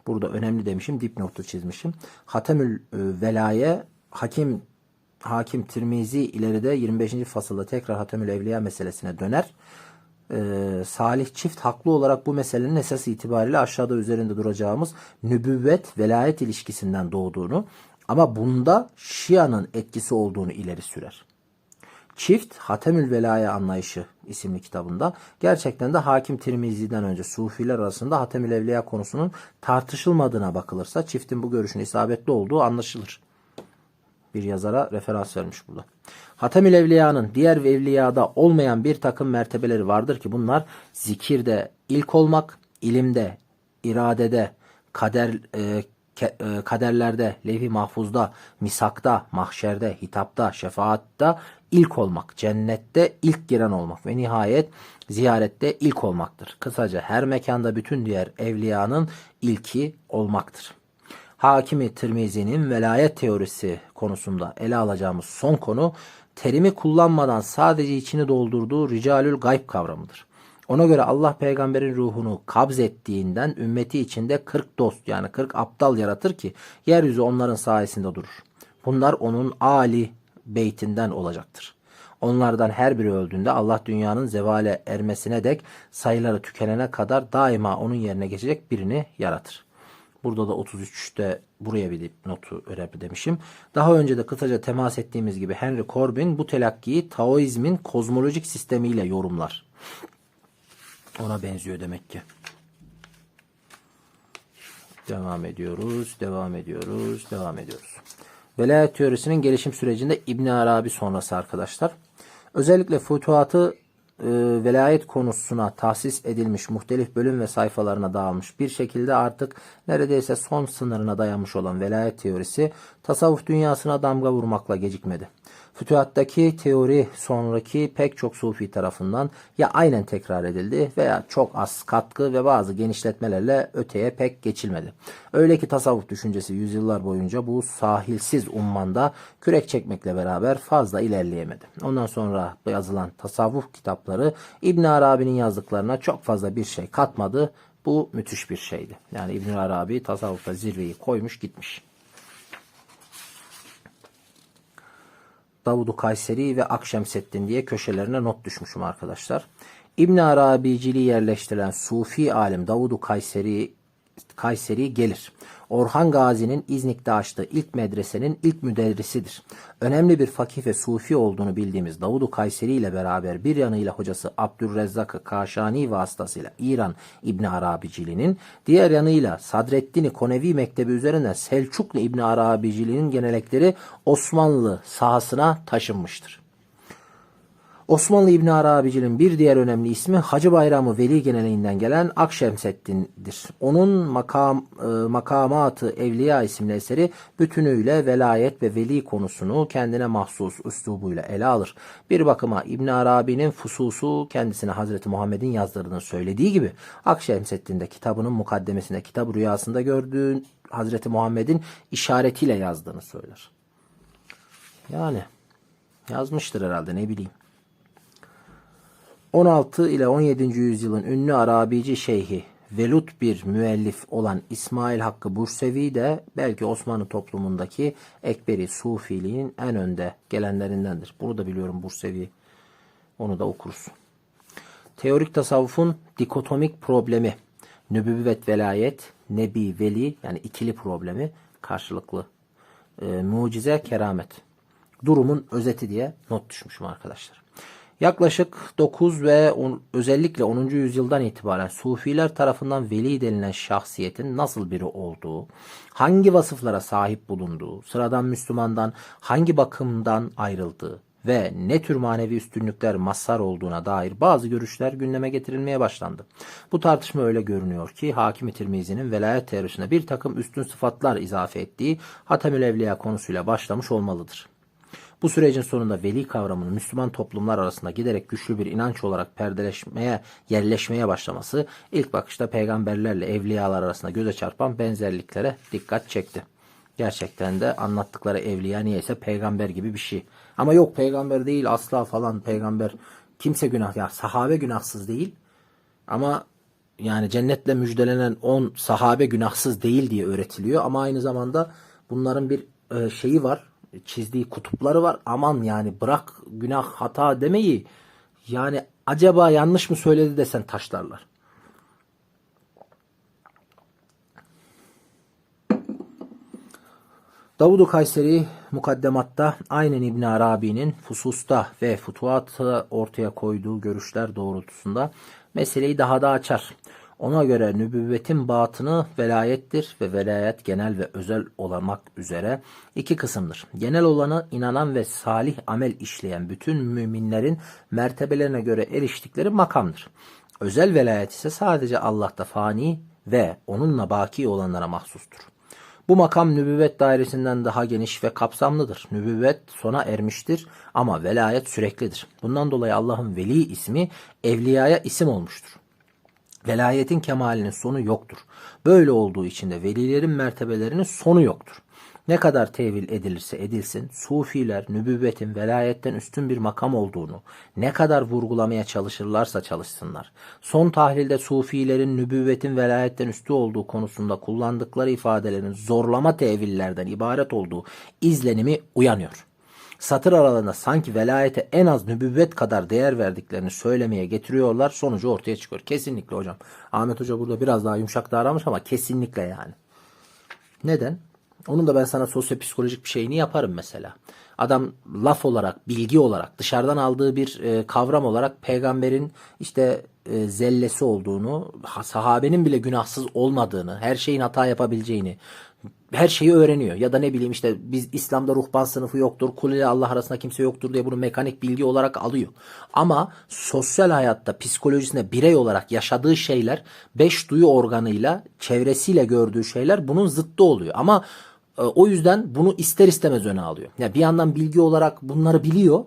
Burada önemli demişim, dipnotu çizmişim. Hatemül velaye Hakim Tirmizi ileride 25. fasılda tekrar Hatemül Evliya meselesine döner. Salih Çift haklı olarak bu meselenin esas itibariyle aşağıda üzerinde duracağımız nübüvvet velayet ilişkisinden doğduğunu ama bunda Şia'nın etkisi olduğunu ileri sürer. Çift Hatemül Velaya Anlayışı isimli kitabında gerçekten de Hakim Tirmizi'den önce Sufiler arasında Hatemül Evliya konusunun tartışılmadığına bakılırsa çiftin bu görüşün isabetli olduğu anlaşılır. Bir yazara referans vermiş burada. Hatemül Evliya'nın diğer evliyada olmayan bir takım mertebeleri vardır ki bunlar zikirde ilk olmak, ilimde, iradede, kaderlerde, levh-i mahfuzda, misakta, mahşerde, hitapta, şefaatta ilk olmak, cennette ilk giren olmak ve nihayet ziyarette ilk olmaktır. Kısaca her mekanda bütün diğer evliyanın ilki olmaktır. Hakimi Tirmizi'nin velayet teorisi konusunda ele alacağımız son konu, terimi kullanmadan sadece içini doldurduğu ricalül gayb kavramıdır. Ona göre Allah peygamberin ruhunu kabz ettiğinden ümmeti içinde 40 dost yani 40 aptal yaratır ki yeryüzü onların sayesinde durur. Bunlar onun Ali beytinden olacaktır. Onlardan her biri öldüğünde Allah dünyanın zevale ermesine dek sayıları tükenene kadar daima onun yerine geçecek birini yaratır. Burada da 33'te buraya bir notu önemli demişim. Daha önce de kısaca temas ettiğimiz gibi Henry Corbin bu telakkiyi Taoizmin kozmolojik sistemiyle yorumlar. Ona benziyor demek ki. Devam ediyoruz. Velayet teorisinin gelişim sürecinde İbn Arabi sonrası arkadaşlar. Özellikle fütuhatı velayet konusuna tahsis edilmiş muhtelif bölüm ve sayfalarına dağılmış bir şekilde artık neredeyse son sınırına dayanmış olan velayet teorisi tasavvuf dünyasına damga vurmakla gecikmedi. Fütuhattaki teori sonraki pek çok sufi tarafından ya aynen tekrar edildi veya çok az katkı ve bazı genişletmelerle öteye pek geçilmedi. Öyle ki tasavvuf düşüncesi yüzyıllar boyunca bu sahilsiz ummanda kürek çekmekle beraber fazla ilerleyemedi. Ondan sonra yazılan tasavvuf kitapları İbn Arabi'nin yazdıklarına çok fazla bir şey katmadı. Bu müthiş bir şeydi. Yani İbn Arabi tasavvufta zirveyi koymuş gitmiş. Davud-u Kayseri ve Akşemseddin diye köşelerine not düşmüşüm arkadaşlar. İbn Arabiciliği yerleştiren Sufi alim Davud-u Kayseri gelir. Orhan Gazi'nin İznik'te açtığı ilk medresenin ilk müderrisidir. Önemli bir fakih ve sufi olduğunu bildiğimiz Davud-u Kayseri ile beraber bir yanıyla hocası Abdurrezzak-ı Kaşani vasıtasıyla İran İbn Arabiciliğinin, diğer yanıyla Sadreddin-i Konevi Mektebi üzerinden Selçuklu İbn Arabiciliğinin gelenekleri Osmanlı sahasına taşınmıştır. Osmanlı İbn Arabicinin bir diğer önemli ismi Hacı Bayramı Veli geleneğinden gelen Akşemseddin'dir. Onun Makamat-ı Evliya isimli eseri bütünüyle velayet ve veli konusunu kendine mahsus üslubuyla ele alır. Bir bakıma İbn Arabi'nin fususu kendisine Hazreti Muhammed'in yazdırdığını söylediği gibi Akşemseddin'de kitabının mukaddemesinde kitap rüyasında gördüğün Hazreti Muhammed'in işaretiyle yazdığını söyler. Yani yazmıştır herhalde, ne bileyim. 16 ile 17. yüzyılın ünlü Arabici şeyhi velut bir müellif olan İsmail Hakkı Bursevi de belki Osmanlı toplumundaki ekberi sufiliğin en önde gelenlerindendir. Bunu da biliyorum, Bursevi. Onu da okuruz. Teorik tasavvufun dikotomik problemi, nübüvvet velayet, nebi veli yani ikili problemi karşılıklı, mucize keramet. Durumun özeti diye not düşmüşüm arkadaşlar. Yaklaşık 9 ve özellikle 10. yüzyıldan itibaren Sufiler tarafından veli denilen şahsiyetin nasıl biri olduğu, hangi vasıflara sahip bulunduğu, sıradan Müslümandan hangi bakımdan ayrıldığı ve ne tür manevi üstünlükler mazhar olduğuna dair bazı görüşler gündeme getirilmeye başlandı. Bu tartışma öyle görünüyor ki Hakim-i Tirmizi'nin velayet teorisine bir takım üstün sıfatlar izafe ettiği Hatemül Evliya konusuyla başlamış olmalıdır. Bu sürecin sonunda veli kavramının Müslüman toplumlar arasında giderek güçlü bir inanç olarak perdeleşmeye, yerleşmeye başlaması ilk bakışta peygamberlerle evliyalar arasında göze çarpan benzerliklere dikkat çekti. Gerçekten de anlattıkları evliya niyeyse peygamber gibi bir şey. Ama yok, peygamber değil asla falan, peygamber kimse günah, ya sahabe günahsız değil. Ama yani cennetle müjdelenen 10 sahabe günahsız değil diye öğretiliyor. Ama aynı zamanda bunların bir şeyi var. Çizdiği kutupları var. Aman yani bırak günah hata demeyi, yani acaba yanlış mı söyledi desen taşlarlar. Davud-u Kayseri mukaddematta aynen İbn Arabi'nin fususta ve futuhatı ortaya koyduğu görüşler doğrultusunda meseleyi daha da açar. Ona göre nübüvvetin batını velayettir ve velayet genel ve özel olmak üzere iki kısımdır. Genel olanı inanan ve salih amel işleyen bütün müminlerin mertebelerine göre eriştikleri makamdır. Özel velayet ise sadece Allah'ta fani ve onunla baki olanlara mahsustur. Bu makam nübüvvet dairesinden daha geniş ve kapsamlıdır. Nübüvvet sona ermiştir ama velayet süreklidir. Bundan dolayı Allah'ın veli ismi evliyaya isim olmuştur. Velayetin kemalinin sonu yoktur. Böyle olduğu için de velilerin mertebelerinin sonu yoktur. Ne kadar tevil edilirse edilsin, sufiler nübüvvetin velayetten üstün bir makam olduğunu ne kadar vurgulamaya çalışırlarsa çalışsınlar, son tahlilde sufilerin nübüvvetin velayetten üstü olduğu konusunda kullandıkları ifadelerin zorlama tevillerden ibaret olduğu izlenimi uyanıyor. Satır aralarında sanki velayete en az nübüvvet kadar değer verdiklerini söylemeye getiriyorlar. Sonucu ortaya çıkıyor. Kesinlikle hocam. Ahmet Hoca burada biraz daha yumuşak davranmış ama kesinlikle yani. Neden? Onun da ben sana sosyopsikolojik bir şeyini yaparım mesela. Adam laf olarak, bilgi olarak, dışarıdan aldığı bir kavram olarak peygamberin işte zellesi olduğunu, sahabenin bile günahsız olmadığını, her şeyin hata yapabileceğini, her şeyi öğreniyor. Ya da ne bileyim işte biz İslam'da ruhban sınıfı yoktur, kul ile Allah arasında kimse yoktur diye bunu mekanik bilgi olarak alıyor. Ama sosyal hayatta, psikolojisinde birey olarak yaşadığı şeyler, 5 duyu organıyla, çevresiyle gördüğü şeyler bunun zıttı oluyor. Ama o yüzden bunu ister istemez öne alıyor. Yani bir yandan bilgi olarak bunları biliyor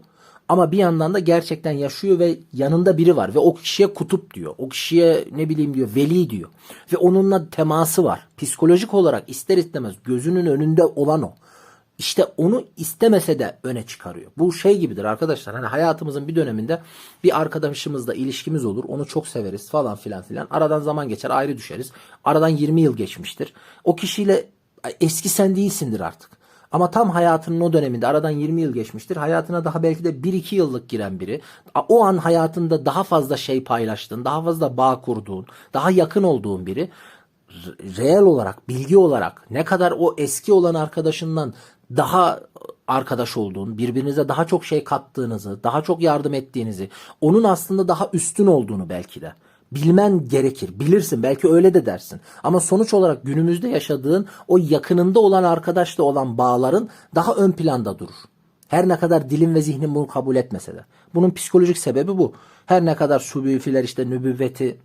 ama bir yandan da gerçekten yaşıyor ve yanında biri var ve o kişiye kutup diyor. O kişiye ne bileyim diyor, veli diyor. Ve onunla teması var. Psikolojik olarak ister istemez gözünün önünde olan o. İşte onu istemese de öne çıkarıyor. Bu şey gibidir arkadaşlar. Hani hayatımızın bir döneminde bir arkadaşımızla ilişkimiz olur. Onu çok severiz falan filan filan. Aradan zaman geçer, ayrı düşeriz. Aradan 20 yıl geçmiştir. O kişiyle eski sen değilsindir artık. Ama tam hayatının o döneminde aradan 20 yıl geçmiştir. Hayatına daha belki de 1-2 yıllık giren biri. O an hayatında daha fazla şey paylaştığın, daha fazla bağ kurduğun, daha yakın olduğun biri. Reel olarak, bilgi olarak ne kadar o eski olan arkadaşından daha arkadaş olduğun, birbirinize daha çok şey kattığınızı, daha çok yardım ettiğinizi, onun aslında daha üstün olduğunu belki de bilmen gerekir. Bilirsin, belki öyle de dersin. Ama sonuç olarak günümüzde yaşadığın o yakınında olan arkadaşla olan bağların daha ön planda durur. Her ne kadar dilin ve zihnin bunu kabul etmese de. Bunun psikolojik sebebi bu. Her ne kadar sufiler işte nübüvveti,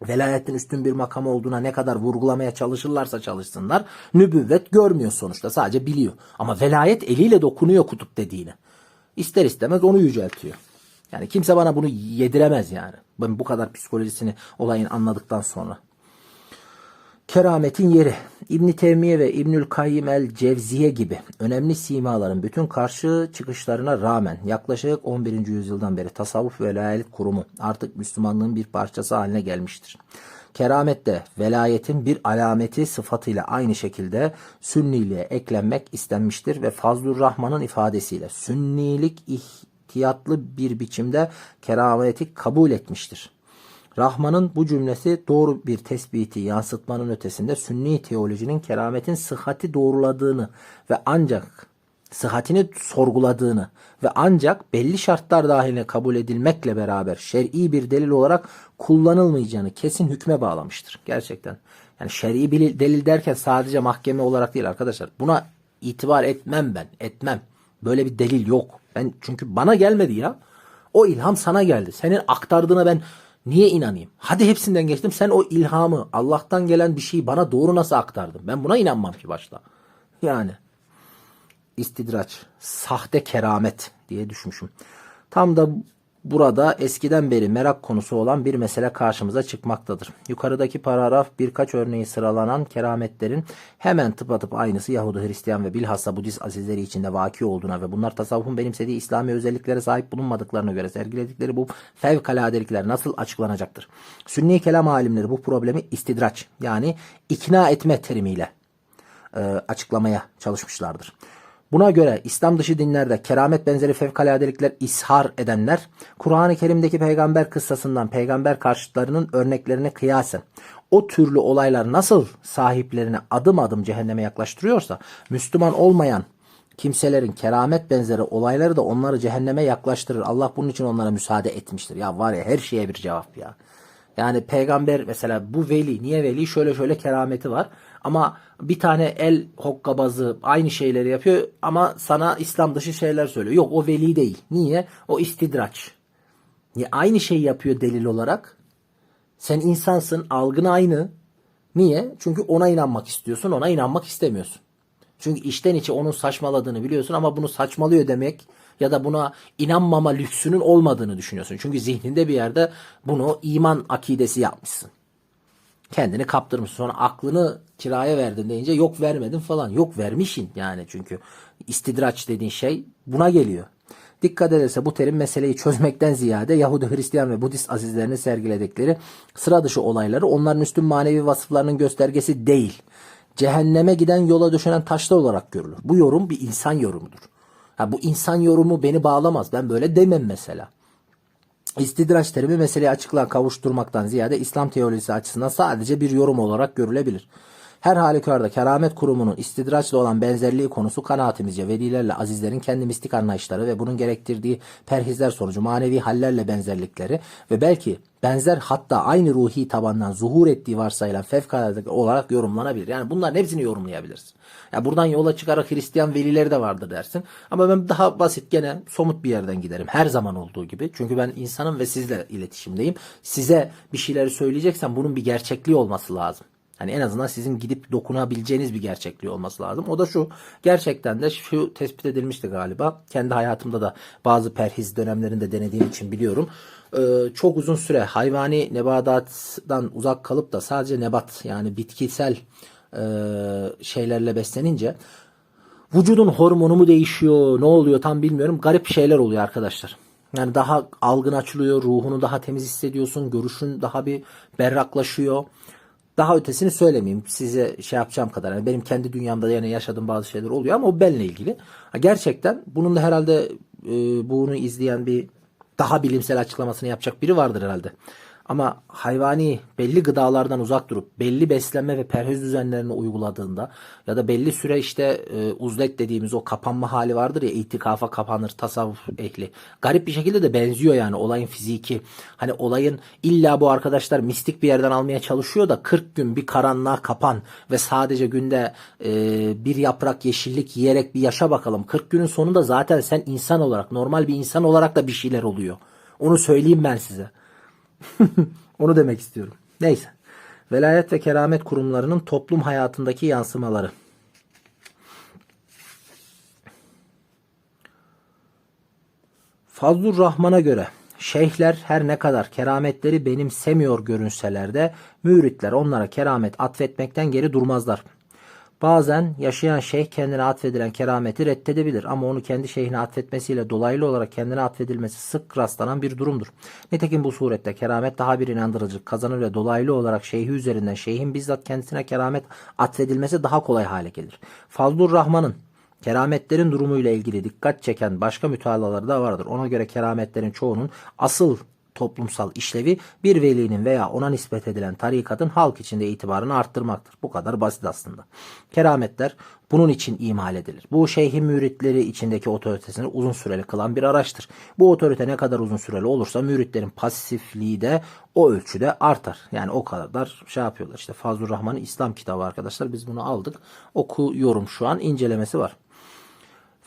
velayetin üstün bir makam olduğuna ne kadar vurgulamaya çalışırlarsa çalışsınlar, nübüvvet görmüyor sonuçta, sadece biliyor. Ama velayet eliyle dokunuyor kutup dediğini. İster istemez onu yüceltiyor. Yani kimse bana bunu yediremez yani. Ben bu kadar psikolojisini olayın anladıktan sonra. Kerametin yeri. İbn Teymiye ve İbnül Kayyim el Cevziye gibi önemli simaların bütün karşı çıkışlarına rağmen yaklaşık 11. yüzyıldan beri tasavvuf ve velayet kurumu artık Müslümanlığın bir parçası haline gelmiştir. Keramet de velayetin bir alameti sıfatıyla aynı şekilde sünniliğe eklenmek istenmiştir ve Fazlur Rahman'ın ifadesiyle sünnilik ihtiyatlı bir biçimde kerameti kabul etmiştir. Rahman'ın bu cümlesi doğru bir tespiti yansıtmanın ötesinde Sünni teolojinin kerametin sıhhati doğruladığını ve ancak sıhhatini sorguladığını ve ancak belli şartlar dahilinde kabul edilmekle beraber şer'i bir delil olarak kullanılmayacağını kesin hükme bağlamıştır. Gerçekten. Yani şer'i bir delil derken sadece mahkeme olarak değil arkadaşlar. Buna itibar etmem ben. Etmem. Böyle bir delil yok. Ben çünkü bana gelmedi ya. O ilham sana geldi. Senin aktardığına ben niye inanayım? Hadi hepsinden geçtim. Sen o ilhamı, Allah'tan gelen bir şeyi bana doğru nasıl aktardın? Ben buna inanmam ki başta. Yani istidraç, sahte keramet diye düşmüşüm. Tam da burada eskiden beri merak konusu olan bir mesele karşımıza çıkmaktadır. Yukarıdaki paragraf birkaç örneği sıralanan kerametlerin hemen tıpatıp aynısı Yahudi, Hristiyan ve bilhassa Budist azizleri içinde vaki olduğuna ve bunlar tasavvufun benimsediği İslami özelliklere sahip bulunmadıklarına göre sergiledikleri bu fevkaladelikler nasıl açıklanacaktır? Sünni kelam alimleri bu problemi istidraç yani ikna etme terimiyle açıklamaya çalışmışlardır. Buna göre İslam dışı dinlerde keramet benzeri fevkaladelikler ishar edenler, Kur'an-ı Kerim'deki peygamber kıssasından peygamber karşıtlarının örneklerini kıyasen o türlü olaylar nasıl sahiplerini adım adım cehenneme yaklaştırıyorsa, Müslüman olmayan kimselerin keramet benzeri olayları da onları cehenneme yaklaştırır. Allah bunun için onlara müsaade etmiştir. Ya var ya, her şeye bir cevap ya. Yani peygamber mesela, bu veli, niye veli? Şöyle şöyle kerameti var. Ama bir tane el hokkabazı aynı şeyleri yapıyor ama sana İslam dışı şeyler söylüyor. Yok, o veli değil. Niye? O istidraç. Niye? Aynı şeyi yapıyor delil olarak. Sen insansın, algın aynı. Niye? Çünkü ona inanmak istiyorsun, ona inanmak istemiyorsun. Çünkü içten içe onun saçmaladığını biliyorsun ama bunu saçmalıyor demek ya da buna inanmama lüksünün olmadığını düşünüyorsun. Çünkü zihninde bir yerde bunu iman akidesi yapmışsın. Kendini kaptırmışsın. Sonra aklını kiraya verdin deyince yok vermedin falan. Yok vermişsin yani çünkü istidraç dediğin şey buna geliyor. Dikkat ederse bu terim meseleyi çözmekten ziyade Yahudi, Hristiyan ve Budist azizlerinin sergiledikleri sıra dışı olayları onların üstün manevi vasıflarının göstergesi değil. Cehenneme giden yola döşenen taşlar olarak görülür. Bu yorum bir insan yorumudur. Ha, bu insan yorumu beni bağlamaz. Ben böyle demem mesela. İstidraç terimi meseleyi açıklığa kavuşturmaktan ziyade İslam teolojisi açısından sadece bir yorum olarak görülebilir. Her halükarda keramet kurumunun istidraçla olan benzerliği konusu kanaatimizce velilerle azizlerin kendi mistik anlayışları ve bunun gerektirdiği perhizler sonucu manevi hallerle benzerlikleri ve belki benzer hatta aynı ruhi tabandan zuhur ettiği varsayılan fevkalade olarak yorumlanabilir. Yani bunların hepsini yorumlayabiliriz. Ya buradan yola çıkarak Hristiyan velileri de vardır dersin. Ama ben daha basit gene somut bir yerden giderim. Her zaman olduğu gibi. Çünkü ben insanım ve sizle iletişimdeyim. Size bir şeyleri söyleyeceksem bunun bir gerçekliği olması lazım. Hani en azından sizin gidip dokunabileceğiniz bir gerçekliği olması lazım. O da şu. Gerçekten de şu tespit edilmişti galiba. Kendi hayatımda da bazı perhiz dönemlerinde denediğim için biliyorum. Çok uzun süre hayvani nebatattan uzak kalıp da sadece nebat yani bitkisel şeylerle beslenince vücudun hormonu mu değişiyor, ne oluyor tam bilmiyorum. Garip şeyler oluyor arkadaşlar. Yani daha algın açılıyor, ruhunu daha temiz hissediyorsun, görüşün daha bir berraklaşıyor. Daha ötesini söylemeyeyim. Size şey yapacağım kadar. Yani benim kendi dünyamda yani yaşadığım bazı şeyler oluyor ama o benimle ilgili. Gerçekten bunun da herhalde bunu izleyen bir daha bilimsel açıklamasını yapacak biri vardır herhalde. Ama hayvani belli gıdalardan uzak durup belli beslenme ve perhiz düzenlerini uyguladığında ya da belli süre işte uzlet dediğimiz o kapanma hali vardır ya itikafa kapanır tasavvuf ehli. Garip bir şekilde de benziyor yani olayın fiziki. Hani olayın illa bu arkadaşlar mistik bir yerden almaya çalışıyor da 40 gün bir karanlığa kapan ve sadece günde bir yaprak yeşillik yiyerek bir yaşa bakalım. 40 günün sonunda zaten sen insan olarak normal bir insan olarak da bir şeyler oluyor. Onu söyleyeyim ben size. Onu demek istiyorum. Neyse. Velayet ve keramet kurumlarının toplum hayatındaki yansımaları. Fazlur Rahman'a göre şeyhler her ne kadar kerametleri benimsemiyor görünseler de müritler onlara keramet atfetmekten geri durmazlar. Bazen yaşayan şeyh kendine atfedilen kerameti reddedebilir ama onu kendi şeyhine atfetmesiyle dolaylı olarak kendine atfedilmesi sık rastlanan bir durumdur. Nitekim bu surette keramet daha bir inandırıcılık kazanır ve dolaylı olarak şeyhi üzerinden şeyhin bizzat kendisine keramet atfedilmesi daha kolay hale gelir. Fazlur Rahman'ın kerametlerin durumuyla ilgili dikkat çeken başka mütalaları da vardır. Ona göre kerametlerin çoğunun asıl toplumsal işlevi bir velinin veya ona nispet edilen tarikatın halk içinde itibarını arttırmaktır. Bu kadar basit aslında. Kerametler bunun için imal edilir. Bu şeyhin müritleri içindeki otoritesini uzun süreli kılan bir araçtır. Bu otorite ne kadar uzun süreli olursa müritlerin pasifliği de o ölçüde artar. Yani o kadar şey yapıyorlar. İşte Fazlur Rahman'ın İslam kitabı arkadaşlar. Biz bunu aldık. Okuyorum şu an. İncelemesi var.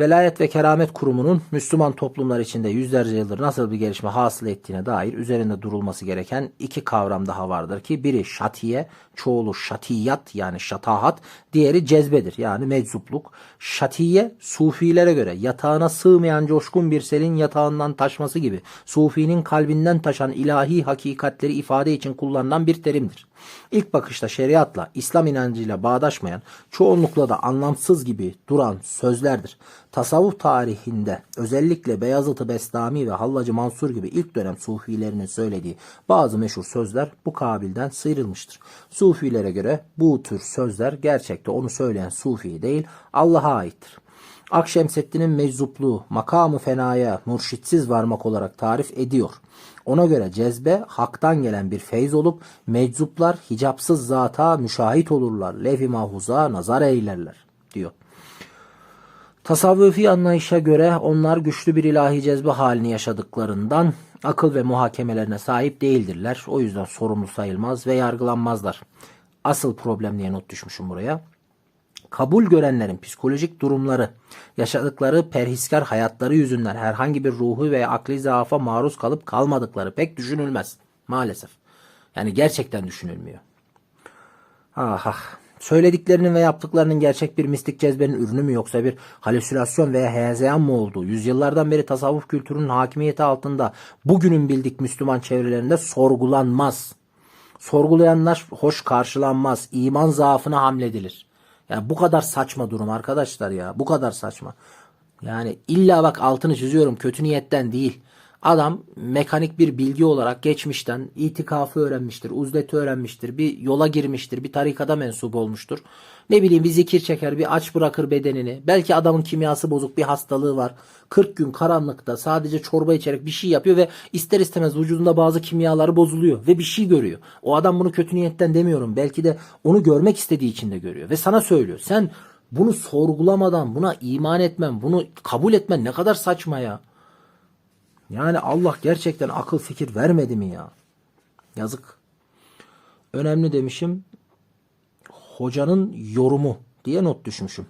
Velayet ve keramet kurumunun Müslüman toplumlar içinde yüzlerce yıldır nasıl bir gelişme hasıl ettiğine dair üzerinde durulması gereken iki kavram daha vardır ki biri şatiye, çoğulu şatiyat yani şatahat, diğeri cezbedir yani meczupluk. Şatiye, sufilere göre yatağına sığmayan coşkun bir selin yatağından taşması gibi sufinin kalbinden taşan ilahi hakikatleri ifade için kullanılan bir terimdir. İlk bakışta şeriatla, İslam inancıyla bağdaşmayan, çoğunlukla da anlamsız gibi duran sözlerdir. Tasavvuf tarihinde özellikle Beyazıt-ı Bestami ve Hallacı Mansur gibi ilk dönem sufilerinin söylediği bazı meşhur sözler bu kabilden sıyrılmıştır. Sufilere göre bu tür sözler gerçekte onu söyleyen sufi değil Allah'a aittir. Akşemseddin'in meczupluğu makamı fenaya murşitsiz varmak olarak tarif ediyor. Ona göre cezbe haktan gelen bir feyz olup meczuplar hicapsız zata müşahit olurlar. Levh-i mahfuza nazar eylerler diyor. Tasavvufi anlayışa göre onlar güçlü bir ilahi cezbe halini yaşadıklarından akıl ve muhakemelerine sahip değildirler. O yüzden sorumlu sayılmaz ve yargılanmazlar. Asıl problem diye not düşmüşüm buraya. Kabul görenlerin psikolojik durumları, yaşadıkları perhiskar hayatları yüzünden herhangi bir ruhu veya akli zaafa maruz kalıp kalmadıkları pek düşünülmez maalesef. Yani gerçekten düşünülmüyor. Ah ah. Söylediklerinin ve yaptıklarının gerçek bir mistik cezbenin ürünü mü yoksa bir halüsinasyon veya hezeyan mı olduğu, yüzyıllardan beri tasavvuf kültürünün hakimiyeti altında bugünün bildik Müslüman çevrelerinde sorgulanmaz. Sorgulayanlar hoş karşılanmaz. İman zaafına hamledilir. Yani bu kadar saçma durum arkadaşlar ya. Bu kadar saçma. Yani illa bak altını çiziyorum, kötü niyetten değil. Adam mekanik bir bilgi olarak geçmişten itikafı öğrenmiştir, uzleti öğrenmiştir, bir yola girmiştir, bir tarikata mensup olmuştur. Ne bileyim bir zikir çeker, bir aç bırakır bedenini. Belki adamın kimyası bozuk, bir hastalığı var. 40 gün karanlıkta sadece çorba içerek bir şey yapıyor ve ister istemez vücudunda bazı kimyaları bozuluyor ve bir şey görüyor. O adam bunu kötü niyetten demiyorum. Belki de onu görmek istediği için de görüyor ve sana söylüyor. Sen bunu sorgulamadan buna iman etmen, bunu kabul etmen ne kadar saçma ya. Yani Allah gerçekten akıl fikir vermedi mi ya? Yazık. Önemli demişim. Hocanın yorumu diye not düşmüşüm.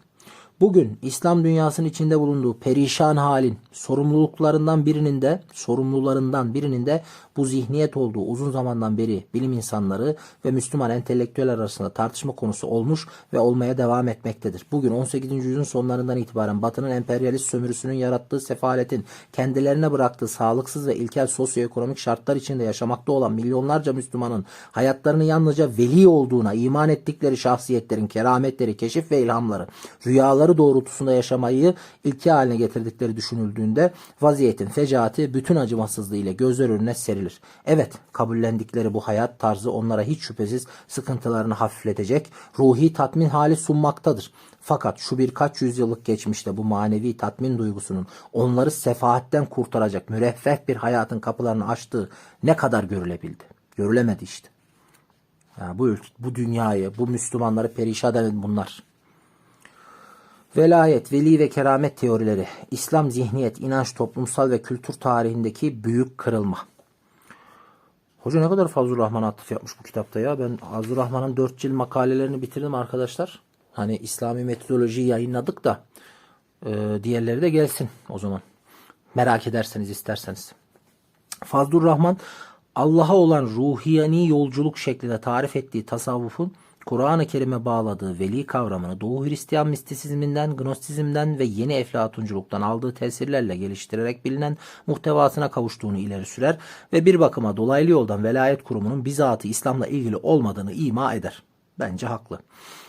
Bugün İslam dünyasının içinde bulunduğu perişan halin sorumlularından birinin de bu zihniyet olduğu uzun zamandan beri bilim insanları ve Müslüman entelektüeller arasında tartışma konusu olmuş ve olmaya devam etmektedir. Bugün 18. yüzyılın sonlarından itibaren Batı'nın emperyalist sömürüsünün yarattığı sefaletin kendilerine bıraktığı sağlıksız ve ilkel sosyoekonomik şartlar içinde yaşamakta olan milyonlarca Müslümanın hayatlarını yalnızca veli olduğuna iman ettikleri şahsiyetlerin kerametleri, keşif ve ilhamları, rüyaları doğrultusunda yaşamayı ilke haline getirdikleri düşünüldüğünde vaziyetin fecaati bütün acımasızlığı ile gözler önüne serilir. Evet, kabullendikleri bu hayat tarzı onlara hiç şüphesiz sıkıntılarını hafifletecek, ruhi tatmin hali sunmaktadır. Fakat şu birkaç yüzyıllık geçmişte bu manevi tatmin duygusunun onları sefaatten kurtaracak müreffeh bir hayatın kapılarını açtığı ne kadar görülebildi? Görülemedi işte. Yani bu dünyayı, bu Müslümanları perişan eden bunlar. Velayet, veli ve keramet teorileri, İslam zihniyet, inanç, toplumsal ve kültür tarihindeki büyük kırılma. Hoca ne kadar Fazlur Rahman'a atıf yapmış bu kitapta ya. Ben Fazlur Rahman'ın 4 cilt makalelerini bitirdim arkadaşlar. Hani İslami metodolojiyi yayınladık da diğerleri de gelsin o zaman. Merak ederseniz, isterseniz. Fazlur Rahman Allah'a olan ruhiyani yolculuk şeklinde tarif ettiği tasavvufun Kur'an-ı Kerim'e bağladığı veli kavramını Doğu Hristiyan mistisizminden, gnostizmden ve yeni eflatunculuktan aldığı tesirlerle geliştirerek bilinen muhtevasına kavuştuğunu ileri sürer ve bir bakıma dolaylı yoldan velayet kurumunun bizatı İslam'la ilgili olmadığını ima eder. Bence haklı.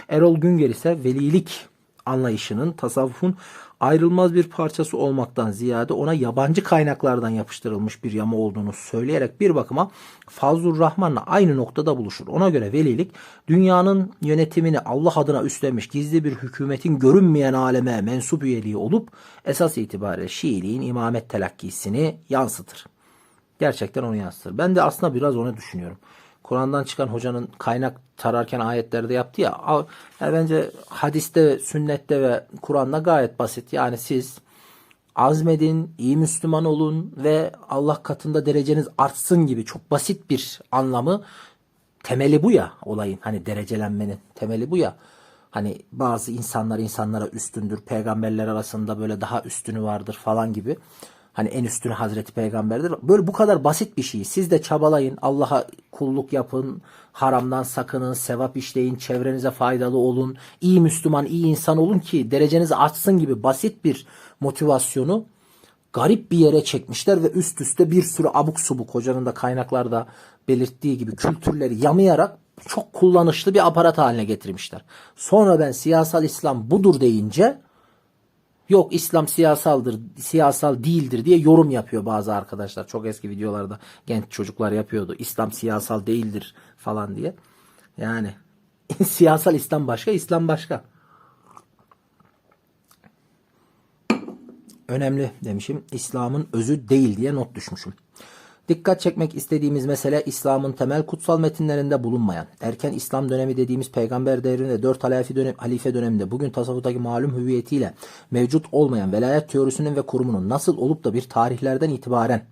Erol Güngör ise velilik anlayışının tasavvufun ayrılmaz bir parçası olmaktan ziyade ona yabancı kaynaklardan yapıştırılmış bir yama olduğunu söyleyerek bir bakıma Fazlur Rahman'la aynı noktada buluşur. Ona göre velilik dünyanın yönetimini Allah adına üstlenmiş gizli bir hükümetin görünmeyen aleme mensup üyeliği olup esas itibariyle Şiiliğin imamet telakkisini yansıtır. Gerçekten onu yansıtır. Ben de aslında biraz onu düşünüyorum. Kur'an'dan çıkan hocanın kaynak tararken ayetlerde yaptı ya. Yani bence hadiste, sünnette ve Kur'an'da gayet basit. Yani siz azmedin, iyi Müslüman olun ve Allah katında dereceniz artsın gibi çok basit bir anlamı. Temeli bu ya olayın. Hani derecelenmenin temeli bu ya. Hani bazı insanlar insanlara üstündür. Peygamberler arasında böyle daha üstünü vardır falan gibi. Hani en üstünü Hazreti Peygamber'dir. Böyle bu kadar basit bir şey. Siz de çabalayın. Allah'a kulluk yapın. Haramdan sakının. Sevap işleyin. Çevrenize faydalı olun. İyi Müslüman, iyi insan olun ki dereceniz artsın gibi basit bir motivasyonu garip bir yere çekmişler ve üst üste bir sürü abuk subuk hocanın da kaynaklarda belirttiği gibi kültürleri yamayarak çok kullanışlı bir aparat haline getirmişler. Sonra ben siyasal İslam budur deyince yok İslam siyasaldır, siyasal değildir diye yorum yapıyor bazı arkadaşlar. Çok eski videolarda genç çocuklar yapıyordu. İslam siyasal değildir falan diye. Yani siyasal İslam başka, İslam başka. Önemli demişim. İslam'ın özü değil diye not düşmüşüm. Dikkat çekmek istediğimiz mesele İslam'ın temel kutsal metinlerinde bulunmayan, erken İslam dönemi dediğimiz peygamber devrinde 4 halife döneminde bugün tasavvuftaki malum hüviyetiyle mevcut olmayan velayet teorisinin ve kurumunun nasıl olup da bir tarihlerden itibaren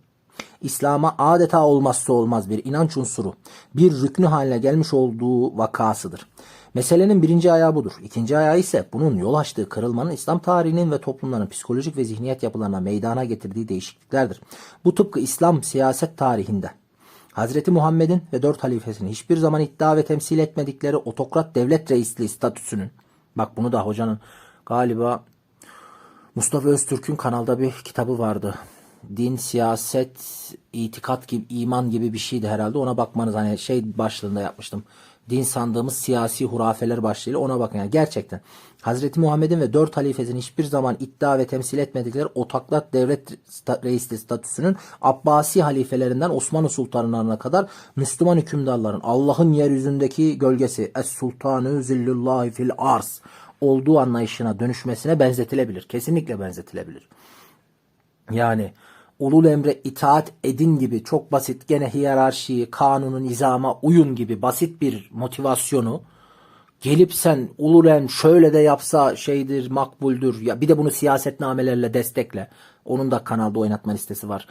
İslam'a adeta olmazsa olmaz bir inanç unsuru, bir rüknü haline gelmiş olduğu vakasıdır. Meselenin birinci ayağı budur. İkinci ayağı ise bunun yol açtığı kırılmanın İslam tarihinin ve toplumların psikolojik ve zihniyet yapılarına meydana getirdiği değişikliklerdir. Bu tıpkı İslam siyaset tarihinde Hazreti Muhammed'in ve 4 halifesinin hiçbir zaman iddia ve temsil etmedikleri otokrat devlet reisliği statüsünün, bak bunu da hocanın galiba Mustafa Öztürk'ün kanalda bir kitabı vardı. Din, siyaset, itikat gibi, iman gibi bir şeydi herhalde. Ona bakmanız, hani şey başlığında yapmıştım. Din sandığımız siyasi hurafeler başlığıyla ona bakın. Yani gerçekten Hazreti Muhammed'in ve 4 halifesinin hiçbir zaman iddia ve temsil etmedikleri otokrat devlet reisliği statüsünün Abbasi halifelerinden Osmanlı sultanlarına kadar Müslüman hükümdarların Allah'ın yeryüzündeki gölgesi Es-Sultanü Zillullahi fil Arz olduğu anlayışına dönüşmesine benzetilebilir. Kesinlikle benzetilebilir. Yani ulul emre itaat edin gibi çok basit, gene hiyerarşiyi, kanunu, nizama uyun gibi basit bir motivasyonu gelip sen ulul emr şöyle de yapsa şeydir, makbuldür. Ya bir de bunu siyasetnamelerle destekle. Onun da kanalda oynatma listesi var.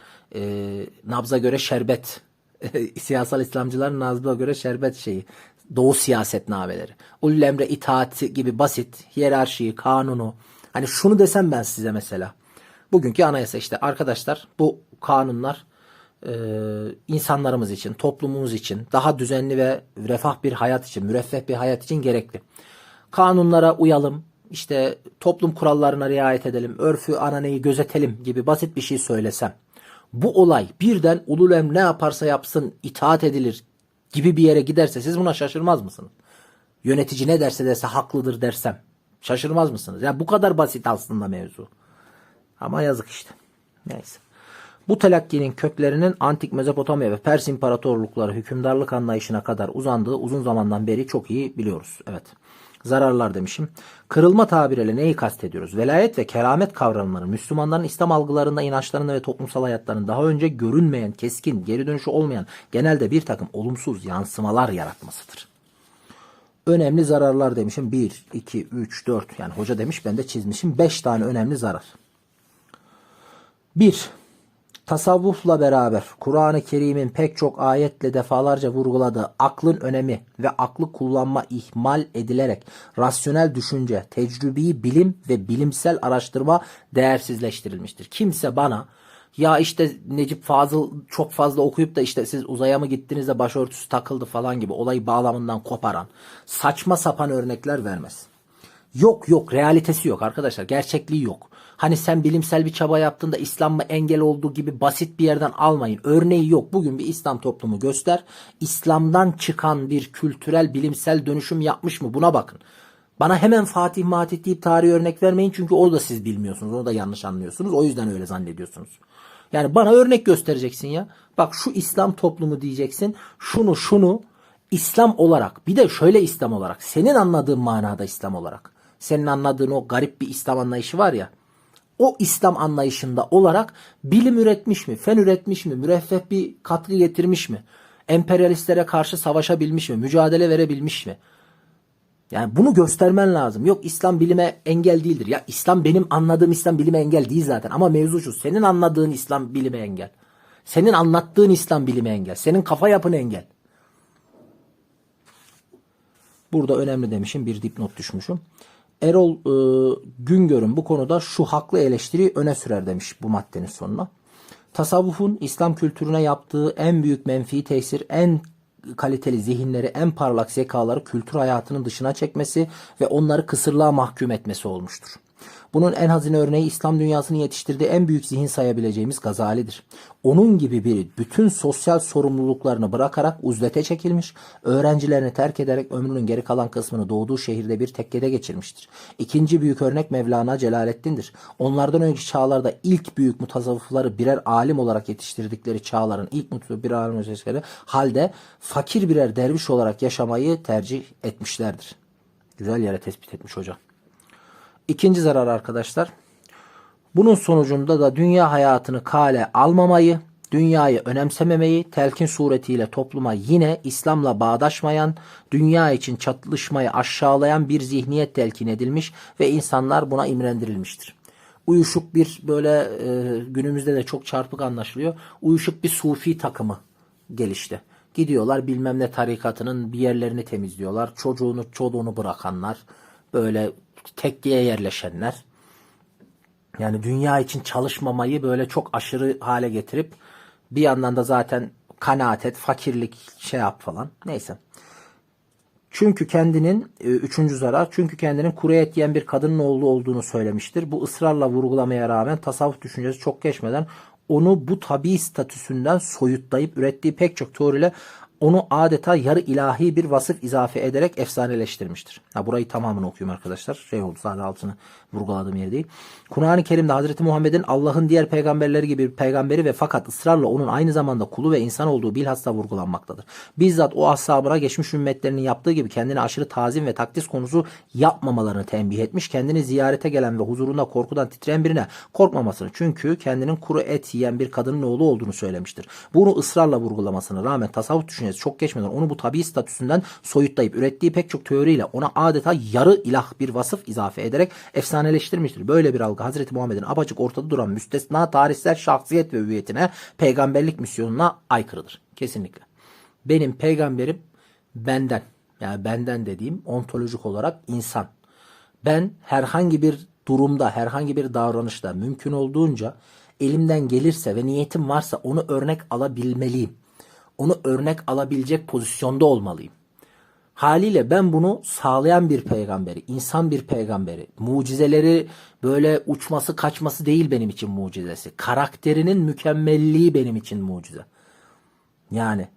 Nabza göre şerbet. Siyasal İslamcıların nabza göre şerbet şeyi. Doğu siyasetnameleri. Ulul emre itaati gibi basit, hiyerarşiyi, kanunu. Hani şunu desem ben size mesela. Bugünkü anayasa işte arkadaşlar, bu kanunlar insanlarımız için, toplumumuz için, daha düzenli ve refah bir hayat için, müreffeh bir hayat için gerekli. Kanunlara uyalım, işte toplum kurallarına riayet edelim, örfü ananeyi gözetelim gibi basit bir şey söylesem, bu olay birden ulul emr ne yaparsa yapsın itaat edilir gibi bir yere giderse siz buna şaşırmaz mısınız? Yönetici ne derse dese haklıdır dersem şaşırmaz mısınız? Ya bu kadar basit aslında mevzu. Ama yazık işte. Neyse. Bu telakkinin köklerinin antik Mezopotamya ve Pers imparatorlukları hükümdarlık anlayışına kadar uzandığı uzun zamandan beri çok iyi biliyoruz. Evet. Zararlar demişim. Kırılma tabiriyle neyi kastediyoruz? Velayet ve keramet kavramları Müslümanların İslam algılarında, inançlarında ve toplumsal hayatlarının daha önce görünmeyen, keskin, geri dönüşü olmayan, genelde bir takım olumsuz yansımalar yaratmasıdır. Önemli zararlar demişim. 1, 2, 3, 4. Yani hoca demiş, ben de çizmişim. 5 tane önemli zarar. 1. Tasavvufla beraber Kur'an-ı Kerim'in pek çok ayetle defalarca vurguladığı aklın önemi ve aklı kullanma ihmal edilerek rasyonel düşünce, tecrübi bilim ve bilimsel araştırma değersizleştirilmiştir. Kimse bana ya işte Necip Fazıl çok fazla okuyup da işte siz uzaya mı gittiniz de başörtüsü takıldı falan gibi olayı bağlamından koparan saçma sapan örnekler vermez. Yok, realitesi yok arkadaşlar, gerçekliği yok. Hani sen bilimsel bir çaba yaptığında İslam mı engel olduğu gibi basit bir yerden almayın. Örneği yok. Bugün bir İslam toplumu göster. İslam'dan çıkan bir kültürel bilimsel dönüşüm yapmış mı? Buna bakın. Bana hemen Fatih Matih deyip tarihi örnek vermeyin. Çünkü o da siz bilmiyorsunuz. Onu da yanlış anlıyorsunuz. O yüzden öyle zannediyorsunuz. Yani bana örnek göstereceksin ya. Bak şu İslam toplumu diyeceksin. Şunu İslam olarak. Bir de şöyle İslam olarak. Senin anladığın manada İslam olarak. Senin anladığın o garip bir İslam anlayışı var ya. O İslam anlayışında olarak bilim üretmiş mi? Fen üretmiş mi? Müreffeh bir katkı getirmiş mi? Emperyalistlere karşı savaşabilmiş mi? Mücadele verebilmiş mi? Yani bunu göstermen lazım. Yok İslam bilime engel değildir. Ya İslam, benim anladığım İslam bilime engel değil zaten. Ama mevzu şu. Senin anladığın İslam bilime engel. Senin anlattığın İslam bilime engel. Senin kafa yapın engel. Burada önemli demişim. Bir dipnot düşmüşüm. Erol Güngör'ün bu konuda şu haklı eleştiriyi öne sürer demiş bu maddenin sonuna. Tasavvufun İslam kültürüne yaptığı en büyük menfi tesir, en kaliteli zihinleri, en parlak zekaları kültür hayatının dışına çekmesi ve onları kısırlığa mahkum etmesi olmuştur. Bunun en hazine örneği İslam dünyasının yetiştirdiği en büyük zihin sayabileceğimiz Gazali'dir. Onun gibi biri bütün sosyal sorumluluklarını bırakarak uzlete çekilmiş, öğrencilerini terk ederek ömrünün geri kalan kısmını doğduğu şehirde bir tekkede geçirmiştir. İkinci büyük örnek Mevlana Celaleddin'dir. Onlardan önceki çağlarda ilk büyük mutasavvıfları birer alim olarak yetiştirdikleri çağların ilk birer alim yetiştirdikleri halde fakir birer derviş olarak yaşamayı tercih etmişlerdir. Güzel yere tespit etmiş hocam. İkinci zarar arkadaşlar. Bunun sonucunda da dünya hayatını kale almamayı, dünyayı önemsememeyi, telkin suretiyle topluma yine İslam'la bağdaşmayan, dünya için çatışmayı aşağılayan bir zihniyet telkin edilmiş ve insanlar buna imrendirilmiştir. Uyuşuk bir böyle günümüzde de çok çarpık anlaşılıyor. Uyuşuk bir sufi takımı gelişti. Gidiyorlar bilmem ne tarikatının bir yerlerini temizliyorlar. Çocuğunu bırakanlar, böyle tekkeye yerleşenler. Yani dünya için çalışmamayı böyle çok aşırı hale getirip bir yandan da zaten kanaat et, fakirlik şey yap falan. Neyse. Çünkü kendinin üçüncü zarar, çünkü kendinin kuru et yiyen bir kadının oğlu olduğunu söylemiştir. Bu ısrarla vurgulamaya rağmen tasavvuf düşüncesi çok geçmeden onu bu tabii statüsünden soyutlayıp ürettiği pek çok teoriyle onu adeta yarı ilahi bir vasıf izafe ederek efsaneleştirmiştir. Burayı tamamını okuyayım arkadaşlar. Şey oldu, sadece altını vurguladığım yer değil. Kur'an-ı Kerim'de Hazreti Muhammed'in Allah'ın diğer peygamberleri gibi bir peygamberi ve fakat ısrarla onun aynı zamanda kulu ve insan olduğu bilhassa vurgulanmaktadır. Bizzat o ashabına geçmiş ümmetlerinin yaptığı gibi kendini aşırı tazim ve takdis konusu yapmamalarını tembih etmiş. Kendini ziyarete gelen ve huzurunda korkudan titreyen birine korkmamasını, çünkü kendinin kuru et yiyen bir kadının oğlu olduğunu söylemiştir. Bunu ısrarla vurgulamasına rağmen tasavvuf düşüncesi çok geçmeden onu bu tabii statüsünden soyutlayıp ürettiği pek çok teoriyle ona adeta yarı ilah bir vasıf izafe ederek efsaneleştirmiştir. Böyle bir algı Hazreti Muhammed'in apaçık ortada duran müstesna tarihsel şahsiyet ve hüviyetine, peygamberlik misyonuna aykırıdır. Kesinlikle. Benim peygamberim benden, yani benden dediğim ontolojik olarak insan. Ben herhangi bir durumda, herhangi bir davranışta mümkün olduğunca elimden gelirse ve niyetim varsa onu örnek alabilmeliyim. Onu örnek alabilecek pozisyonda olmalıyım. Haliyle ben bunu sağlayan bir peygamberi, insan bir peygamberi, mucizeleri böyle uçması kaçması değil benim için mucizesi. Karakterinin mükemmelliği benim için mucize. Yani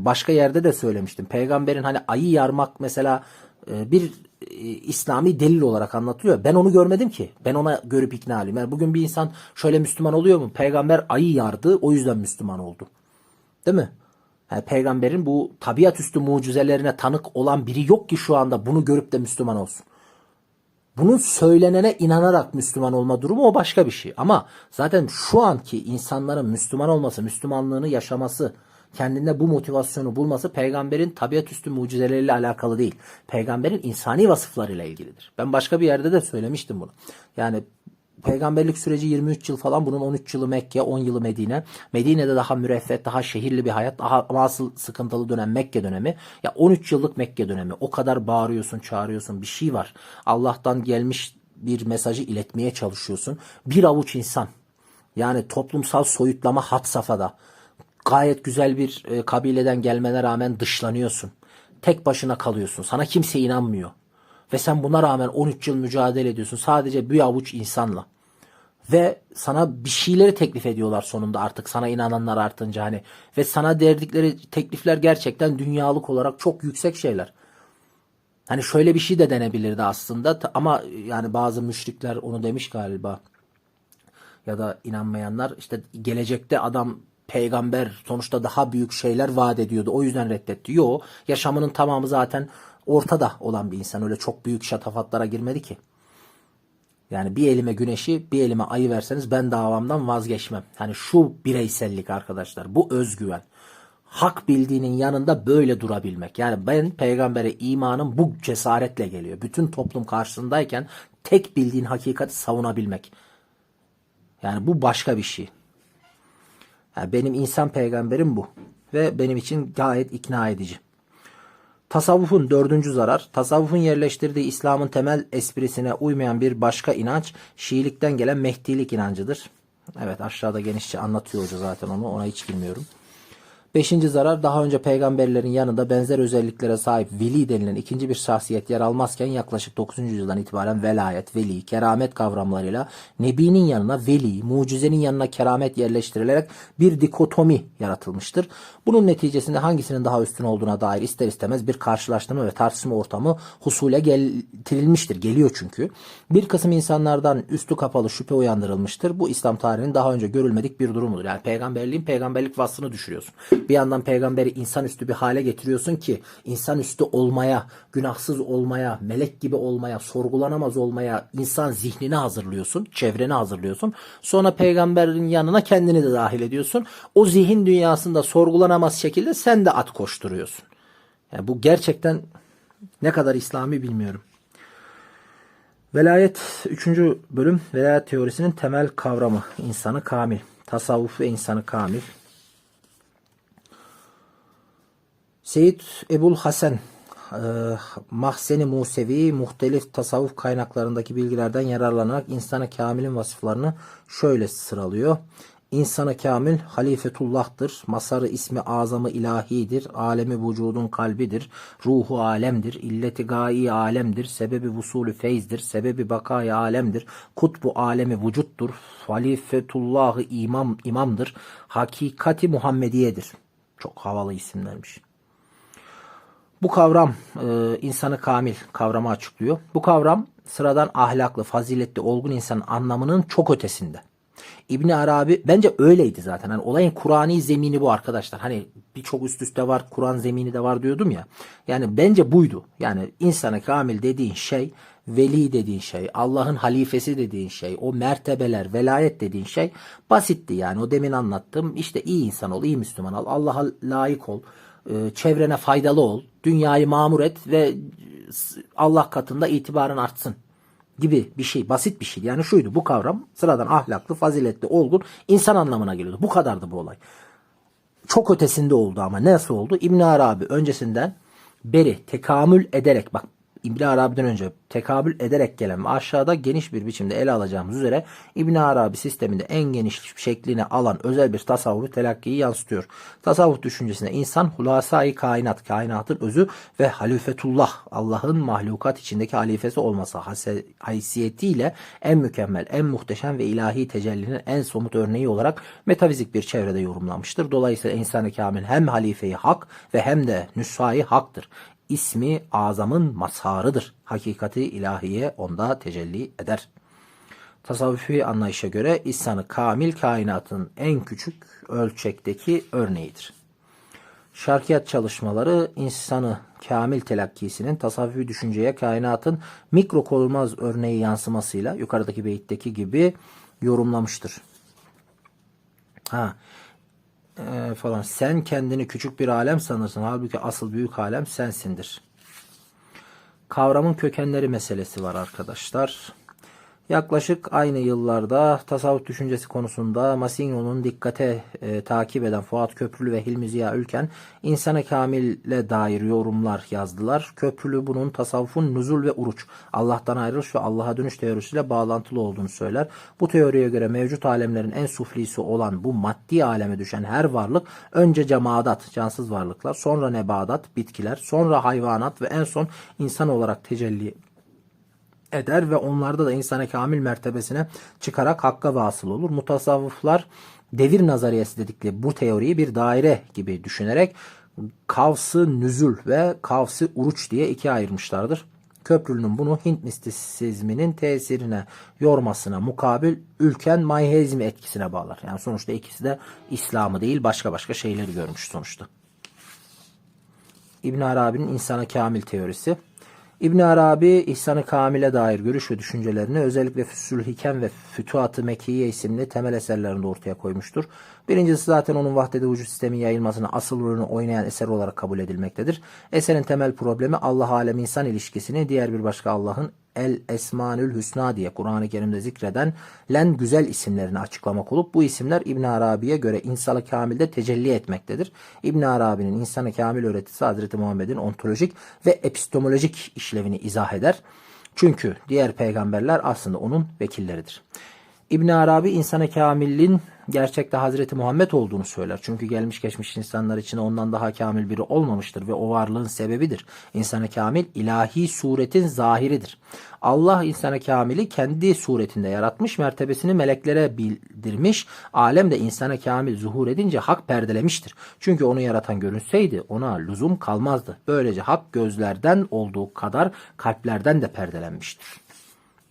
başka yerde de söylemiştim. Peygamberin hani ayı yarmak mesela bir İslami delil olarak anlatılıyor. Ben onu görmedim ki. Ben ona görüp ikna olayım. Yani bugün bir insan şöyle Müslüman oluyor mu? Peygamber ayı yardı, o yüzden Müslüman oldu. Değil mi? Yani peygamberin bu tabiatüstü mucizelerine tanık olan biri yok ki şu anda bunu görüp de Müslüman olsun. Bunun söylenene inanarak Müslüman olma durumu o başka bir şey. Ama zaten şu anki insanların Müslüman olması, Müslümanlığını yaşaması, kendinde bu motivasyonu bulması peygamberin tabiatüstü mucizeleriyle alakalı değil. Peygamberin insani vasıflarıyla ilgilidir. Ben başka bir yerde de söylemiştim bunu. Yani peygamberlik süreci 23 yıl falan, bunun 13 yılı Mekke, 10 yılı Medine. Medine'de daha müreffeh, daha şehirli bir hayat, daha ama asıl sıkıntılı dönem Mekke dönemi. Ya 13 yıllık Mekke dönemi. O kadar bağırıyorsun, çağırıyorsun, bir şey var. Allah'tan gelmiş bir mesajı iletmeye çalışıyorsun. Bir avuç insan. Yani toplumsal soyutlama had safhada. Gayet güzel bir kabileden gelmene rağmen dışlanıyorsun. Tek başına kalıyorsun. Sana kimse inanmıyor. Ve sen buna rağmen 13 yıl mücadele ediyorsun. Sadece bir avuç insanla. Ve sana bir şeyleri teklif ediyorlar sonunda artık. Sana inananlar artınca hani. Ve sana verdikleri teklifler gerçekten dünyalık olarak çok yüksek şeyler. Hani şöyle bir şey de denebilirdi aslında. Ama yani bazı müşrikler onu demiş galiba. Ya da inanmayanlar, işte gelecekte adam peygamber sonuçta daha büyük şeyler vaat ediyordu. O yüzden reddetti. Yo, yaşamının tamamı zaten ortada olan bir insan. Öyle çok büyük şatafatlara girmedi ki. Yani bir elime güneşi, bir elime ayı verseniz ben davamdan vazgeçmem. Yani şu bireysellik arkadaşlar, bu özgüven. Hak bildiğinin yanında böyle durabilmek. Yani ben peygambere imanım bu cesaretle geliyor. Bütün toplum karşısındayken tek bildiğin hakikati savunabilmek. Yani bu başka bir şey. Yani benim insan peygamberim bu. Ve benim için gayet ikna edici. Tasavvufun dördüncü zarar. Tasavvufun yerleştirdiği İslam'ın temel esprisine uymayan bir başka inanç, Şiilikten gelen Mehdilik inancıdır. Evet, aşağıda genişçe anlatıyor hoca zaten onu. Ona hiç girmiyorum. Beşinci zarar, daha önce peygamberlerin yanında benzer özelliklere sahip veli denilen ikinci bir şahsiyet yer almazken yaklaşık 9. yüzyıldan itibaren velayet, veli, keramet kavramlarıyla nebinin yanına veli, mucizenin yanına keramet yerleştirilerek bir dikotomi yaratılmıştır. Bunun neticesinde hangisinin daha üstün olduğuna dair ister istemez bir karşılaştırma ve tartışma ortamı husule getirilmiştir. Geliyor çünkü. Bir kısım insanlardan üstü kapalı şüphe uyandırılmıştır. Bu İslam tarihinin daha önce görülmedik bir durumudur. Yani peygamberlik vasfını düşürüyorsun. Bir yandan peygamberi insanüstü bir hale getiriyorsun ki insanüstü olmaya, günahsız olmaya, melek gibi olmaya, sorgulanamaz olmaya insan zihnini hazırlıyorsun, çevreni hazırlıyorsun. Sonra peygamberin yanına kendini de dahil ediyorsun. O zihin dünyasında sorgulanamaz şekilde sen de at koşturuyorsun. Yani bu gerçekten ne kadar İslami bilmiyorum. Velayet 3. bölüm, velayet teorisinin temel kavramı, insanı kamil. Tasavvuf ve insanı kamil. Seyyid Ebul Hasan Mahzen-i Musevi muhtelif tasavvuf kaynaklarındaki bilgilerden yararlanarak insanı kamilin vasıflarını şöyle sıralıyor. İnsanı kamil halifetullah'tır. Masarı ismi azamı ilahidir. Alemi vücudun kalbidir. Ruhu alemdir. İlleti gayi alemdir. Sebebi vusulü feyzdir. Sebebi bakayı alemdir. Kutbu alemi vücuttur. Halifetullah'ı imamdır. Hakikati Muhammediyedir. Çok havalı isimlermiş. Bu kavram insanı kamil kavramı açıklıyor. Bu kavram sıradan ahlaklı, faziletli, olgun insanın anlamının çok ötesinde. İbn Arabi bence öyleydi zaten. Hani olayın Kur'ani zemini bu arkadaşlar. Hani birçok üst üste var, Kur'an zemini de var diyordum ya. Yani bence buydu. Yani insanı kamil dediğin şey, veli dediğin şey, Allah'ın halifesi dediğin şey, o mertebeler, velayet dediğin şey basitti yani. O demin anlattığım işte iyi insan ol, iyi Müslüman ol, Allah'a layık ol, çevrene faydalı ol, dünyayı mamur et ve Allah katında itibarın artsın gibi bir şey, basit bir şey. Yani şuydu, bu kavram sıradan ahlaklı, faziletli, olgun insan anlamına geliyordu. Bu kadardı bu olay. Çok ötesinde oldu ama nasıl oldu? İbn Arabi öncesinden beri tekamül ederek, bak İbn Arabi'den önce tekamül ederek gelen ve aşağıda geniş bir biçimde ele alacağımız üzere İbn Arabi sisteminde en geniş şeklini alan özel bir tasavvufu telakkiyi yansıtıyor. Tasavvuf düşüncesinde insan hulasai kainat, kainatın özü ve halifetullah, Allah'ın mahlukat içindeki halifesi olması haysiyetiyle en mükemmel, en muhteşem ve ilahi tecellinin en somut örneği olarak metafizik bir çevrede yorumlanmıştır. Dolayısıyla insan-ı kamil hem halifeyi hak ve hem de nüshayı haktır. İsmi azamın mazharıdır. Hakikati ilahiye onda tecelli eder. Tasavvufi anlayışa göre insanı kamil kainatın en küçük ölçekteki örneğidir. Şarkiyat çalışmaları insanı kamil telakkisinin tasavvufi düşünceye kainatın mikro kolmaz örneği yansımasıyla yukarıdaki beyitteki gibi yorumlamıştır. Falan. Sen kendini küçük bir alem sanırsın. Halbuki asıl büyük alem sensindir. Kavramın kökenleri meselesi var arkadaşlar. Yaklaşık aynı yıllarda tasavvuf düşüncesi konusunda Masigno'nun dikkate takip eden Fuat Köprülü ve Hilmi Ziya Ülken insana kamile dair yorumlar yazdılar. Köprülü bunun tasavvufun nüzul ve uruç, Allah'tan ayrılış ve Allah'a dönüş teorisiyle bağlantılı olduğunu söyler. Bu teoriye göre mevcut alemlerin en suflisi olan bu maddi aleme düşen her varlık önce cemaat, cansız varlıklar, sonra nebadat, bitkiler, sonra hayvanat ve en son insan olarak tecelli eder ve onlarda da insana kamil mertebesine çıkarak hakka vasıl olur. Mutasavvıflar devir nazariyesi dedikleri bu teoriyi bir daire gibi düşünerek kavs-ı nüzul ve kavs-ı uruç diye ikiye ayırmışlardır. Köprülü'nün bunu Hint mistisizminin tesirine, yormasına mukabil ülken mayhezmi etkisine bağlar. Yani sonuçta ikisi de İslam'ı değil başka şeyleri görmüş sonuçta. İbn Arabi'nin insana kamil teorisi. İbn Arabi İhsan-ı Kamil'e dair görüş ve düşüncelerini özellikle Füsül Hikem ve Fütuhat-ı Mekkiye isimli temel eserlerinde ortaya koymuştur. Birincisi zaten onun vahdet-i vücut sistemin yayılmasına asıl rolünü oynayan eser olarak kabul edilmektedir. Eserin temel problemi Allah alem insan ilişkisini diğer bir başka Allah'ın El Esmanül Hüsna diye Kur'an-ı Kerim'de zikreden len güzel isimlerini açıklamak olup bu isimler İbn Arabi'ye göre insan-ı kamilde tecelli etmektedir. İbn Arabi'nin insan-ı kamil öğretisi Hazreti Muhammed'in ontolojik ve epistemolojik işlevini izah eder. Çünkü diğer peygamberler aslında onun vekilleridir. İbn Arabi insan-ı kamilin gerçekte Hazreti Muhammed olduğunu söyler. Çünkü gelmiş geçmiş insanlar için ondan daha kamil biri olmamıştır ve o varlığın sebebidir. İnsan-ı kamil ilahi suretin zahiridir. Allah insan-ı kamili kendi suretinde yaratmış, mertebesini meleklere bildirmiş. Alem de insan-ı kamil zuhur edince hak perdelemiştir. Çünkü onu yaratan görünseydi ona lüzum kalmazdı. Böylece hak gözlerden olduğu kadar kalplerden de perdelenmiştir.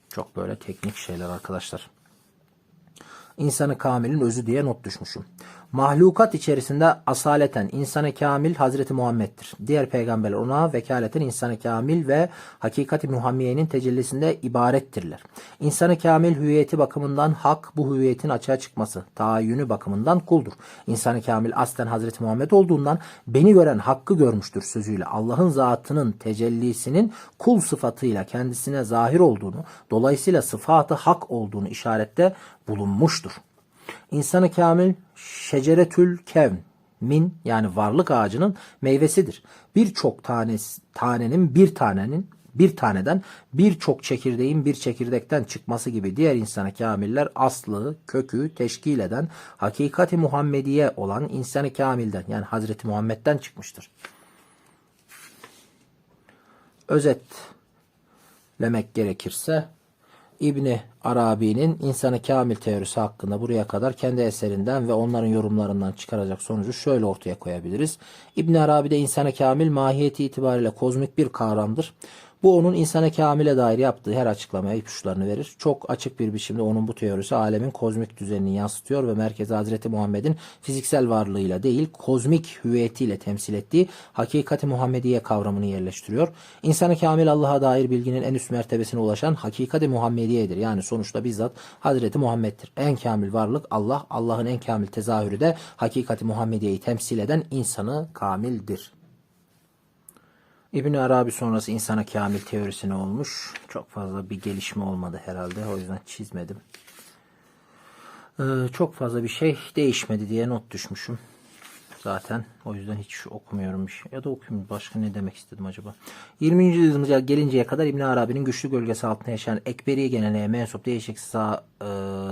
Çok böyle teknik şeyler arkadaşlar. İnsanı kamilin özü diye not düşmüşüm. Mahlukat içerisinde asaleten insanı kamil Hazreti Muhammed'dir. Diğer peygamberler ona vekaleten insanı kamil ve hakikati Muhammediye'nin tecellisinde ibarettirler. İnsanı kamil hüviyeti bakımından hak, bu hüviyetin açığa çıkması, taayyünü bakımından kuldur. İnsanı kamil aslen Hazreti Muhammed olduğundan beni gören hakkı görmüştür sözüyle Allah'ın zatının tecellisinin kul sıfatıyla kendisine zahir olduğunu, dolayısıyla sıfatı hak olduğunu işarette bulunmuştur. İnsanı kamil şeceretül kevn yani varlık ağacının meyvesidir. Birçok tanenin bir taneden birçok çekirdeğin bir çekirdekten çıkması gibi diğer insan-ı kamiller aslı, kökü teşkil eden hakikati Muhammediye olan insan-ı kamilden yani Hazreti Muhammed'den çıkmıştır. Özetlemek gerekirse İbni Arabi'nin İnsan-ı Kamil teorisi hakkında buraya kadar kendi eserinden ve onların yorumlarından çıkaracak sonucu şöyle ortaya koyabiliriz. İbni Arabi'de İnsan-ı Kamil mahiyeti itibariyle kozmik bir kavramdır. Bu onun İnsan-ı Kamil'e dair yaptığı her açıklamaya ipuçlarını verir. Çok açık bir biçimde onun bu teorisi alemin kozmik düzenini yansıtıyor ve merkezi Hazreti Muhammed'in fiziksel varlığıyla değil kozmik hüviyetiyle temsil ettiği hakikati Muhammediye kavramını yerleştiriyor. İnsan-ı Kamil Allah'a dair bilginin en üst mertebesine ulaşan hakikati Muhammediye'dir. Yani sonuçta bizzat Hazreti Muhammed'dir. En kamil varlık Allah, Allah'ın en kamil tezahürü de hakikati Muhammediye'yi temsil eden insanı kamildir. İbn-i Arabi sonrası İnsan-ı Kamil teorisine olmuş. Çok fazla bir gelişme olmadı herhalde. O yüzden çizmedim. Çok fazla bir şey değişmedi diye not düşmüşüm. Zaten o yüzden hiç okumuyorum bir şey. Ya da okuyayım. Başka ne demek istedim acaba? 20. yüzyılımıza gelinceye kadar İbn Arabi'nin güçlü gölgesi altında yaşayan Ekberi geleneğe mensup değişik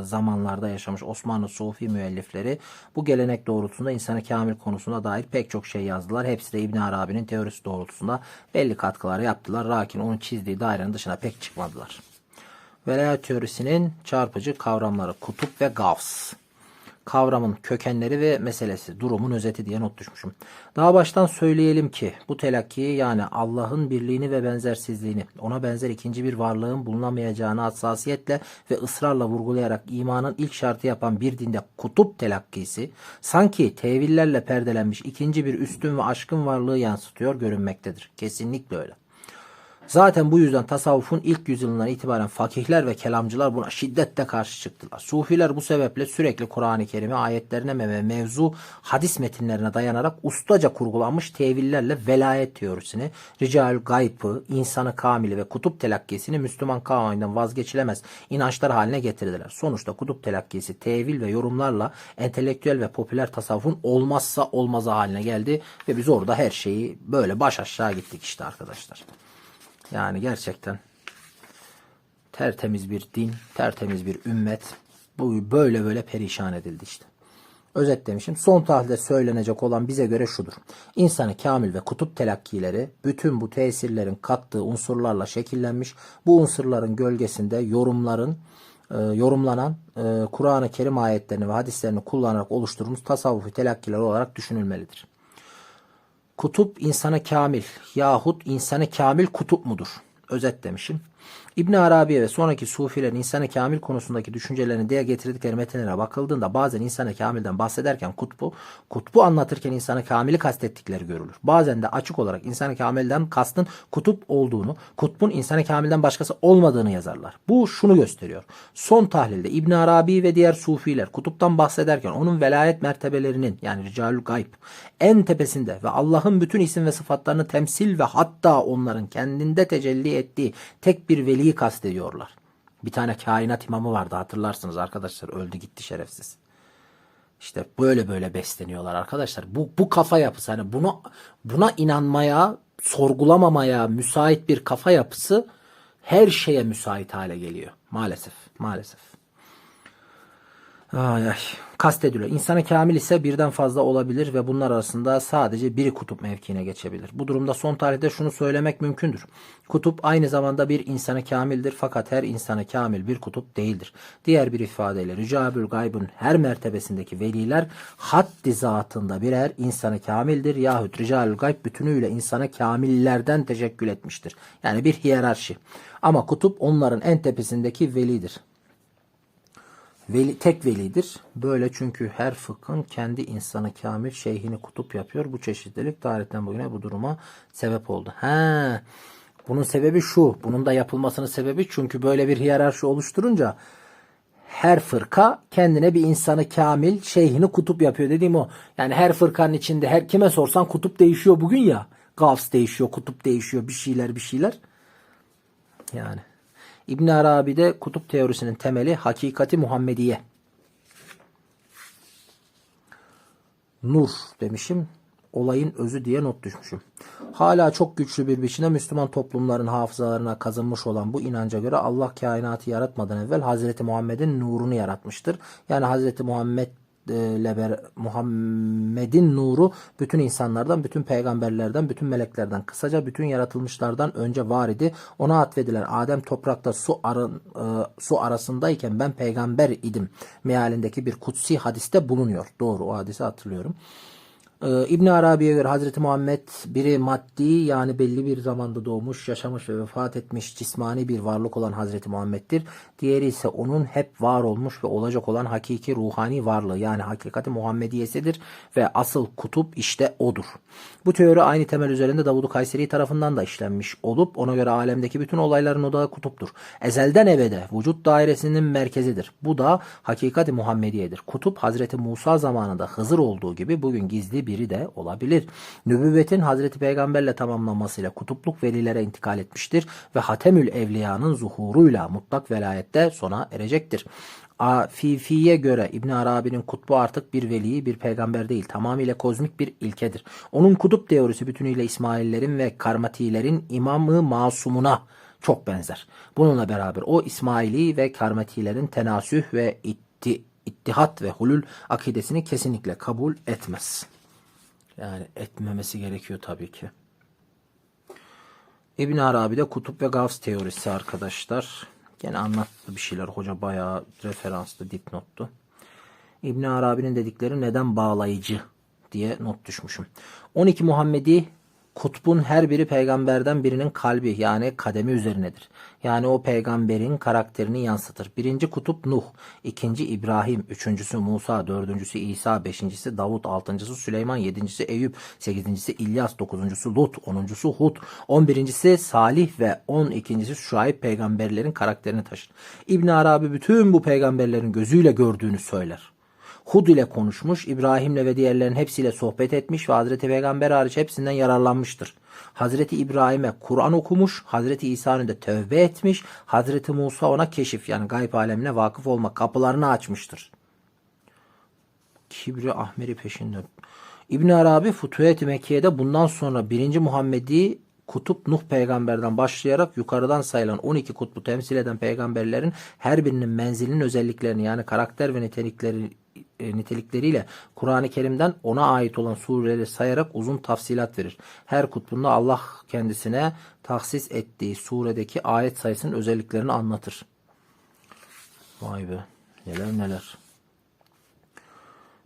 zamanlarda yaşamış Osmanlı Sufi müellifleri bu gelenek doğrultusunda İnsan-ı Kamil konusuna dair pek çok şey yazdılar. Hepsi de İbn Arabi'nin teorisi doğrultusunda belli katkılar yaptılar. Lakin onun çizdiği dairenin dışına pek çıkmadılar. Velayet teorisinin çarpıcı kavramları kutup ve gavs. Kavramın kökenleri ve meselesi, durumun özeti diye not düşmüşüm. Daha baştan söyleyelim ki bu telakkiyi yani Allah'ın birliğini ve benzersizliğini, ona benzer ikinci bir varlığın bulunamayacağını hassasiyetle ve ısrarla vurgulayarak imanın ilk şartı yapan bir dinde kutup telakkisi, sanki tevillerle perdelenmiş ikinci bir üstün ve aşkın varlığı yansıtıyor görünmektedir. Kesinlikle öyle. Zaten bu yüzden tasavvufun ilk yüzyılından itibaren fakihler ve kelamcılar buna şiddetle karşı çıktılar. Sufiler bu sebeple sürekli Kur'an-ı Kerim'i ayetlerine ve mevzu hadis metinlerine dayanarak ustaca kurgulanmış tevillerle velayet teorisini, rical gaybı, insanı kamili ve kutup telakkisini Müslüman kavminden vazgeçilemez inançlar haline getirdiler. Sonuçta kutup telakkisi tevil ve yorumlarla entelektüel ve popüler tasavvufun olmazsa olmazı haline geldi ve biz orada her şeyi böyle baş aşağı gittik işte arkadaşlar. Yani gerçekten tertemiz bir din, tertemiz bir ümmet bu böyle perişan edildi işte. Özetlemişim. Son tahlilde söylenecek olan bize göre şudur. İnsanı kamil ve kutup telakkileri bütün bu tesirlerin kattığı unsurlarla şekillenmiş. Bu unsurların gölgesinde yorumlanan Kur'an-ı Kerim ayetlerini ve hadislerini kullanarak oluşturulmuş tasavvufi telakkiler olarak düşünülmelidir. Kutup insana kamil yahut insana kamil kutup mudur? Özetlemişim. İbn Arabi ve sonraki sufilerin insana kamil konusundaki düşüncelerini diye getirdikleri metinlere bakıldığında bazen insana kamilden bahsederken kutbu anlatırken insana kamili kastettikleri görülür. Bazen de açık olarak insana kamilden kastın kutup olduğunu, kutbun insana kamilden başkası olmadığını yazarlar. Bu şunu gösteriyor. Son tahlilde İbn Arabi ve diğer sufiler kutuptan bahsederken onun velayet mertebelerinin yani ricalül gayb en tepesinde ve Allah'ın bütün isim ve sıfatlarını temsil ve hatta onların kendinde tecelli ettiği tek bir veliyi kastediyorlar. Bir tane kainat imamı vardı hatırlarsınız arkadaşlar, öldü gitti şerefsiz. İşte böyle besleniyorlar arkadaşlar. Bu kafa yapısı hani buna inanmaya, sorgulamamaya müsait bir kafa yapısı her şeye müsait hale geliyor. Maalesef. Kastediliyor. İnsanı kamil ise birden fazla olabilir ve bunlar arasında sadece biri kutup mevkiine geçebilir. Bu durumda son tarihte şunu söylemek mümkündür. Kutup aynı zamanda bir insanı kamildir fakat her insanı kamil bir kutup değildir. Diğer bir ifadeyle Ricabül Gayb'ın her mertebesindeki veliler haddi zatında birer insanı kamildir yahut Ricabül Gayb bütünüyle insanı kamillerden teşekkül etmiştir. Yani bir hiyerarşi. Ama kutup onların en tepesindeki velidir. Tek velidir. Böyle çünkü her fıkhın kendi insanı kamil şeyhini kutup yapıyor. Bu çeşitlilik tarihten bugüne bu duruma sebep oldu. Bunun sebebi şu. Bunun da yapılmasının sebebi çünkü böyle bir hiyerarşi oluşturunca her fırka kendine bir insanı kamil şeyhini kutup yapıyor dediğim o. Yani her fırkanın içinde her kime sorsan kutup değişiyor bugün ya. Gavs değişiyor, kutup değişiyor, bir şeyler. Yani İbn Arabi'de kutup teorisinin temeli hakikati Muhammediye. Nur demişim. olayın özü diye not düşmüşüm. Hala çok güçlü bir biçimde Müslüman toplumların hafızalarına kazınmış olan bu inanca göre Allah kainatı yaratmadan evvel Hazreti Muhammed'in nurunu yaratmıştır. Yani Hazreti Muhammed'in nuru bütün insanlardan, bütün peygamberlerden, bütün meleklerden, kısaca bütün yaratılmışlardan önce var idi. Ona atfedilen Adem toprakta su arasındayken ben peygamber idim mealindeki bir kutsi hadiste bulunuyor. Doğru, o hadisi hatırlıyorum. İbn Arabi'ye göre Hazreti Muhammed biri maddi, yani belli bir zamanda doğmuş, yaşamış ve vefat etmiş cismani bir varlık olan Hazreti Muhammed'dir. Diğeri ise onun hep var olmuş ve olacak olan hakiki ruhani varlığı, yani hakikati Muhammediyesidir ve asıl kutup işte odur. Bu teori aynı temel üzerinde Davud-u Kayseri tarafından da işlenmiş olup ona göre alemdeki bütün olayların odağı kutuptur. Ezelden ebede vücut dairesinin merkezidir. Bu da hakikati Muhammediyedir. Kutup Hazreti Musa zamanında Hızır olduğu gibi bugün gizli biri de olabilir. Nübüvvetin Hazreti Peygamberle tamamlanmasıyla kutupluk velilere intikal etmiştir ve Hatemül Evliya'nın zuhuruyla mutlak velayette sona erecektir. Afifi'ye göre İbn Arabi'nin kutbu artık bir veli, bir peygamber değil, tamamıyla kozmik bir ilkedir. Onun kutup teorisi bütünüyle İsmaillerin ve Karmatilerin İmam-ı Masumuna çok benzer. Bununla beraber o İsmaili ve Karmatilerin tenasüh ve ittihat ve hulul akidesini kesinlikle kabul etmez. Yani etmemesi gerekiyor tabii ki. İbn Arabi'de kutup ve gavs teorisi arkadaşlar. Gene anlattı bir şeyler. Hoca bayağı referanslı, dipnottu. İbn Arabi'nin dedikleri neden bağlayıcı diye not düşmüşüm. 12 Muhammedi kutbun her biri peygamberden birinin kalbi, yani kademi üzerinedir. Yani o peygamberin karakterini yansıtır. Birinci kutup Nuh, ikinci İbrahim, üçüncüsü Musa, dördüncüsü İsa, beşincisi Davud, altıncısı Süleyman, yedincisi Eyüp, sekizincisi İlyas, dokuzuncusu Lut, onuncusu Hud, 11'incisi Salih ve 12'ncisi Şuayb peygamberlerin karakterini taşır. İbn Arabi bütün bu peygamberlerin gözüyle gördüğünü söyler. Hud ile konuşmuş, İbrahim'le ve diğerlerinin hepsiyle sohbet etmiş ve Hazreti Peygamber hariç hepsinden yararlanmıştır. Hazreti İbrahim'e Kur'an okumuş, Hazreti İsa'nın da tövbe etmiş, Hazreti Musa ona keşif, yani gayb alemine vakıf olma kapılarını açmıştır. Kibri Ahmeri peşinde. İbn Arabi Fütuhat-ı Mekke'de bundan sonra 1. Muhammedi kutup Nuh peygamberden başlayarak yukarıdan sayılan 12 kutbu temsil eden peygamberlerin her birinin menzilinin özelliklerini, yani karakter ve nitelikleriyle Kur'an-ı Kerim'den ona ait olan sureleri sayarak uzun tafsilat verir. Her kutbunda Allah kendisine tahsis ettiği suredeki ayet sayısının özelliklerini anlatır. Vay be, neler neler.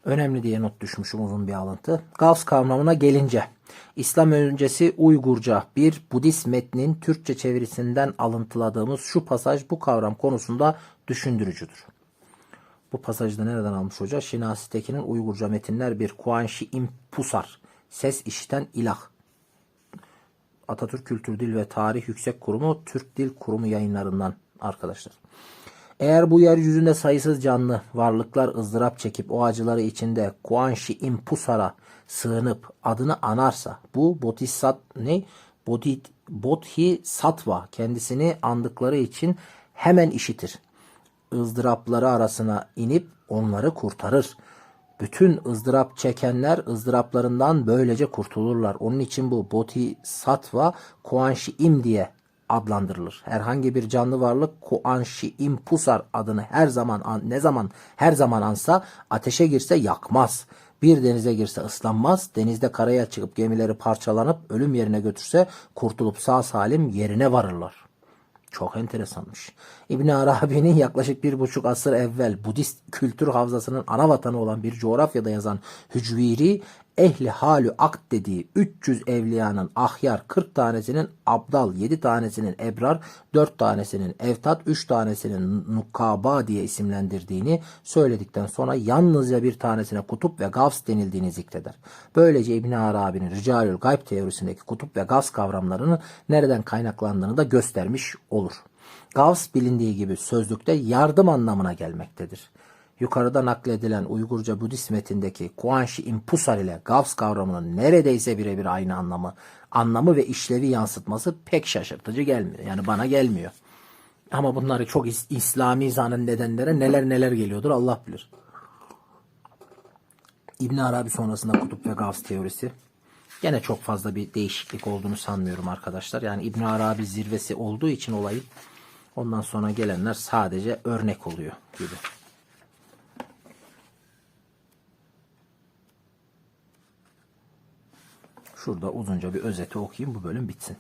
Önemli diye not düşmüşüm, uzun bir alıntı. Gavs kavramına gelince, İslam öncesi Uygurca bir Budist metnin Türkçe çevirisinden alıntıladığımız şu pasaj bu kavram konusunda düşündürücüdür. Bu pasajı da nereden almış hoca? Şinasi Tekin'in Uygurca metinler bir Kuanşi İmpusar, ses işiten ilah. Atatürk Kültür Dil ve Tarih Yüksek Kurumu, Türk Dil Kurumu yayınlarından arkadaşlar. Eğer bu yeryüzünde sayısız canlı varlıklar ızdırap çekip o acıları içinde Kuanşi İmpusar'a sığınıp adını anarsa, bu Bodhisattva kendisini andıkları için hemen işitir. ızdırapları arasına inip onları kurtarır. Bütün ızdırap çekenler ızdıraplarından böylece kurtulurlar. Onun için bu Bodhisattva Kuanşi-im diye adlandırılır. Herhangi bir canlı varlık Kuanşi-im Pusar adını her zaman ansa, ateşe girse yakmaz. Bir denize girse ıslanmaz. Denizde karaya çıkıp gemileri parçalanıp ölüm yerine götürse kurtulup sağ salim yerine varırlar. Çok enteresanmış. İbn Arabi'nin yaklaşık 1,5 asır evvel Budist kültür havzasının ana vatanı olan bir coğrafyada yazan Hücviri, ehli halü akt dediği 300 evliyanın ahyar, 40 tanesinin abdal, 7 tanesinin ebrar, 4 tanesinin evtat, 3 tanesinin nukaba diye isimlendirdiğini söyledikten sonra yalnızca bir tanesine kutup ve gavs denildiğini zikreder. Böylece İbn Arabi'nin Ricalül Gayb teorisindeki kutup ve gavs kavramlarının nereden kaynaklandığını da göstermiş olur. Gavs bilindiği gibi sözlükte yardım anlamına gelmektedir. Yukarıda nakledilen Uygurca Budist metindeki Kuanşi İmpusar ile Gavs kavramının neredeyse birebir aynı anlamı ve işlevi yansıtması pek şaşırtıcı gelmiyor. Yani bana gelmiyor. Ama bunları çok İslami zannedenlere neler geliyordur Allah bilir. İbn Arabi sonrasında kutup ve Gavs teorisi. Gene çok fazla bir değişiklik olduğunu sanmıyorum arkadaşlar. Yani İbn Arabi zirvesi olduğu için olayın, ondan sonra gelenler sadece örnek oluyor gibi. Şurada uzunca bir özeti okuyayım, bu bölüm bitsin.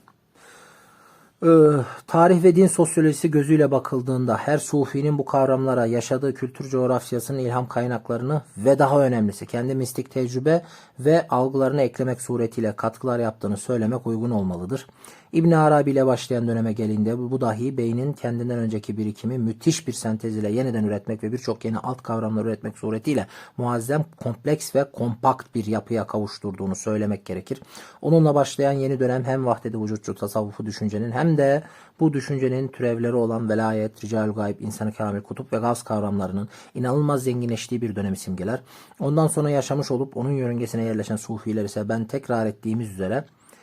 Tarih ve din sosyolojisi gözüyle bakıldığında her sufinin bu kavramlara yaşadığı kültür coğrafyasının ilham kaynaklarını ve daha önemlisi kendi mistik tecrübe ve algılarını eklemek suretiyle katkılar yaptığını söylemek uygun olmalıdır. İbn Arabi ile başlayan döneme gelince bu dahi beynin kendinden önceki birikimi müthiş bir sentez ile yeniden üretmek ve birçok yeni alt kavramlar üretmek suretiyle muazzem, kompleks ve kompakt bir yapıya kavuşturduğunu söylemek gerekir. Onunla başlayan yeni dönem hem vahdet-i vücutçu tasavvufu düşüncenin hem de bu düşüncenin türevleri olan velayet, rical-ü gayb, insanı kamil, kutup ve gaz kavramlarının inanılmaz zenginleştiği bir dönemi simgeler. Ondan sonra yaşamış olup onun yörüngesine yerleşen sufiler ise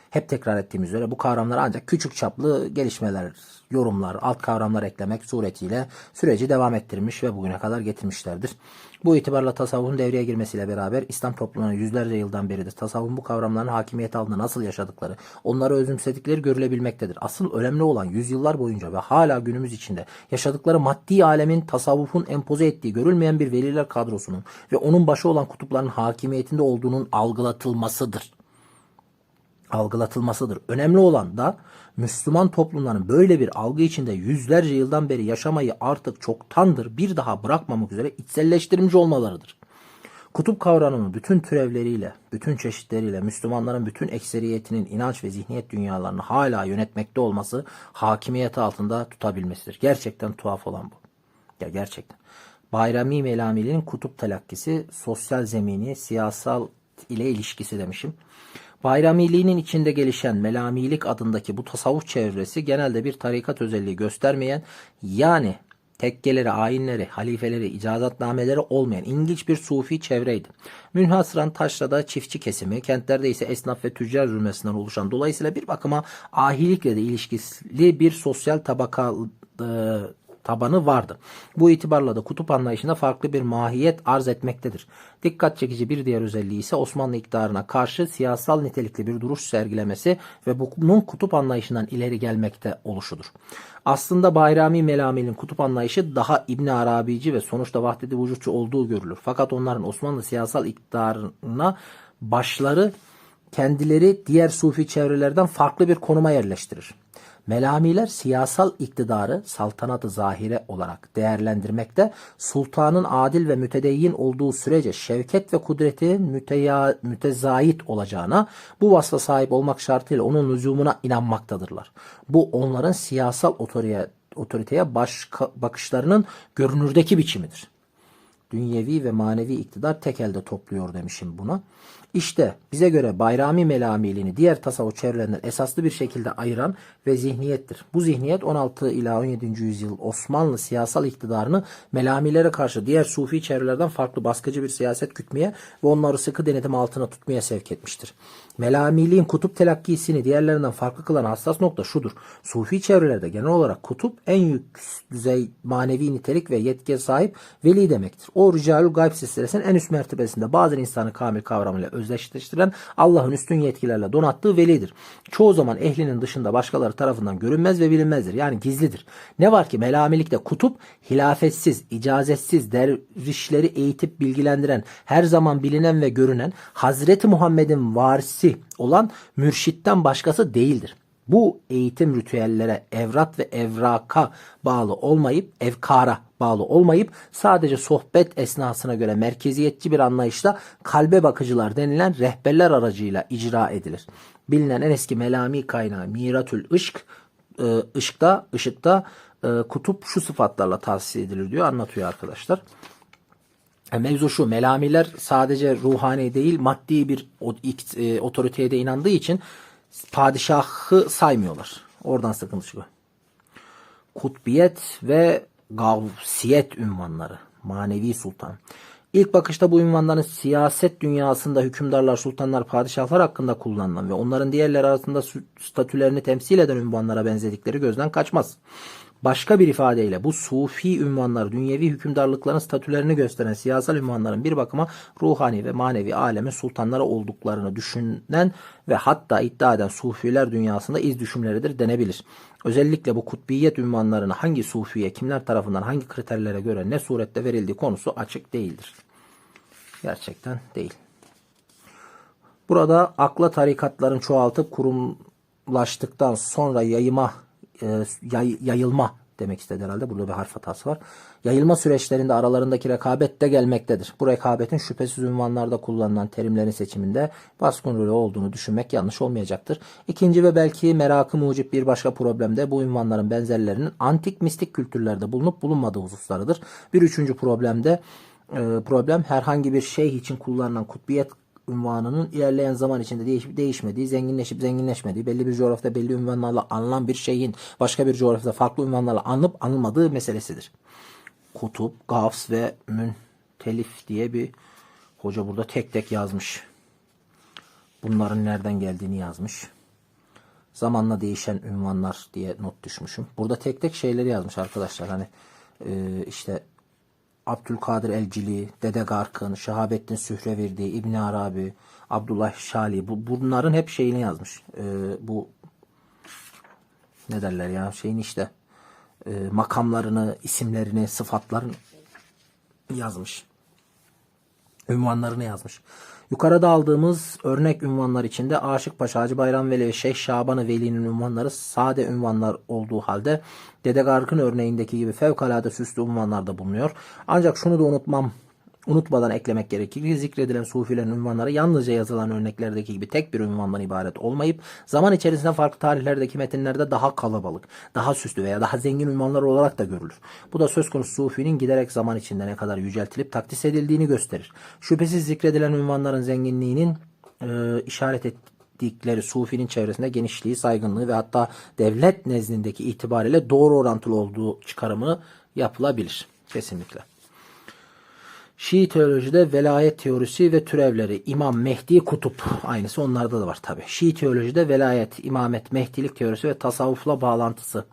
hep tekrar ettiğimiz üzere bu kavramlara ancak küçük çaplı gelişmeler, yorumlar, alt kavramlar eklemek suretiyle süreci devam ettirmiş ve bugüne kadar getirmişlerdir. Bu itibarla tasavvufun devreye girmesiyle beraber İslam toplumuna yüzlerce yıldan beridir tasavvufun bu kavramların hakimiyet altında nasıl yaşadıkları, onları özümsedikleri görülebilmektedir. Asıl önemli olan yüzyıllar boyunca ve hala günümüz içinde yaşadıkları maddi alemin tasavvufun empoze ettiği görülmeyen bir veliler kadrosunun ve onun başı olan kutupların hakimiyetinde olduğunun algılatılmasıdır. Önemli olan da Müslüman toplumların böyle bir algı içinde yüzlerce yıldan beri yaşamayı artık çoktandır bir daha bırakmamak üzere içselleştirmiş olmalarıdır. Kutup kavramının bütün türevleriyle, bütün çeşitleriyle Müslümanların bütün ekseriyetinin inanç ve zihniyet dünyalarını hala yönetmekte olması, hakimiyeti altında tutabilmesidir. Gerçekten tuhaf olan bu. Ya gerçekten. Bayrami Melami'nin kutup telakkisi, sosyal zemini, siyasal ile ilişkisi demişim. Bayramiliğinin içinde gelişen Melamilik adındaki bu tasavvuf çevresi genelde bir tarikat özelliği göstermeyen, yani tekkeleri, ayinleri, halifeleri, icazatnameleri olmayan ilginç bir sufi çevreydi. Münhasıran taşrada çiftçi kesimi, kentlerde ise esnaf ve tüccar zümresinden oluşan, dolayısıyla bir bakıma ahilikle de ilişkili bir sosyal tabanı vardı. Bu itibarla da kutup anlayışında farklı bir mahiyet arz etmektedir. Dikkat çekici bir diğer özelliği ise Osmanlı iktidarına karşı siyasal nitelikli bir duruş sergilemesi ve bunun kutup anlayışından ileri gelmekte oluşudur. Aslında Bayrami Melami'nin kutup anlayışı daha İbn Arabici ve sonuçta vahdet-i vücutçu olduğu görülür. Fakat onların Osmanlı siyasal iktidarına başları kendileri diğer sufi çevrelerden farklı bir konuma yerleştirir. Melamiler siyasal iktidarı saltanat-ı zahire olarak değerlendirmekte, sultanın adil ve mütedeyyin olduğu sürece şevket ve kudretin mütezayit olacağına, bu vasfa sahip olmak şartıyla onun lüzumuna inanmaktadırlar. Bu onların siyasal otoriteye bakışlarının görünürdeki biçimidir. Dünyevi ve manevi iktidar tek elde topluyor demişim buna. İşte bize göre Bayrami Melamiliğini diğer tasavvuf çevrelerinden esaslı bir şekilde ayıran ve zihniyettir. Bu zihniyet 16 ila 17. yüzyıl Osmanlı siyasal iktidarını Melamilere karşı diğer sufi çevrelerden farklı baskıcı bir siyaset gütmeye ve onları sıkı denetim altına tutmaya sevk etmiştir. Melamiliğin kutup telakkisini diğerlerinden farklı kılan hassas nokta şudur. Sufi çevrelerde genel olarak kutup en yüksek düzey manevi nitelik ve yetkiye sahip veli demektir. O ricalül gayb silsilesinin en üst mertebesinde bazı insanı kamil kavramıyla özdeşleştiren Allah'ın üstün yetkilerle donattığı velidir. Çoğu zaman ehlinin dışında başkaları tarafından görünmez ve bilinmezdir. Yani gizlidir. Ne var ki melamilikte kutup hilafetsiz, icazetsiz, dervişleri eğitip bilgilendiren, her zaman bilinen ve görünen Hazreti Muhammed'in varisi olan mürşitten başkası değildir. Bu eğitim ritüellere, evrat ve evraka bağlı olmayıp, evkara bağlı olmayıp sadece sohbet esnasına göre merkeziyetçi bir anlayışla kalbe bakıcılar denilen rehberler aracıyla icra edilir. Bilinen en eski melami kaynağı Miratül Işk, ışıkta kutup şu sıfatlarla tahsis edilir diyor, anlatıyor arkadaşlar. Mevzu şu, melamiler sadece ruhani değil maddi bir otoriteye de inandığı için padişahı saymıyorlar. Oradan sıkıntı çıkıyor. Kutbiyet ve gavsiyet ünvanları. Manevi sultan. İlk bakışta bu ünvanların siyaset dünyasında hükümdarlar, sultanlar, padişahlar hakkında kullanılan ve onların diğerleri arasında statülerini temsil eden ünvanlara benzedikleri gözden kaçmaz. Başka bir ifadeyle bu sufi ünvanlar dünyevi hükümdarlıkların statülerini gösteren siyasal ünvanların bir bakıma ruhani ve manevi alemin sultanları olduklarını düşünen ve hatta iddia eden sufiler dünyasında iz düşümleridir denebilir. Özellikle bu kutbiyet ünvanlarını hangi sufiye, kimler tarafından, hangi kriterlere göre ne surette verildiği konusu açık değildir. Gerçekten değil. Burada akla tarikatların çoğaltıp kurumlaştıktan sonra yayılma demek istedi herhalde. Burada bir harf hatası var. Yayılma süreçlerinde aralarındaki rekabet de gelmektedir. Bu rekabetin şüphesiz ünvanlarda kullanılan terimlerin seçiminde baskın rolü olduğunu düşünmek yanlış olmayacaktır. İkinci ve belki merakı mucip bir başka problem de bu ünvanların benzerlerinin antik mistik kültürlerde bulunup bulunmadığı hususlarıdır. Bir üçüncü problem herhangi bir şeyh için kullanılan kutbiyet ünvanının ilerleyen zaman içinde değişip değişmediği, zenginleşip zenginleşmediği, belli bir coğrafyada belli ünvanlarla anılan bir şeyin başka bir coğrafyada farklı ünvanlarla anılıp anılmadığı meselesidir. Kutup, Gavs ve Müntelif diye bir hoca burada tek tek yazmış. Bunların nereden geldiğini yazmış. Zamanla değişen ünvanlar diye not düşmüşüm. Burada tek tek şeyleri yazmış arkadaşlar. Hani işte Abdülkadir Elcili, Dede Garkın, Şehabettin Sührevirdi, İbn Arabi, Abdullah Şali bunların hep şeyini yazmış. Bu ne derler ya şeyin işte makamlarını, isimlerini, sıfatlarını yazmış. Ünvanlarını yazmış. Yukarıda aldığımız örnek ünvanlar içinde Aşık Paşa, Hacı Bayram Veli ve Şeyh Şaban-ı Veli'nin ünvanları sade ünvanlar olduğu halde Dede Garkın örneğindeki gibi fevkalade süslü ünvanlar da bulunuyor. Ancak şunu da unutmadan eklemek gerekir ki zikredilen sufilerin ünvanları yalnızca yazılan örneklerdeki gibi tek bir ünvandan ibaret olmayıp zaman içerisinde farklı tarihlerdeki metinlerde daha kalabalık, daha süslü veya daha zengin ünvanlar olarak da görülür. Bu da söz konusu sufinin giderek zaman içinde ne kadar yüceltilip takdis edildiğini gösterir. Şüphesiz zikredilen ünvanların zenginliğinin işaret ettikleri sufinin çevresinde genişliği, saygınlığı ve hatta devlet nezdindeki itibariyle doğru orantılı olduğu çıkarımı yapılabilir. Kesinlikle. Şii teolojide velayet teorisi ve türevleri İmam Mehdi Kutup aynısı onlarda da var tabi. Şii teolojide velayet, imamet, mehdilik teorisi ve tasavvufla bağlantısı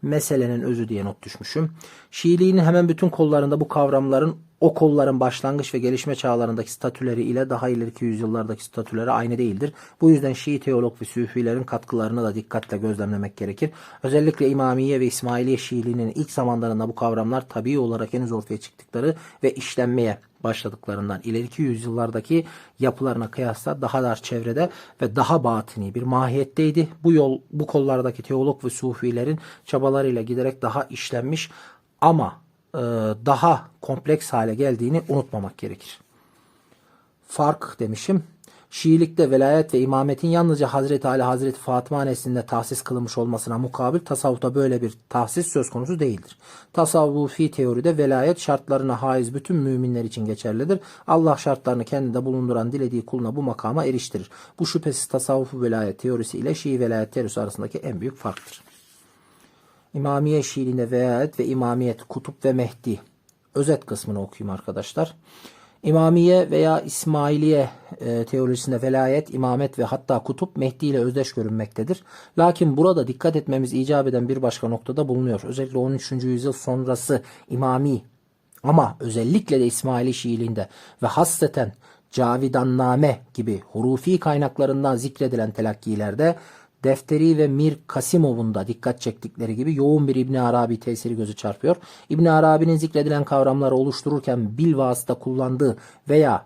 meselenin özü diye not düşmüşüm. Şiiliğin hemen bütün kollarında bu kavramların o kolların başlangıç ve gelişme çağlarındaki statüleri ile daha ileriki yüzyıllardaki statüleri aynı değildir. Bu yüzden Şii teolog ve Süfilerin katkılarını da dikkatle gözlemlemek gerekir. Özellikle İmamiye ve İsmailiye Şiiliğinin ilk zamanlarında bu kavramlar tabii olarak henüz ortaya çıktıkları ve işlenmeye başladıklarından ileriki yüzyıllardaki yapılarına kıyasla daha dar çevrede ve daha batini bir mahiyetteydi. Bu kollardaki teolog ve sufilerin çabalarıyla giderek daha işlenmiş ama daha kompleks hale geldiğini unutmamak gerekir. Fark demişim. Şiilikte velayet ve imametin yalnızca Hazreti Ali, Hazreti Fatıma neslinde tahsis kılınmış olmasına mukabil tasavvufta böyle bir tahsis söz konusu değildir. Tasavvufi teoride velayet şartlarına haiz bütün müminler için geçerlidir. Allah şartlarını kendinde bulunduran dilediği kuluna bu makama eriştirir. Bu şüphesiz tasavvufu velayet teorisi ile Şii velayet teorisi arasındaki en büyük farktır. İmamiye Şiiliğinde velayet ve imamiyet, kutup ve Mehdi. Özet kısmını okuyayım arkadaşlar. İmamiye veya İsmailiye teorisinde velayet, imamet ve hatta kutup Mehdi ile özdeş görünmektedir. Lakin burada dikkat etmemiz icap eden bir başka noktada bulunuyor. Özellikle 13. yüzyıl sonrası İmami ama özellikle de İsmaili Şiiliğinde ve hasseten Cavidanname gibi hurufi kaynaklarından zikredilen telakkilerde Defteri ve Mir Kasimov'un da dikkat çektikleri gibi yoğun bir İbn Arabi tesiri gözü çarpıyor. İbn Arabi'nin zikredilen kavramları oluştururken bilvasıta kullandığı veya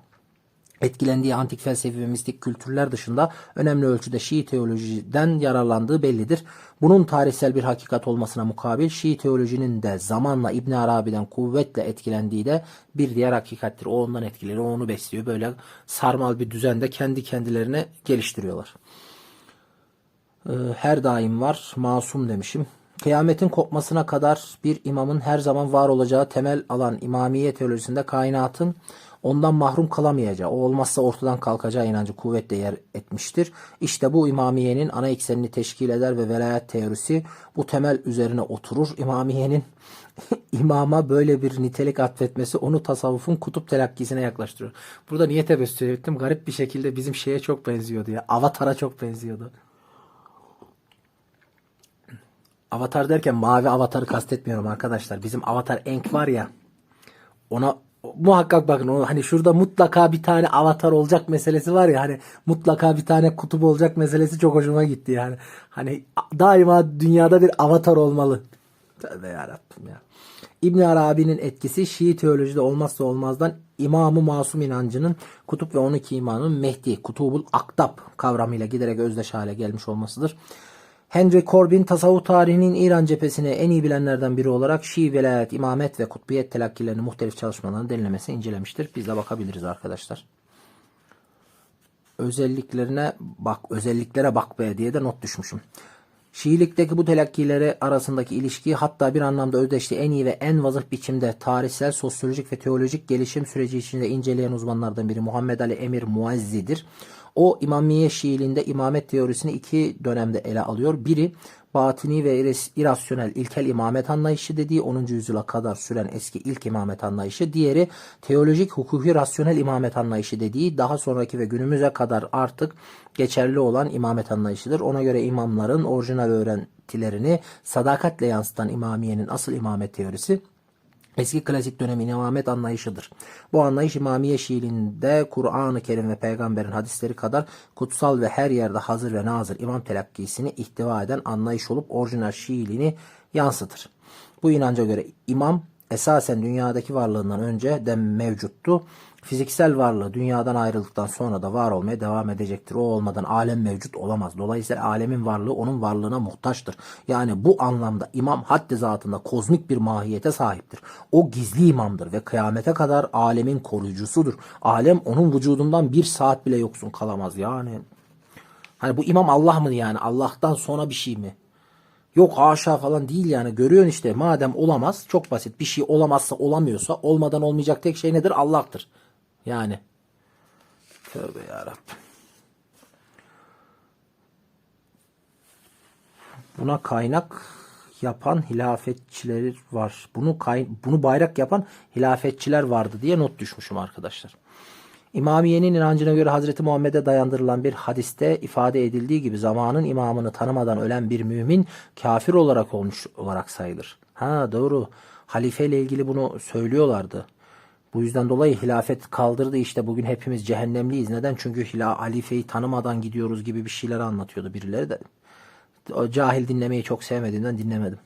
etkilendiği antik felsefi ve mistik kültürler dışında önemli ölçüde Şii teolojiden yararlandığı bellidir. Bunun tarihsel bir hakikat olmasına mukabil Şii teolojinin de zamanla İbn Arabi'den kuvvetle etkilendiği de bir diğer hakikattir. O ondan etkileri, o onu besliyor. Böyle sarmal bir düzende kendi kendilerine geliştiriyorlar. Her daim var. Masum demişim. Kıyametin kopmasına kadar bir imamın her zaman var olacağı temel alan İmamiye teolojisinde kainatın ondan mahrum kalamayacağı, o olmazsa ortadan kalkacağı inancı kuvvetle yer etmiştir. İşte bu İmamiye'nin ana eksenini teşkil eder ve velayet teorisi bu temel üzerine oturur. İmamiye'nin imama böyle bir nitelik atfetmesi onu tasavvufun kutup telakkisine yaklaştırıyor. Burada niye tebessüm ettim? Garip bir şekilde bizim şeye çok benziyordu ya. Avatar'a çok benziyordu. Avatar derken mavi avatarı kastetmiyorum arkadaşlar. Bizim Avatar Enk var ya. Ona muhakkak bakın. O, hani şurada mutlaka bir tane avatar olacak meselesi var ya. Hani mutlaka bir tane kutup olacak meselesi çok hoşuma gitti yani. Hani daima dünyada bir avatar olmalı. Tövbe yarabbim ya. İbn Arabi'nin etkisi Şii teolojide olmazsa olmazdan İmam-ı Masum inancının kutup ve 12 imanın Mehdi, Kutubul Aktab kavramıyla giderek özdeş hale gelmiş olmasıdır. Henry Corbin tasavvuf tarihinin İran cephesini en iyi bilenlerden biri olarak Şii velayet, imamet ve kutbiyet telakkilerini muhtelif çalışmalarını derinlemesine incelemiştir. Biz de bakabiliriz arkadaşlar. Özelliklere bak be diye de not düşmüşüm. Şiilikteki bu telakkileri arasındaki ilişkiyi hatta bir anlamda özdeşliği en iyi ve en vazıh biçimde tarihsel, sosyolojik ve teolojik gelişim süreci içinde inceleyen uzmanlardan biri Muhammed Ali Emir Muazzi'dir. O İmamiye Şiiliğinde imamet teorisini iki dönemde ele alıyor. Biri batini ve irasyonel ilkel imamet anlayışı dediği 10. yüzyıla kadar süren eski ilk imamet anlayışı. Diğeri teolojik hukuki rasyonel imamet anlayışı dediği daha sonraki ve günümüze kadar artık geçerli olan imamet anlayışıdır. Ona göre imamların orijinal öğretilerini sadakatle yansıtan İmamiye'nin asıl imamet teorisi eski klasik dönemin imamet anlayışıdır. Bu anlayış İmamiye Şiiliğinde Kur'an-ı Kerim ve peygamberin hadisleri kadar kutsal ve her yerde hazır ve nazır imam telakkisini ihtiva eden anlayış olup orijinal Şiiliğini yansıtır. Bu inanca göre imam esasen dünyadaki varlığından önce de mevcuttu. Fiziksel varlığı dünyadan ayrıldıktan sonra da var olmaya devam edecektir. O olmadan alem mevcut olamaz. Dolayısıyla alemin varlığı onun varlığına muhtaçtır. Yani bu anlamda imam haddi zatında kozmik bir mahiyete sahiptir. O gizli imamdır ve kıyamete kadar alemin koruyucusudur. Alem onun vücudundan bir saat bile yoksun kalamaz. Yani hani bu imam Allah mı yani? Allah'tan sonra bir şey mi? Yok haşa falan değil yani, görüyorsun işte, madem olamaz, çok basit, bir şey olamazsa olamıyorsa olmadan olmayacak tek şey nedir? Allah'tır. Yani tövbe yarabbim. Buna kaynak yapan hilafetçiler var. Bunu bayrak yapan hilafetçiler vardı diye not düşmüşüm arkadaşlar. İmamiye'nin inancına göre Hazreti Muhammed'e dayandırılan bir hadiste ifade edildiği gibi zamanın imamını tanımadan ölen bir mümin kafir olarak sayılır. Ha doğru. Halife ile ilgili bunu söylüyorlardı. Bu yüzden dolayı hilafet kaldırdı, işte bugün hepimiz cehennemliyiz. Neden? Çünkü halifeyi tanımadan gidiyoruz gibi bir şeyler anlatıyordu birileri de. O cahil dinlemeyi çok sevmediğimden dinlemedim.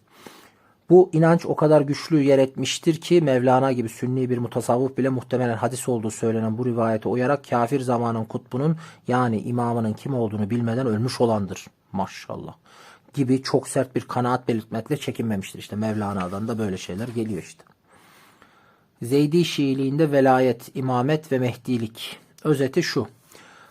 Bu inanç o kadar güçlü yer etmiştir ki Mevlana gibi sünni bir mutasavvıf bile muhtemelen hadis olduğu söylenen bu rivayete uyarak kafir zamanın kutbunun yani imamının kim olduğunu bilmeden ölmüş olandır. Maşallah. Gibi çok sert bir kanaat belirtmekle çekinmemiştir. İşte Mevlana'dan da böyle şeyler geliyor işte. Zeydi Şiiliğinde velayet, imamet ve mehdilik. Özeti şu.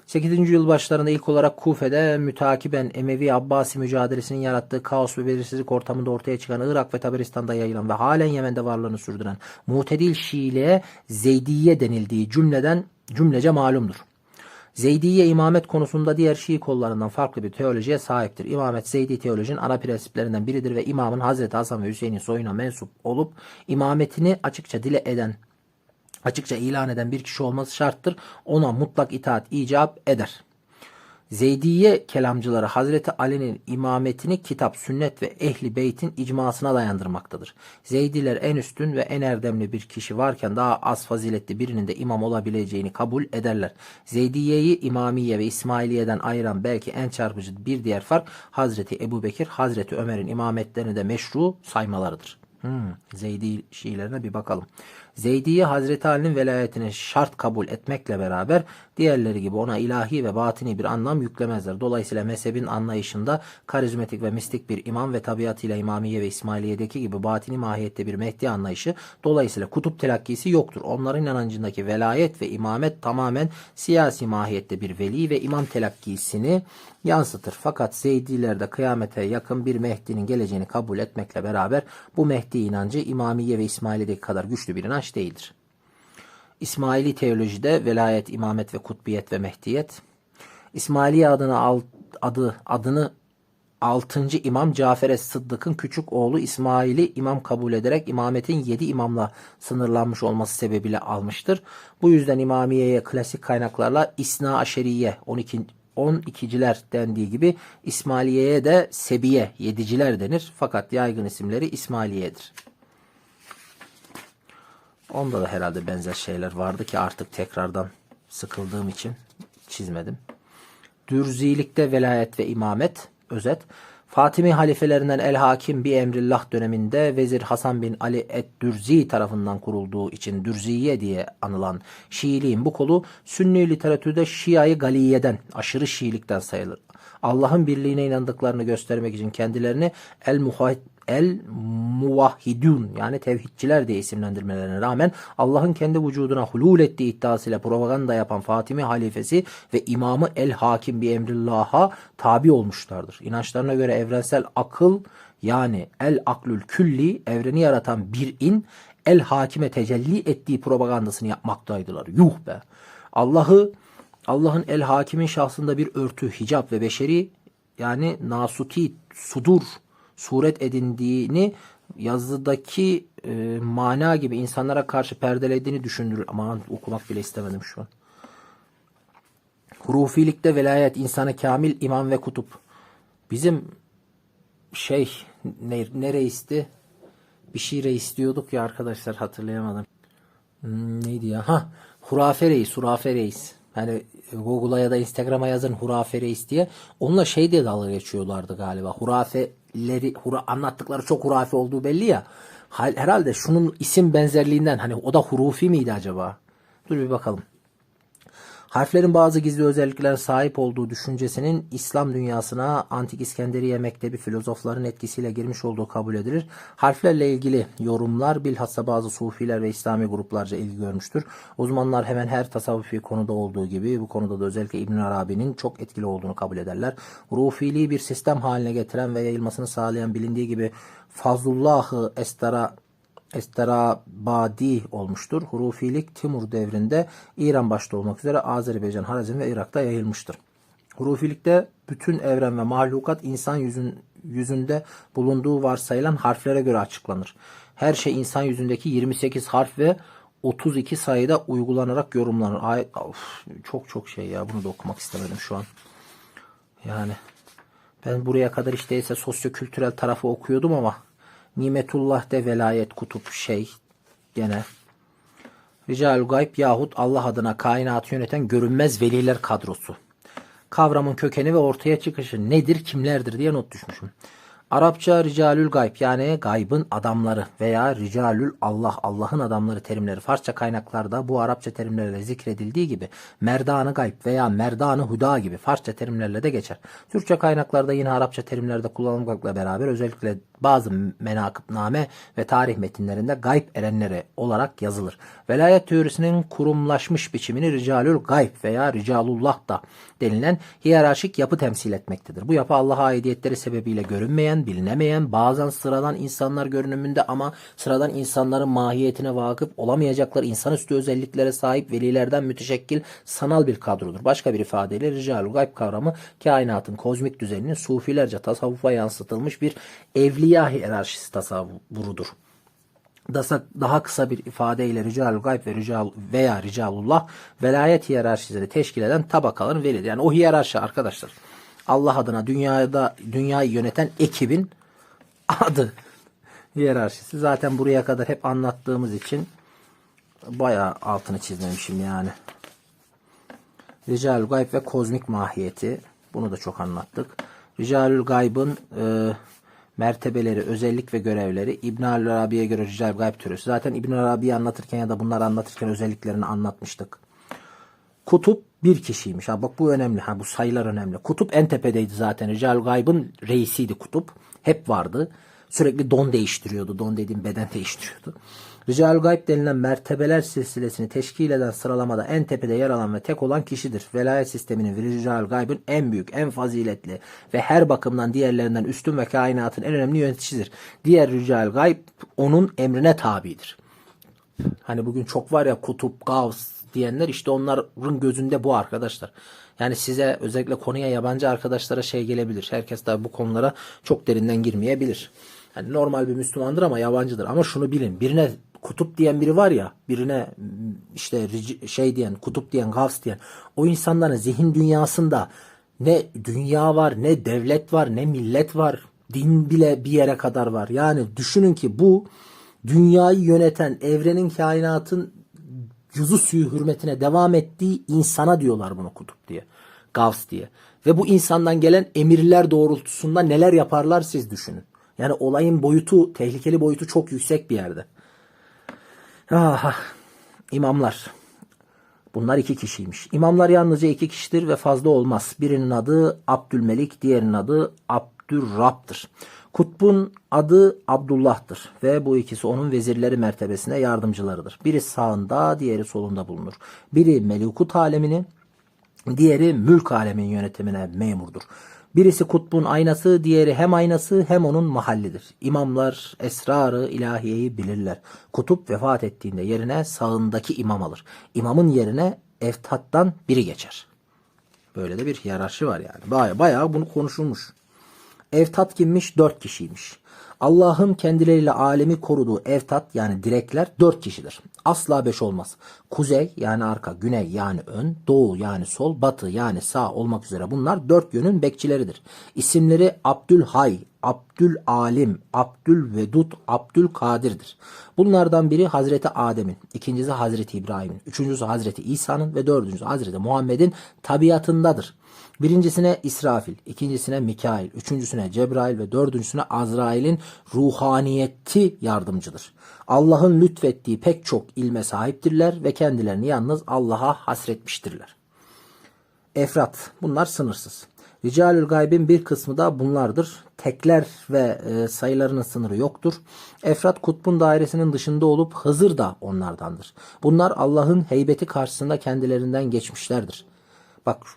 8. yüzyıl başlarında ilk olarak Kufe'de mütakiben Emevi Abbasi mücadelesinin yarattığı kaos ve belirsizlik ortamında ortaya çıkan, Irak ve Tabaristan'da yayılan ve halen Yemen'de varlığını sürdüren Mu'tedil Şiiliğe Zeydiye denildiği cümlece malumdur. Zeydiye imamet konusunda diğer Şii kollarından farklı bir teolojiye sahiptir. İmamet Zeydi teolojinin ana prensiplerinden biridir ve imamın Hazreti Hasan ve Hüseyin'in soyuna mensup olup imametini açıkça ilan eden bir kişi olması şarttır. Ona mutlak itaat icap eder. Zeydiye kelamcıları Hazreti Ali'nin imametini kitap, sünnet ve ehli beytin icmasına dayandırmaktadır. Zeydiler en üstün ve en erdemli bir kişi varken daha az faziletli birinin de imam olabileceğini kabul ederler. Zeydiye'yi İmamiye ve İsmailiye'den ayıran belki en çarpıcı bir diğer fark Hazreti Ebubekir, Hazreti Ömer'in imametlerini de meşru saymalarıdır. Zeydi Şiilerine bir bakalım. Zeydiye Hazreti Ali'nin velayetini şart kabul etmekle beraber diğerleri gibi ona ilahi ve batini bir anlam yüklemezler. Dolayısıyla mezhebin anlayışında karizmatik ve mistik bir imam ve tabiatıyla İmamiye ve İsmailiye'deki gibi batini mahiyette bir Mehdi anlayışı, dolayısıyla kutup telakkisi yoktur. Onların inancındaki velayet ve imamet tamamen siyasi mahiyette bir veli ve imam telakkisini yansıtır. Fakat Zeydilerde kıyamete yakın bir Mehdi'nin geleceğini kabul etmekle beraber bu Mehdi inancı İmamiye ve İsmailiye'deki kadar güçlü bir inanç değildir. İsmaili teolojide velayet, imamet ve kutbiyet ve mehdiyet. İsmailiye adını 6. İmam Cafer es-Sıddık'ın küçük oğlu İsmail'i imam kabul ederek imametin 7 imamla sınırlanmış olması sebebiyle almıştır. Bu yüzden İmamiye'ye klasik kaynaklarla İsna Aşeriye 12'ciler dendiği gibi İsmailiye'ye de Sebiye, yediciler denir. Fakat yaygın isimleri İsmailiye'dir. Onda da herhalde benzer şeyler vardı ki artık tekrardan sıkıldığım için çizmedim. Dürzilikte velayet ve imamet. Özet. Fatimi halifelerinden El-Hakim bi Emrillah döneminde Vezir Hasan bin Ali et-Dürzi tarafından kurulduğu için Dürziye diye anılan Şiiliğin bu kolu Sünni literatürde Şia-i Galiye'den, aşırı Şiilikten sayılır. Allah'ın birliğine inandıklarını göstermek için kendilerini El-Muvahhidun yani tevhidçiler diye isimlendirmelerine rağmen Allah'ın kendi vücuduna hulul ettiği iddiasıyla propaganda yapan Fatimi halifesi ve imamı El-Hakim bi Emrillah'a tabi olmuşlardır. İnançlarına göre evrensel akıl yani El-Aklül Külli evreni yaratan bir in El-Hakim'e tecelli ettiği propagandasını yapmaktaydılar. Yuh be! Allah'ın El-Hakim'in şahsında bir örtü, hicap ve beşeri yani nasuti, sudur suret edindiğini yazıdaki mana gibi insanlara karşı perdelediğini düşündürür. Ama okumak bile istemedim şu an. Hurufilikte velayet, insanı kamil, imam ve kutup. Bizim ne reisti? Bir şey reis diyorduk ya arkadaşlar, hatırlayamadım. Neydi ya? Hurafe reis. Hani Google'a ya da Instagram'a yazın hurafe reis diye. Onunla diye dalga geçiyorlardı galiba. Anlattıkları çok hurafe olduğu belli ya. Herhalde şunun isim benzerliğinden, hani o da hurufi miydi acaba? Dur bir bakalım. Harflerin bazı gizli özelliklere sahip olduğu düşüncesinin İslam dünyasına Antik İskenderiye Mektebi filozofların etkisiyle girmiş olduğu kabul edilir. Harflerle ilgili yorumlar bilhassa bazı Sufiler ve İslami gruplarca ilgi görmüştür. Uzmanlar hemen her tasavvufi konuda olduğu gibi bu konuda da özellikle İbn Arabi'nin çok etkili olduğunu kabul ederler. Rufiliği bir sistem haline getiren ve yayılmasını sağlayan bilindiği gibi Fazlullah-ı Esterabadi olmuştur. Hurufilik Timur devrinde İran başta olmak üzere Azerbaycan, Harazm ve Irak'ta yayılmıştır. Hurufilikte bütün evren ve mahlukat insan yüzünde bulunduğu varsayılan harflere göre açıklanır. Her şey insan yüzündeki 28 harf ve 32 sayıda uygulanarak yorumlanır. Çok şey ya, bunu da okumak istemedim şu an. Yani ben buraya kadar ise sosyo-kültürel tarafı okuyordum ama Nimetullah de velayet kutup gene Rical-ü Gayb yahut Allah adına kainatı yöneten görünmez veliler kadrosu. Kavramın kökeni ve ortaya çıkışı nedir, kimlerdir diye not düşmüşüm. Arapça Ricalül Gayb yani gaybın adamları veya Ricalül Allah, Allah'ın adamları terimleri Farsça kaynaklarda bu Arapça terimlerle zikredildiği gibi Merdan-ı Gayb veya Merdan-ı Huda gibi Farsça terimlerle de geçer. Türkçe kaynaklarda yine Arapça terimlerde kullanılmakla beraber özellikle bazı menakıbname ve tarih metinlerinde gayb erenleri olarak yazılır. Velayet teorisinin kurumlaşmış biçimini Ricalül Gayb veya Ricalullah da denilen hiyerarşik yapı temsil etmektedir. Bu yapı Allah'a aidiyetleri sebebiyle görünmeyen, bilinemeyen, bazen sıradan insanlar görünümünde ama sıradan insanların mahiyetine vakıf olamayacakları insanüstü özelliklere sahip velilerden müteşekkil sanal bir kadrodur. Başka bir ifadeyle Ricalül Gayb kavramı kainatın kozmik düzeninin sufilerce tasavvufa yansıtılmış bir evliya hiyerarşisi tasavvurudur. Daha kısa bir ifadeyle Rical-ül Gayb veya Ricalullah velayet hiyerarşisini teşkil eden tabakaların velidir. Yani o hiyerarşi arkadaşlar Allah adına dünyayı yöneten ekibin adı hiyerarşisi. Zaten buraya kadar hep anlattığımız için bayağı altını çizmemişim yani. Rical-ül Gayb ve kozmik mahiyeti, bunu da çok anlattık. Ricalül Gayb'ın mertebeleri, özellik ve görevleri İbn Arabi'ye göre Rical-ül Gayb türüsü. Zaten İbn Arabi'yi anlatırken ya da bunları anlatırken özelliklerini anlatmıştık. Kutup bir kişiymiş. Bak bu önemli. Bu sayılar önemli. Kutup en tepedeydi zaten. Rical-ül Gayb'ın reisiydi Kutup. Hep vardı. Sürekli don değiştiriyordu. Don dediğim beden değiştiriyordu. Rical-ül Gayb denilen mertebeler silsilesini teşkil eden sıralamada en tepede yer alan ve tek olan kişidir. Velayet sisteminin Rical-ül Gayb'ın en büyük, en faziletli ve her bakımdan diğerlerinden üstün ve kainatın en önemli yöneticisidir. Diğer Rical-ül Gayb onun emrine tabidir. Hani bugün çok var ya kutup, gavs diyenler, işte onların gözünde bu arkadaşlar. Yani size özellikle konuya yabancı arkadaşlara gelebilir. Herkes tabi bu konulara çok derinden girmeyebilir. Yani normal bir Müslümandır ama yabancıdır. Ama şunu bilin, birine kutup diyen biri var ya, birine işte diyen, kutup diyen, gavs diyen, o insanların zihin dünyasında Ne dünya var, ne devlet var, ne millet var. Din bile bir yere kadar var. Yani düşünün ki bu dünyayı yöneten, evrenin, kainatın yüzü suyu hürmetine devam ettiği insana diyorlar bunu kutup diye. Gavs diye. Ve bu insandan gelen emirler doğrultusunda neler yaparlar siz düşünün. Yani olayın boyutu, tehlikeli boyutu çok yüksek bir yerde. Ah, İmamlar. Bunlar 2 kişiymiş. İmamlar yalnızca 2 kişidir ve fazla olmaz. Birinin adı Abdülmelik, diğerinin adı Abdülrab'dır. Kutbun adı Abdullah'tır ve bu ikisi onun vezirleri mertebesine yardımcılarıdır. Biri sağında, diğeri solunda bulunur. Biri melekut aleminin, diğeri mülk aleminin yönetimine memurdur. Birisi kutbun aynası, diğeri hem aynası hem onun mahallidir. İmamlar esrarı ilahiyeyi bilirler. Kutup vefat ettiğinde yerine sağındaki imam alır. İmamın yerine eftattan biri geçer. Böyle de bir hiyerarşi var yani. Bayağı bunu konuşulmuş. Eftat kimmiş? 4 kişiymiş. Allah'ın kendileriyle alemi koruduğu eftat yani direkler 4 kişidir. Asla 5 olmaz. Kuzey yani arka, güney yani ön, doğu yani sol, batı yani sağ olmak üzere bunlar 4 yönün bekçileridir. İsimleri Abdülhay, Abdülalim, Abdülvedud, Abdülkadir'dir. Bunlardan biri Hazreti Adem'in, ikincisi Hazreti İbrahim'in, üçüncüsü Hazreti İsa'nın ve dördüncüsü Hazreti Muhammed'in tabiatındadır. Birincisine İsrafil, ikincisine Mikail, üçüncüsüne Cebrail ve dördüncüsüne Azrail'in ruhaniyeti yardımcıdır. Allah'ın lütfettiği pek çok ilme sahiptirler ve kendilerini yalnız Allah'a hasretmiştirler. Efrat, bunlar sınırsız. Ricalül gaybin bir kısmı da bunlardır. Tekler ve sayılarının sınırı yoktur. Efrat kutbun dairesinin dışında olup Hızır da onlardandır. Bunlar Allah'ın heybeti karşısında kendilerinden geçmişlerdir.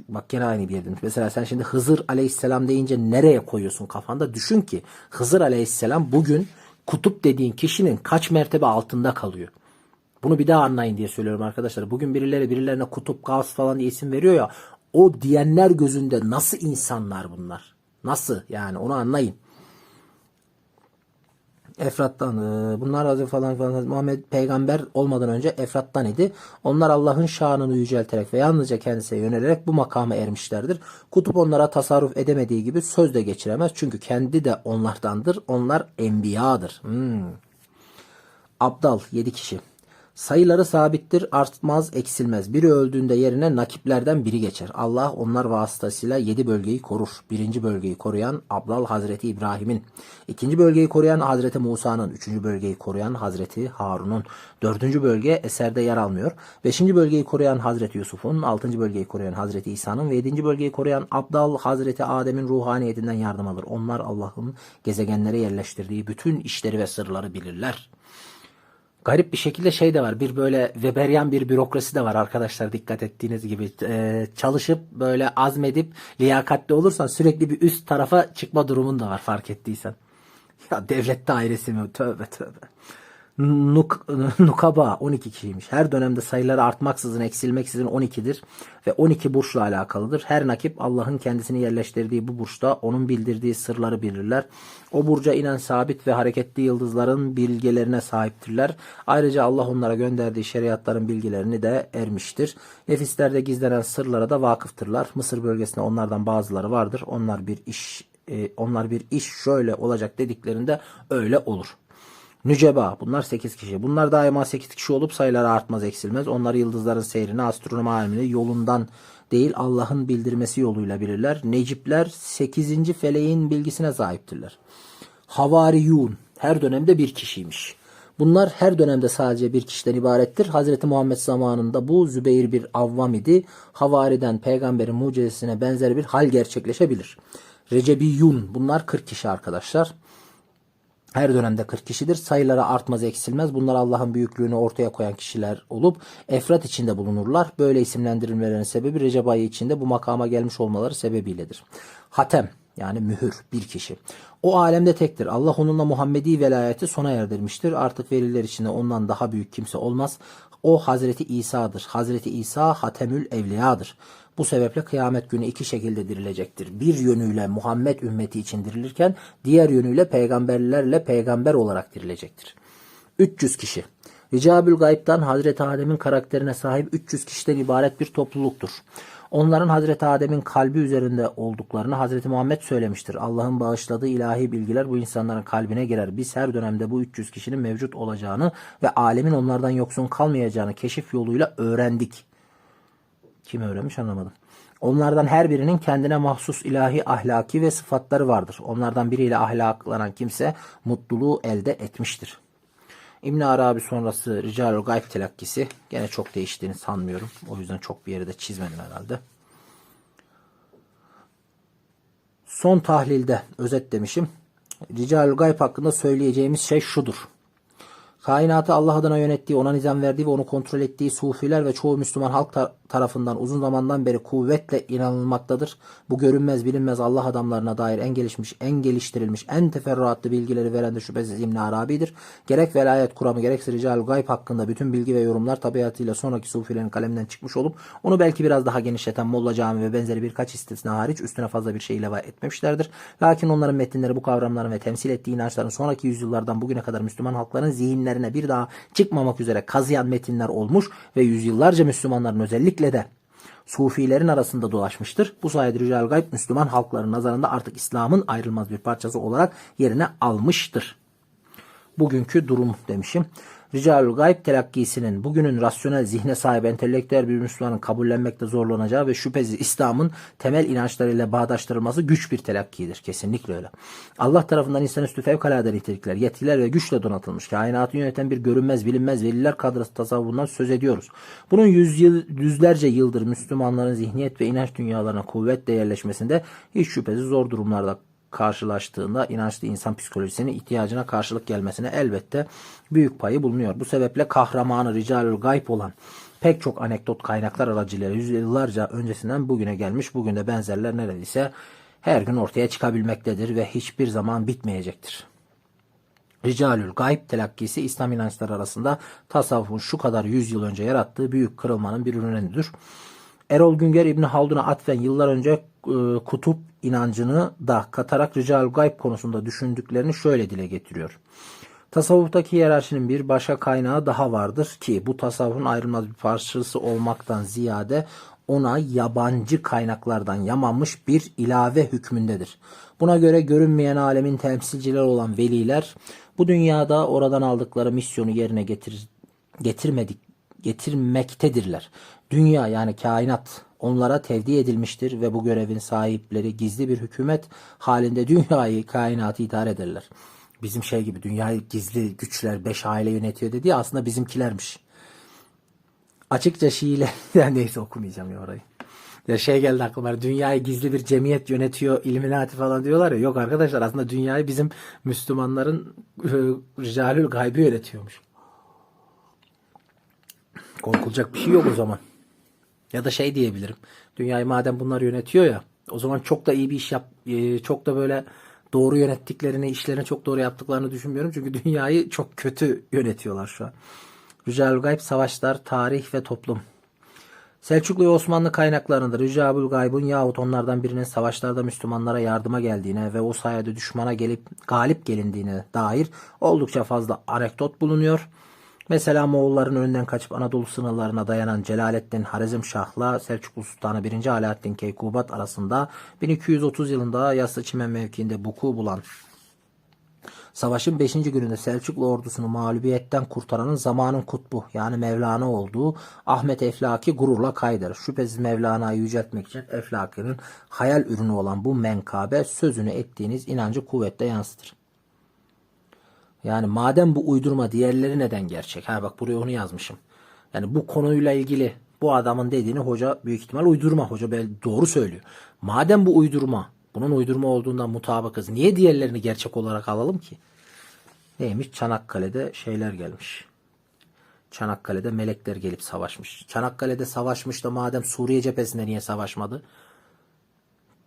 Bak gene aynı bir yerden. Mesela sen şimdi Hızır aleyhisselam deyince nereye koyuyorsun kafanda? Düşün ki Hızır aleyhisselam bugün kutup dediğin kişinin kaç mertebe altında kalıyor. Bunu bir daha anlayın diye söylüyorum arkadaşlar. Bugün birilerine kutup, gavs falan diye isim veriyor ya. O diyenler gözünde nasıl insanlar bunlar? Nasıl yani onu anlayın. Efrat'tan bunlar Hazreti falan Muhammed peygamber olmadan önce Efrat'tan idi. Onlar Allah'ın şanını yücelterek ve yalnızca kendisine yönelerek bu makama ermişlerdir. Kutup onlara tasarruf edemediği gibi söz de geçiremez. Çünkü kendi de onlardandır. Onlar enbiyadır. Abdal 7 kişi. Sayıları sabittir, artmaz, eksilmez. Biri öldüğünde yerine nakiplerden biri geçer. Allah onlar vasıtasıyla 7 bölgeyi korur. Birinci bölgeyi koruyan Abdal Hazreti İbrahim'in. İkinci bölgeyi koruyan Hazreti Musa'nın. Üçüncü bölgeyi koruyan Hazreti Harun'un. Dördüncü bölge eserde yer almıyor. Beşinci bölgeyi koruyan Hazreti Yusuf'un. Altıncı bölgeyi koruyan Hazreti İsa'nın. Ve yedinci bölgeyi koruyan Abdal Hazreti Adem'in ruhaniyetinden yardım alır. Onlar Allah'ın gezegenlere yerleştirdiği bütün işleri ve sırları bilirler. Garip bir şekilde şey de var. Bir böyle Weberian bir bürokrasi de var arkadaşlar dikkat ettiğiniz gibi. Çalışıp böyle azmedip liyakatli olursan sürekli bir üst tarafa çıkma durumun da var fark ettiysen. Ya devlet dairesi mi? Tövbe tövbe. Nukaba 12 kişiymiş. Her dönemde sayıları artmaksızın eksilmeksizin 12'dir ve 12 burçla alakalıdır. Her nakip Allah'ın kendisini yerleştirdiği bu burçta onun bildirdiği sırları bilirler. O burca inen sabit ve hareketli yıldızların bilgelerine sahiptirler. Ayrıca Allah onlara gönderdiği şeriatların bilgilerini de ermiştir. Nefislerde gizlenen sırlara da vakıftırlar. Mısır bölgesinde onlardan bazıları vardır. Onlar bir iş şöyle olacak dediklerinde öyle olur. Nüceba bunlar 8 kişi. Bunlar daima 8 kişi olup sayıları artmaz eksilmez. Onlar yıldızların seyrini, astronomi alemini yolundan değil Allah'ın bildirmesi yoluyla bilirler. Necipler 8. feleğin bilgisine sahiptirler. Havariyun her dönemde bir kişiymiş. Bunlar her dönemde sadece bir kişiden ibarettir. Hazreti Muhammed zamanında bu Zübeyir bir avvam idi. Havariden peygamberin mucizesine benzer bir hal gerçekleşebilir. Recebiyun bunlar 40 kişi arkadaşlar. Her dönemde 40 kişidir. Sayıları artmaz eksilmez. Bunlar Allah'ın büyüklüğünü ortaya koyan kişiler olup efrat içinde bulunurlar. Böyle isimlendirilmelerinin sebebi Recep ayı içinde bu makama gelmiş olmaları sebebiyledir. Hatem yani mühür bir kişi. O alemde tektir. Allah onunla Muhammedi velayeti sona erdirmiştir. Artık veliler içinde ondan daha büyük kimse olmaz. O Hazreti İsa'dır. Hazreti İsa Hatemül Evliya'dır. Bu sebeple kıyamet günü 2 şekilde dirilecektir. Bir yönüyle Muhammed ümmeti için dirilirken diğer yönüyle peygamberlerle peygamber olarak dirilecektir. 300 kişi. Ricabül Gayb'dan Hazreti Adem'in karakterine sahip 300 kişiden ibaret bir topluluktur. Onların Hazreti Adem'in kalbi üzerinde olduklarını Hazreti Muhammed söylemiştir. Allah'ın bağışladığı ilahi bilgiler bu insanların kalbine girer. Biz her dönemde bu 300 kişinin mevcut olacağını ve alemin onlardan yoksun kalmayacağını keşif yoluyla öğrendik. Kim öğrenmiş anlamadım. Onlardan her birinin kendine mahsus ilahi ahlaki ve sıfatları vardır. Onlardan biriyle ahlaklanan kimse mutluluğu elde etmiştir. İbn Arabi sonrası Rical-ül Gayb telakkisi gene çok değiştiğini sanmıyorum. O yüzden çok bir yere de çizmedim herhalde. Son tahlilde özet demişim. Rical-ül Gayb hakkında söyleyeceğimiz şey şudur. Kainatı Allah adına yönettiği, ona nizam verdiği ve onu kontrol ettiği sufiler ve çoğu Müslüman halk tarafından uzun zamandan beri kuvvetle inanılmaktadır. Bu görünmez bilinmez Allah adamlarına dair en gelişmiş, en geliştirilmiş, en teferruatlı bilgileri veren de şüphesiz İbn Arabi'dir. Gerek velayet kuramı gerekse Rical-ül Gayb hakkında bütün bilgi ve yorumlar tabiatıyla sonraki sufilerin kaleminden çıkmış olup onu belki biraz daha genişleten Molla Cami ve benzeri birkaç istisna hariç üstüne fazla bir şey ilave etmemişlerdir. Lakin onların metinleri bu kavramların ve temsil ettiği inançların sonraki yüzyıllardan bugüne kadar Müslüman halkların zihinlerine bir daha çıkmamak üzere kazıyan metinler olmuş ve yüzyıllarca Müslümanların özellikle de Sufilerin arasında dolaşmıştır. Bu sayede Rical-ül Gayb Müslüman halkların nazarında artık İslam'ın ayrılmaz bir parçası olarak yerine almıştır. Bugünkü durum demişim. Rical-ül Gayb telakkisinin bugünün rasyonel zihne sahip entelektüel bir Müslümanın kabullenmekte zorlanacağı ve şüphesiz İslam'ın temel inançlarıyla bağdaştırılması güç bir telakkidir. Kesinlikle öyle. Allah tarafından insanüstü fevkalade nitelikler, yetkiler ve güçle donatılmış kainatı yöneten bir görünmez bilinmez veliler kadrosu tasavvurundan söz ediyoruz. Bunun yüzlerce yıldır Müslümanların zihniyet ve inanç dünyalarına kuvvetle yerleşmesinde hiç şüphesiz zor durumlarda karşılaştığında inançlı insan psikolojisinin ihtiyacına karşılık gelmesine elbette büyük payı bulunuyor. Bu sebeple kahramanı Rical-ül Gayb olan pek çok anekdot kaynaklar aracılığıyla yüzyıllarca öncesinden bugüne gelmiş. Bugün de benzerler neredeyse her gün ortaya çıkabilmektedir ve hiçbir zaman bitmeyecektir. Rical-ül Gayb telakkisi İslam inançları arasında tasavvufun şu kadar yüzyıl önce yarattığı büyük kırılmanın bir ürünüdür. Erol Günger İbni Haldun'a atfen yıllar önce kutup inancını da katarak Rical-ül Gayb konusunda düşündüklerini şöyle dile getiriyor. Tasavvuftaki hiyerarşinin bir başka kaynağı daha vardır ki bu tasavvufun ayrılmaz bir parçası olmaktan ziyade ona yabancı kaynaklardan yamanmış bir ilave hükmündedir. Buna göre görünmeyen alemin temsilcileri olan veliler bu dünyada oradan aldıkları misyonu yerine getirmektedirler. Dünya yani kainat onlara tevdi edilmiştir ve bu görevin sahipleri gizli bir hükümet halinde dünyayı, kainatı idare ederler. Bizim şey gibi dünyayı gizli güçler 5 aile yönetiyor dediği aslında bizimkilermiş. Açıkça Şiiler yani neyse okumayacağım ya orayı. Ya şey geldi aklıma, dünyayı gizli bir cemiyet yönetiyor, illuminati falan diyorlar ya. Yok arkadaşlar, aslında dünyayı bizim Müslümanların Rical-ül Gayb'i yönetiyormuş. Korkulacak bir şey yok o zaman. Ya da şey diyebilirim. Dünyayı madem bunlar yönetiyor ya, o zaman çok da iyi bir iş çok da böyle doğru yönettiklerini, işlerini çok doğru yaptıklarını düşünmüyorum. Çünkü dünyayı çok kötü yönetiyorlar şu an. Rical-ül Gayb, savaşlar, tarih ve toplum. Selçuklu ve Osmanlı kaynaklarında Rical-ül Gayb'ın yahut onlardan birinin savaşlarda Müslümanlara yardıma geldiğine ve o sayede düşmana galip gelindiğine dair oldukça fazla anekdot bulunuyor. Mesela Moğolların önünden kaçıp Anadolu sınırlarına dayanan Celaleddin Harizmşah'la Selçuklu Sultanı 1. Alaaddin Keykubat arasında 1230 yılında Yassıçimen mevkiinde vuku bulan savaşın 5. gününde Selçuklu ordusunu mağlubiyetten kurtaranın zamanın kutbu yani Mevlana olduğu Ahmet Eflaki gururla kaydeder. Şüphesiz Mevlana'yı yüceltmek için Eflaki'nin hayal ürünü olan bu menkabe sözünü ettiğiniz inancı kuvvetle yansıtır. Yani madem bu uydurma, diğerleri neden gerçek? Ha bak, buraya onu yazmışım. Yani bu konuyla ilgili bu adamın dediğini hoca büyük ihtimal uydurma. Hoca doğru söylüyor. Madem bu uydurma, bunun uydurma olduğundan mutabıkız, niye diğerlerini gerçek olarak alalım ki? Neymiş? Çanakkale'de şeyler gelmiş. Çanakkale'de melekler gelip savaşmış. Çanakkale'de savaşmış da madem Suriye cephesinde niye savaşmadı?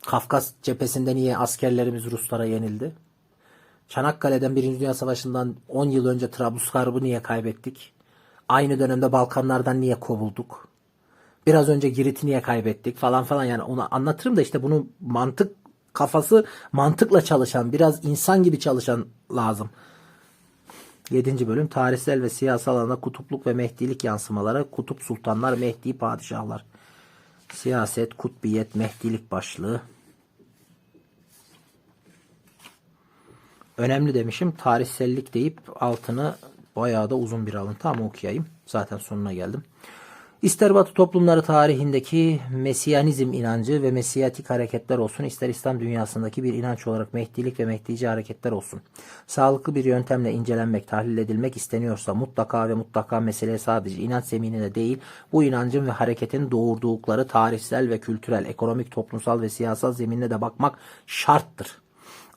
Kafkas cephesinde niye askerlerimiz Ruslara yenildi? Çanakkale'den 1. Dünya Savaşı'ndan 10 yıl önce Trablusgarb'ı niye kaybettik? Aynı dönemde Balkanlardan niye kovulduk? Biraz önce Girit'i niye kaybettik falan falan, yani onu anlatırım da işte bunu kafası mantıkla çalışan, biraz insan gibi çalışan lazım. 7. bölüm tarihsel ve siyasal alanda kutupluk ve mehdilik yansımaları, kutup sultanlar, mehdi padişahlar. Siyaset, kutbiyet, Mehdilik başlığı. Önemli demişim. Tarihsellik deyip altını bayağı da uzun bir alıntı ama okuyayım. Zaten sonuna geldim. İster Batı toplumları tarihindeki Mesiyanizm inancı ve Mesiyatik hareketler olsun, ister İslam dünyasındaki bir inanç olarak Mehdilik ve Mehdici hareketler olsun. Sağlıklı bir yöntemle incelenmek, tahlil edilmek isteniyorsa mutlaka ve mutlaka meseleye sadece inanç zeminine değil, bu inancın ve hareketin doğurdukları tarihsel ve kültürel, ekonomik, toplumsal ve siyasal zeminine de bakmak şarttır.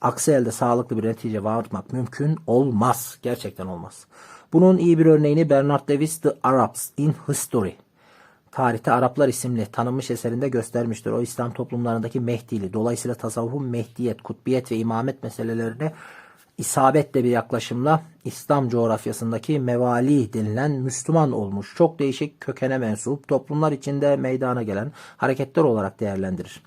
Aksi elde sağlıklı bir netice varmak mümkün olmaz. Gerçekten olmaz. Bunun iyi bir örneğini Bernard Lewis The Arabs in History, Tarihte Araplar isimli tanınmış eserinde göstermiştir. O İslam toplumlarındaki Mehdili, dolayısıyla tasavvufun Mehdiyet, kutbiyet ve imamet meselelerine isabetle bir yaklaşımla İslam coğrafyasındaki mevali denilen Müslüman olmuş, çok değişik kökene mensup toplumlar içinde meydana gelen hareketler olarak değerlendirir.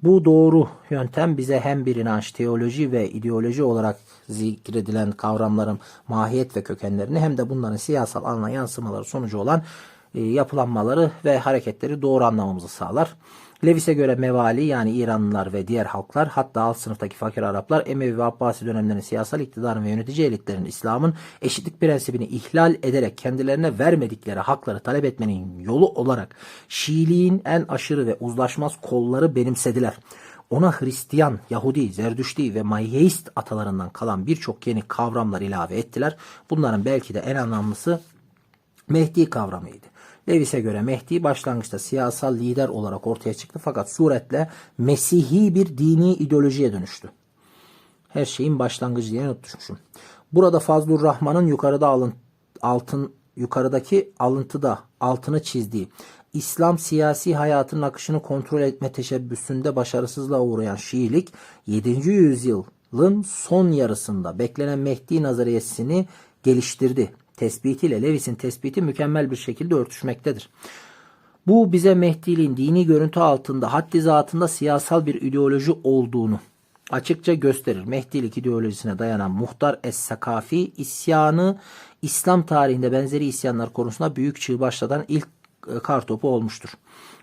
Bu doğru yöntem bize hem bir inanç, teoloji ve ideoloji olarak zikredilen kavramların mahiyet ve kökenlerini hem de bunların siyasal alana yansımaları sonucu olan yapılanmaları ve hareketleri doğru anlamamızı sağlar. Lewis'e göre mevali yani İranlılar ve diğer halklar, hatta alt sınıftaki fakir Araplar Emevi ve Abbasi dönemlerinin siyasal iktidarın ve yönetici elitlerin İslam'ın eşitlik prensibini ihlal ederek kendilerine vermedikleri hakları talep etmenin yolu olarak Şiiliğin en aşırı ve uzlaşmaz kolları benimsediler. Ona Hristiyan, Yahudi, Zerdüşti ve Mayheist atalarından kalan birçok yeni kavramlar ilave ettiler. Bunların belki de en anlamlısı Mehdi kavramıydı. Lewis'e göre Mehdi başlangıçta siyasal lider olarak ortaya çıktı fakat suretle Mesihi bir dini ideolojiye dönüştü. Her şeyin başlangıcı diye not düşmüşüm. Burada Fazlur Rahman'ın yukarıdaki alıntıda altını çizdiği İslam siyasi hayatının akışını kontrol etme teşebbüsünde başarısızlığa uğrayan Şiilik 7. yüzyılın son yarısında beklenen Mehdi nazariyesini geliştirdi. Tespitiyle Lewis'in tespiti mükemmel bir şekilde örtüşmektedir. Bu bize Mehdiliğin dini görüntü altında haddi zatında siyasal bir ideoloji olduğunu açıkça gösterir. Mehdilik ideolojisine dayanan Muhtar Es-Sakafi isyanı İslam tarihinde benzeri isyanlar konusunda büyük çığ başlatan ilk kartopu olmuştur.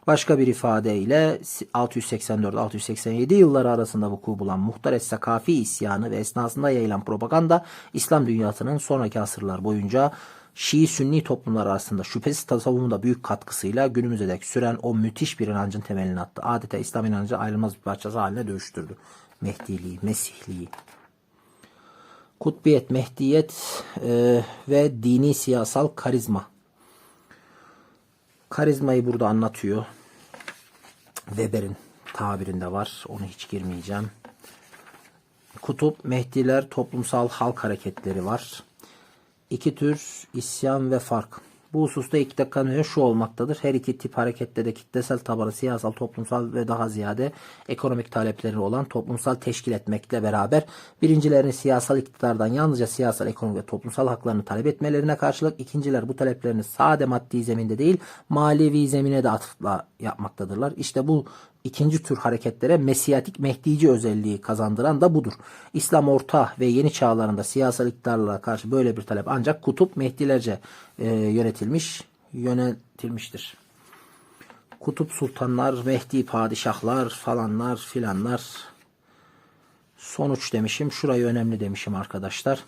Başka bir ifadeyle 684-687 yılları arasında vuku bulan Muhtar Es-Sakafi isyanı ve esnasında yayılan propaganda İslam dünyasının sonraki asırlar boyunca Şii-Sünni toplumlar arasında şüphesiz tasavvufun da büyük katkısıyla günümüze dek süren o müthiş bir inancın temelini attı. Adeta İslam inancı ayrılmaz bir parçası haline dönüştürdü. Mehdiliği, Mesihliği. Kutbiyet, Mehdiyet ve dini siyasal karizma. Karizmayı burada anlatıyor. Weber'in tabirinde var. Onu hiç girmeyeceğim. Kutup, Mehdiler, toplumsal halk hareketleri var. İki tür isyan ve fark. Bu hususta iki dakika şu olmaktadır. Her iki tip harekette de kitlesel tabanı siyasal, toplumsal ve daha ziyade ekonomik talepleri olan toplumsal teşkil etmekle beraber birincilerin siyasal iktidardan yalnızca siyasal, ekonomik ve toplumsal haklarını talep etmelerine karşılık ikinciler bu taleplerini sade maddi zeminde değil manevi zemine de atıfla yapmaktadırlar. İşte bu İkinci tür hareketlere Mesiyatik Mehdici özelliği kazandıran da budur. İslam orta ve yeni çağlarında siyasal iktidarlara karşı böyle bir talep ancak kutup Mehdilerce yönetilmiştir. Kutup sultanlar, Mehdi padişahlar falanlar filanlar. Sonuç demişim. Şurayı önemli demişim arkadaşlar.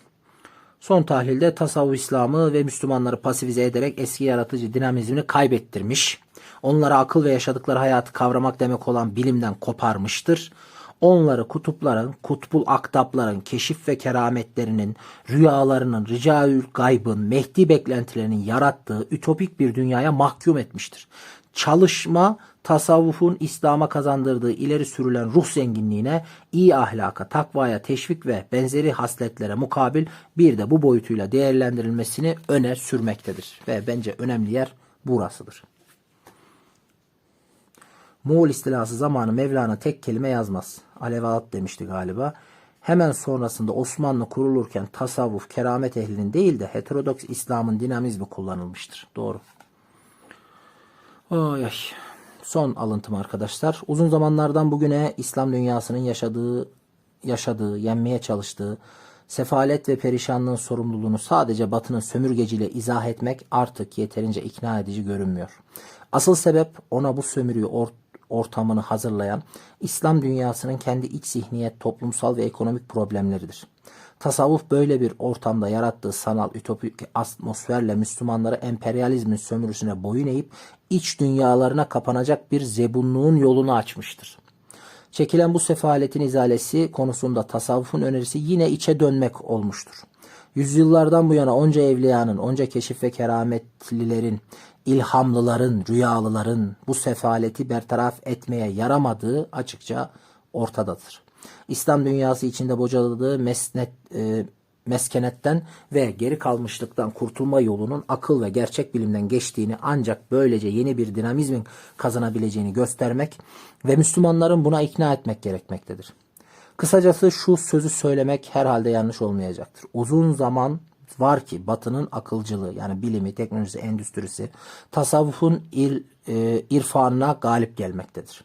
Son tahlilde tasavvuf İslam'ı ve Müslümanları pasifize ederek eski yaratıcı dinamizmini kaybettirmiş. Onlara akıl ve yaşadıkları hayatı kavramak demek olan bilimden koparmıştır. Onları kutupların, kutbul aktapların, keşif ve kerametlerinin, rüyalarının, ricaül gaybın, Mehdi beklentilerinin yarattığı ütopik bir dünyaya mahkum etmiştir. Çalışma, tasavvufun İslam'a kazandırdığı ileri sürülen ruh zenginliğine, iyi ahlaka, takvaya teşvik ve benzeri hasletlere mukabil bir de bu boyutuyla değerlendirilmesini öne sürmektedir. Ve bence önemli yer burasıdır. Moğol istilası zamanı Mevlana tek kelime yazmaz. Alevat demişti galiba. Hemen sonrasında Osmanlı kurulurken tasavvuf, keramet ehlinin değil de heterodoks İslam'ın dinamizmi kullanılmıştır. Doğru. Ay. Son alıntım arkadaşlar. Uzun zamanlardan bugüne İslam dünyasının yaşadığı, yenmeye çalıştığı sefalet ve perişanlığın sorumluluğunu sadece Batı'nın sömürgeciyle izah etmek artık yeterince ikna edici görünmüyor. Asıl sebep ona bu sömürüyü ortamını hazırlayan İslam dünyasının kendi iç zihniyet, toplumsal ve ekonomik problemleridir. Tasavvuf böyle bir ortamda yarattığı sanal ütopik atmosferle Müslümanları emperyalizmin sömürüsüne boyun eğip iç dünyalarına kapanacak bir zebunluğun yolunu açmıştır. Çekilen bu sefaletin izalesi konusunda tasavvufun önerisi yine içe dönmek olmuştur. Yüzyıllardan bu yana onca evliyanın, onca keşif ve kerametlilerin, ilhamlıların, rüyalıların bu sefaleti bertaraf etmeye yaramadığı açıkça ortadadır. İslam dünyası içinde bocaladığı meskenetten ve geri kalmışlıktan kurtulma yolunun akıl ve gerçek bilimden geçtiğini, ancak böylece yeni bir dinamizmin kazanabileceğini göstermek ve Müslümanların buna ikna etmek gerekmektedir. Kısacası şu sözü söylemek herhalde yanlış olmayacaktır. Uzun zaman var ki Batı'nın akılcılığı, yani bilimi, teknolojisi, endüstrisi tasavvufun irfanına galip gelmektedir.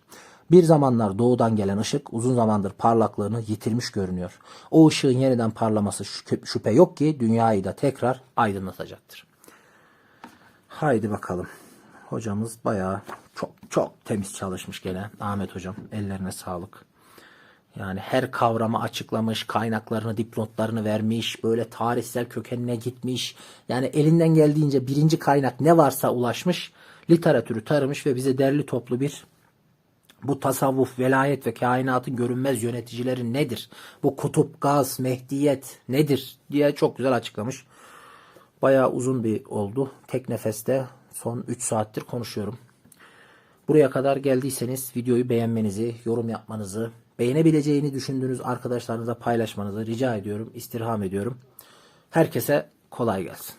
Bir zamanlar doğudan gelen ışık uzun zamandır parlaklığını yitirmiş görünüyor. O ışığın yeniden parlaması şüphe yok ki dünyayı da tekrar aydınlatacaktır. Haydi bakalım. Hocamız bayağı çok temiz çalışmış gene. Ahmet hocam, ellerine sağlık. Yani her kavramı açıklamış, kaynaklarını, dipnotlarını vermiş, böyle tarihsel kökenine gitmiş. Yani elinden geldiğince birinci kaynak ne varsa ulaşmış, literatürü taramış ve bize derli toplu bir bu tasavvuf, velayet ve kainatın görünmez yöneticileri nedir? Bu kutup, gaz, mehdiyet nedir diye çok güzel açıklamış. Bayağı uzun bir oldu. Tek nefeste son 3 saattir konuşuyorum. Buraya kadar geldiyseniz videoyu beğenmenizi, yorum yapmanızı, beğenebileceğini düşündüğünüz arkadaşlarınıza paylaşmanızı rica ediyorum, istirham ediyorum. Herkese kolay gelsin.